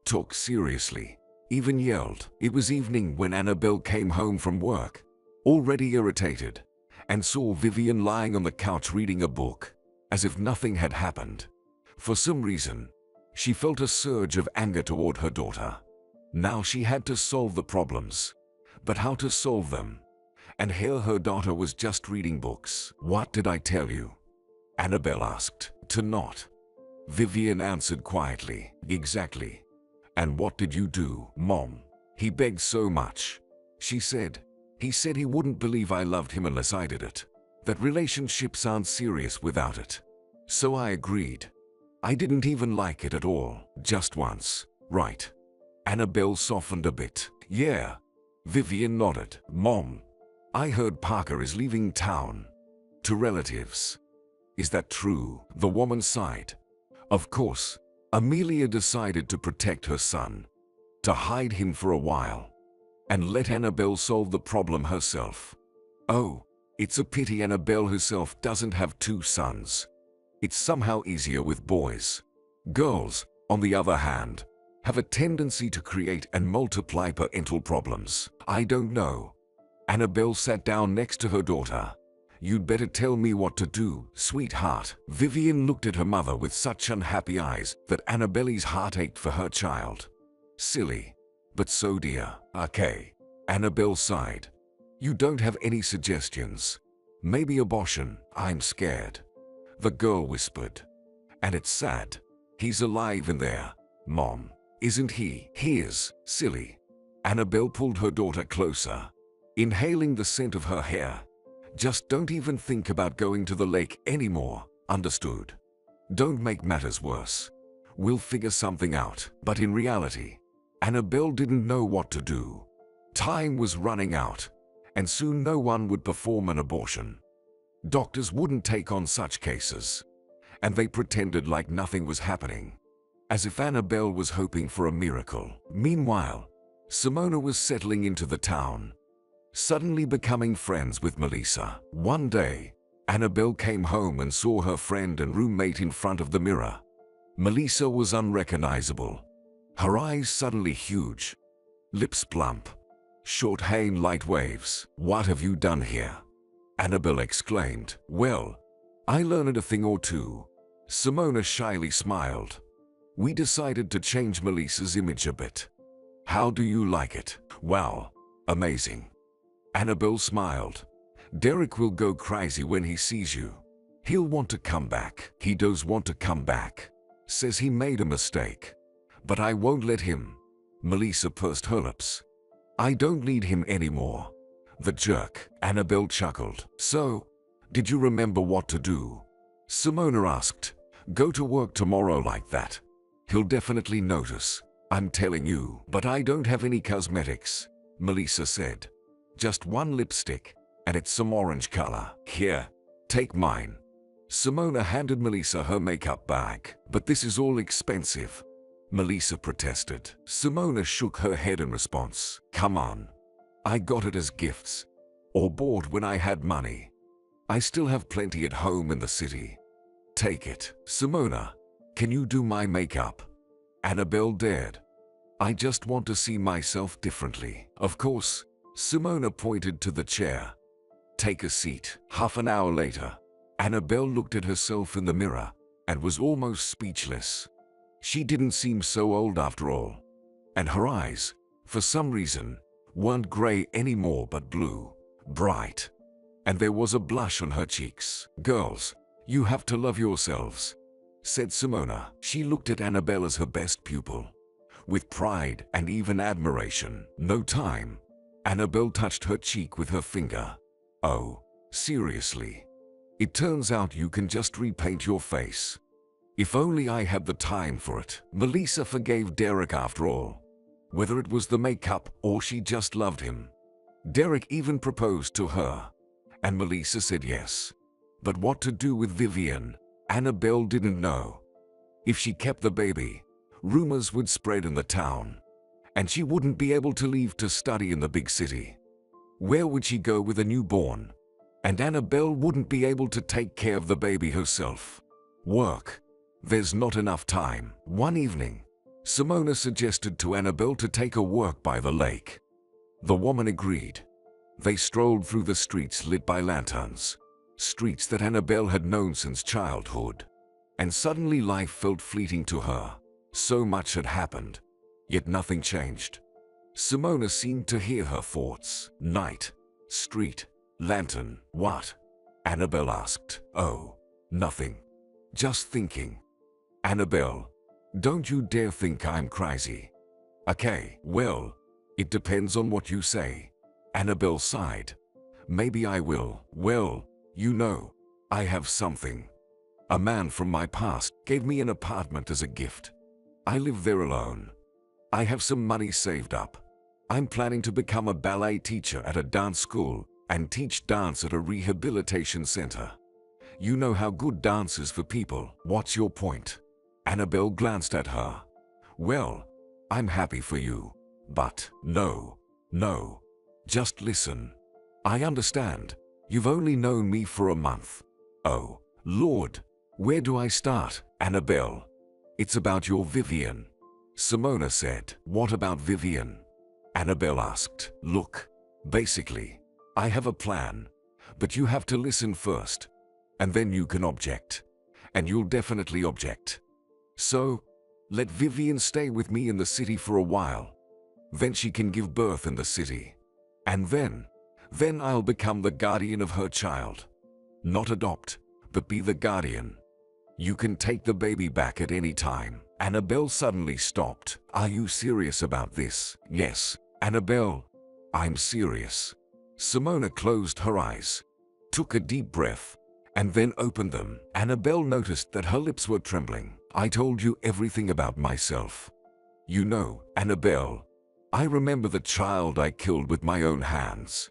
Talk seriously. Even yelled. It was evening when Annabelle came home from work, already irritated, and saw Vivian lying on the couch reading a book, as if nothing had happened. For some reason, she felt a surge of anger toward her daughter. Now she had to solve the problems. But how to solve them? And here her daughter was just reading books. What did I tell you? Annabelle asked. To not. Vivian answered quietly. Exactly. And what did you do, Mom? He begged so much. She said. He said he wouldn't believe I loved him unless I did it. That relationships aren't serious without it. So I agreed. I didn't even like it at all. Just once. Right. Annabelle softened a bit. Yeah. Vivian nodded. Mom, I heard Parker is leaving town. To relatives. Is that true? The woman sighed. Of course. Amelia decided to protect her son. To hide him for a while. And let Annabelle solve the problem herself. Oh, it's a pity Annabelle herself doesn't have two sons. It's somehow easier with boys. Girls, on the other hand, have a tendency to create and multiply parental problems. I don't know. Annabelle sat down next to her daughter. You'd better tell me what to do, sweetheart. Vivian looked at her mother with such unhappy eyes that Annabelle's heart ached for her child. Silly, but so dear. Okay. Annabelle sighed. You don't have any suggestions? Maybe abortion. I'm scared. The girl whispered. And it's sad. He's alive in there, Mom. Isn't he? He is. Silly. Annabelle pulled her daughter closer, inhaling the scent of her hair. Just don't even think about going to the lake anymore, understood? Don't make matters worse. We'll figure something out. But in reality, Annabelle didn't know what to do. Time was running out, and soon no one would perform an abortion. Doctors wouldn't take on such cases, and they pretended like nothing was happening, as if Annabelle was hoping for a miracle. Meanwhile, Simona was settling into the town, suddenly becoming friends with Melissa. One day, Annabelle came home and saw her friend and roommate in front of the mirror. Melissa was unrecognizable, her eyes suddenly huge, lips plump, short hair in light waves. "What have you done here?" Annabelle exclaimed. "Well, I learned a thing or two." Simona shyly smiled. "We decided to change Melissa's image a bit. How do you like it?" "Wow, amazing." Annabelle smiled. "Derek will go crazy when he sees you. He'll want to come back." "He does want to come back. Says he made a mistake. But I won't let him." Melissa pursed her lips. "I don't need him anymore. The jerk." Annabelle chuckled. "So, did you remember what to do?" Simona asked. "Go to work tomorrow like that. He'll definitely notice. I'm telling you." "But I don't have any cosmetics," Melissa said. "Just one lipstick, and it's some orange color. Here, take mine." Simona handed Melissa her makeup bag. "But this is all expensive," Melissa protested. Simona shook her head in response. "Come on. I got it as gifts, or bought when I had money. I still have plenty at home in the city. Take it." "Simona, can you do my makeup?" Annabelle dared. "I just want to see myself differently." "Of course." Simona pointed to the chair. "Take a seat." Half an hour later, Annabelle looked at herself in the mirror and was almost speechless. She didn't seem so old after all. And her eyes, for some reason, weren't gray anymore but blue, bright. And there was a blush on her cheeks. "Girls, you have to love yourselves," said Simona. She looked at Annabelle as her best pupil, with pride and even admiration. "No time." Annabelle touched her cheek with her finger. "Oh, seriously? It turns out you can just repaint your face. If only I had the time for it." Melissa forgave Derek after all. Whether it was the makeup or she just loved him. Derek even proposed to her, and Melissa said yes. But what to do with Vivian, Annabelle didn't know. If she kept the baby, rumors would spread in the town, and she wouldn't be able to leave to study in the big city. Where would she go with a newborn? And Annabelle wouldn't be able to take care of the baby herself. Work. There's not enough time. One evening, Simona suggested to Annabelle to take a walk by the lake. The woman agreed. They strolled through the streets lit by lanterns, streets that Annabelle had known since childhood. And suddenly life felt fleeting to her. So much had happened, yet nothing changed. Simona seemed to hear her thoughts. "Night, street, lantern, what?" Annabelle asked. "Oh, nothing. Just thinking." "Annabelle, don't you dare think I'm crazy." "Okay, well, it depends on what you say." Annabelle sighed. "Maybe I will." "Well, you know, I have something. A man from my past gave me an apartment as a gift. I live there alone. I have some money saved up. I'm planning to become a ballet teacher at a dance school and teach dance at a rehabilitation center. You know how good dance is for people. What's your point?" Annabelle glanced at her. "Well, I'm happy for you. But no, just listen. I understand. You've only known me for a month. Oh, Lord, where do I start?" "Annabelle, it's about your Vivian," Simona said. "What about Vivian?" Annabelle asked. "Look, basically, I have a plan, but you have to listen first, and then you can object. And you'll definitely object. So, let Vivian stay with me in the city for a while. Then she can give birth in the city. And then I'll become the guardian of her child. Not adopt, but be the guardian. You can take the baby back at any time." Annabelle suddenly stopped. "Are you serious about this?" "Yes, Annabelle, I'm serious." Simona closed her eyes, took a deep breath, and then opened them. Annabelle noticed that her lips were trembling. "I told you everything about myself. You know, Annabelle, I remember the child I killed with my own hands.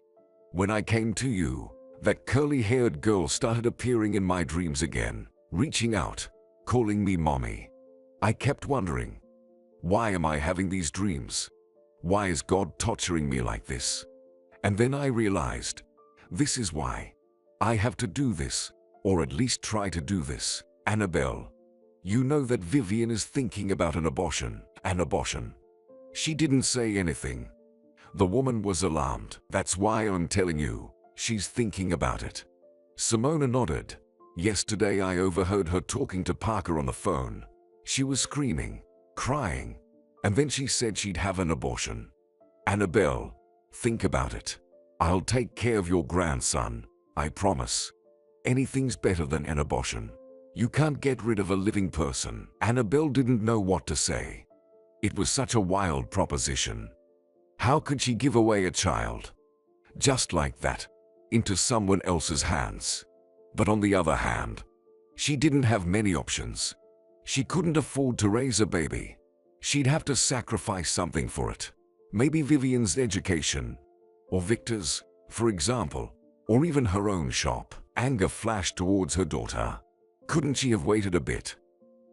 When I came to you, That curly-haired girl started appearing in my dreams again, reaching out, calling me mommy. I kept wondering, why am I having these dreams? Why is God torturing me like this? And then I realized, this is why. I have to do this, or at least try to do this. Annabelle, you know that Vivian is thinking about an abortion. An abortion. She didn't say anything. The woman was alarmed. That's why I'm telling you, she's thinking about it. Simona nodded. Yesterday I overheard her talking to Parker on the phone. She was screaming, crying, and then she said she'd have an abortion. Annabelle, think about it. I'll take care of your grandson, I promise. Anything's better than an abortion. You can't get rid of a living person. Annabelle didn't know what to say. It was such a wild proposition. How could she give away a child, just like that, into someone else's hands? But on the other hand, she didn't have many options. She couldn't afford to raise a baby. She'd have to sacrifice something for it. Maybe Vivian's education, or Victor's, for example, or even her own shop. Anger flashed towards her daughter. Couldn't she have waited a bit?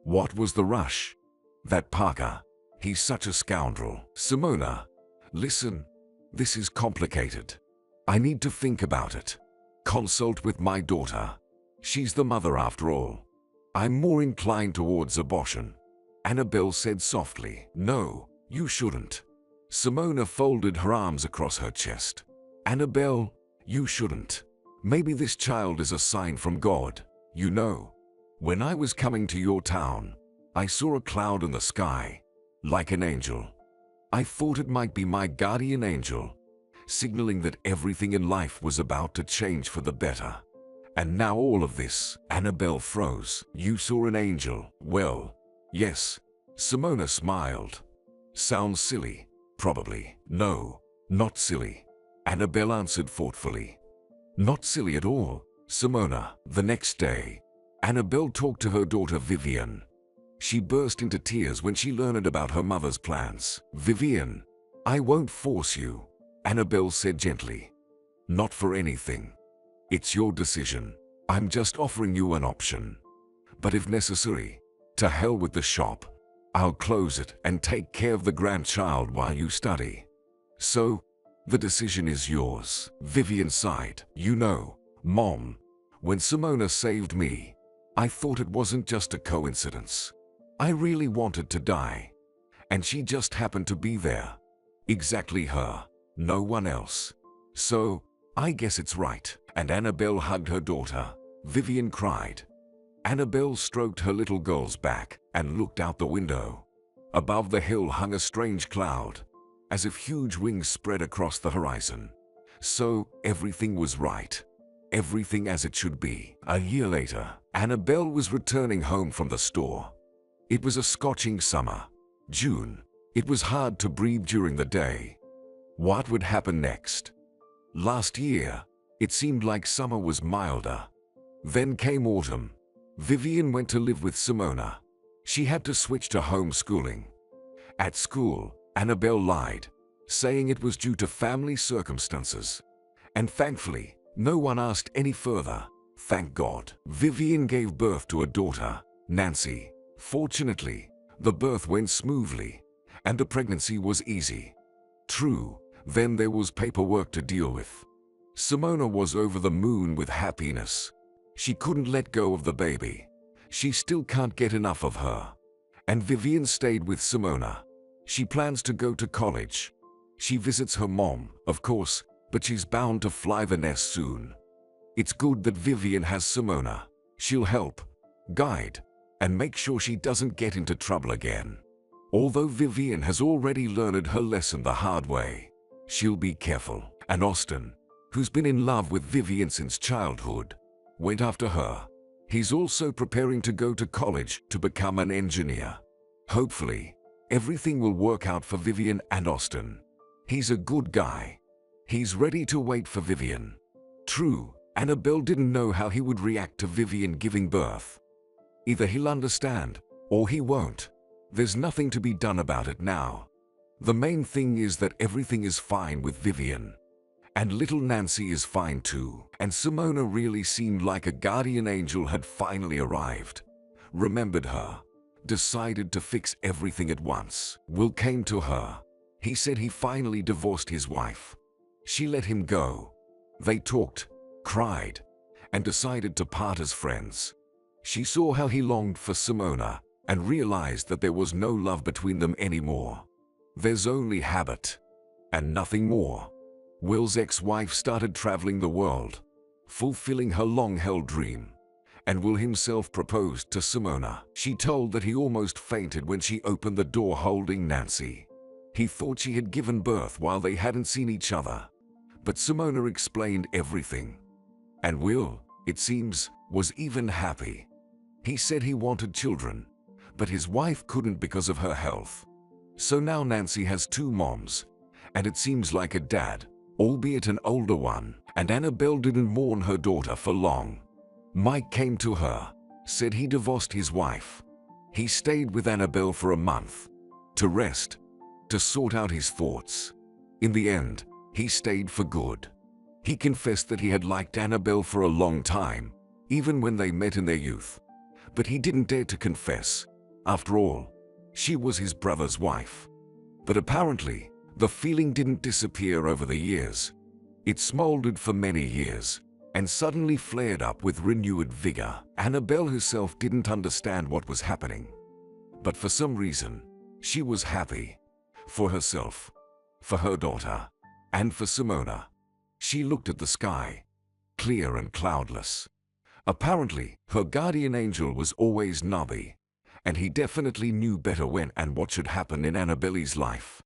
What was the rush? That Parker, he's such a scoundrel. Simona, listen, this is complicated. I need to think about it. Consult with my daughter. She's the mother after all. I'm more inclined towards abortion. Annabelle said softly. No, you shouldn't. Simona folded her arms across her chest. Annabelle, you shouldn't. Maybe this child is a sign from God. You know, when I was coming to your town, I saw a cloud in the sky, like an angel. I thought it might be my guardian angel, signaling that everything in life was about to change for the better. And now all of this. Annabelle froze. You saw an angel? Well, yes. Simona smiled. Sounds silly. Probably. No, not silly. Annabelle answered thoughtfully. Not silly at all, Simona. The next day, Annabelle talked to her daughter Vivian. She burst into tears when she learned about her mother's plans. Vivian, I won't force you, Annabelle said gently. Not for anything. It's your decision. I'm just offering you an option. But if necessary, to hell with the shop. I'll close it and take care of the grandchild while you study. So, the decision is yours. Vivian sighed. You know, Mom, when Simona saved me, I thought it wasn't just a coincidence. I really wanted to die. And she just happened to be there. Exactly her. No one else. So, I guess it's right. And Annabelle hugged her daughter. Vivian cried. Annabelle stroked her little girl's back and looked out the window. Above the hill hung a strange cloud, as if huge wings spread across the horizon. So, everything was right. Everything as it should be. A year later, Annabelle was returning home from the store. It was a scorching summer. June. It was hard to breathe during the day. What would happen next? Last year, it seemed like summer was milder. Then came autumn. Vivian went to live with Simona. She had to switch to homeschooling. At school, Annabelle lied, saying it was due to family circumstances. And thankfully, no one asked any further. Thank God. Vivian gave birth to a daughter, Nancy. Fortunately, the birth went smoothly, and the pregnancy was easy. True, then there was paperwork to deal with. Simona was over the moon with happiness. She couldn't let go of the baby. She still can't get enough of her. And Vivian stayed with Simona. She plans to go to college. She visits her mom, of course, but she's bound to fly the nest soon. It's good that Vivian has Simona. She'll help, guide, and make sure she doesn't get into trouble again. Although Vivian has already learned her lesson the hard way, she'll be careful. And Austin, who's been in love with Vivian since childhood, went after her. He's also preparing to go to college to become an engineer. Hopefully, everything will work out for Vivian and Austin. He's a good guy. He's ready to wait for Vivian. True, Annabelle didn't know how he would react to Vivian giving birth. Either he'll understand, or he won't. There's nothing to be done about it now. The main thing is that everything is fine with Vivian. And little Nancy is fine too. And Simona really seemed like a guardian angel had finally arrived. Remembered her. Decided to fix everything at once. Will came to her. He said he finally divorced his wife. She let him go. They talked, cried, and decided to part as friends. She saw how he longed for Simona and realized that there was no love between them anymore. There's only habit and nothing more. Will's ex-wife started traveling the world, fulfilling her long-held dream, and Will himself proposed to Simona. She told that he almost fainted when she opened the door holding Nancy. He thought she had given birth while they hadn't seen each other. But Simona explained everything. And Will, it seems, was even happy. He said he wanted children, but his wife couldn't because of her health. So now Nancy has 2 moms, and it seems like a dad, albeit an older one. And Annabelle didn't mourn her daughter for long. Mike came to her, said he divorced his wife. He stayed with Annabelle for a month, to rest, to sort out his thoughts. In the end, he stayed for good. He confessed that he had liked Annabelle for a long time, even when they met in their youth. But he didn't dare to confess. After all, she was his brother's wife. But apparently, the feeling didn't disappear over the years. It smoldered for many years, and suddenly flared up with renewed vigor. Annabelle herself didn't understand what was happening. But for some reason, she was happy. For herself, for her daughter, and for Simona. She looked at the sky, clear and cloudless. Apparently, her guardian angel was always Nubby, and he definitely knew better when and what should happen in Annabelle's life.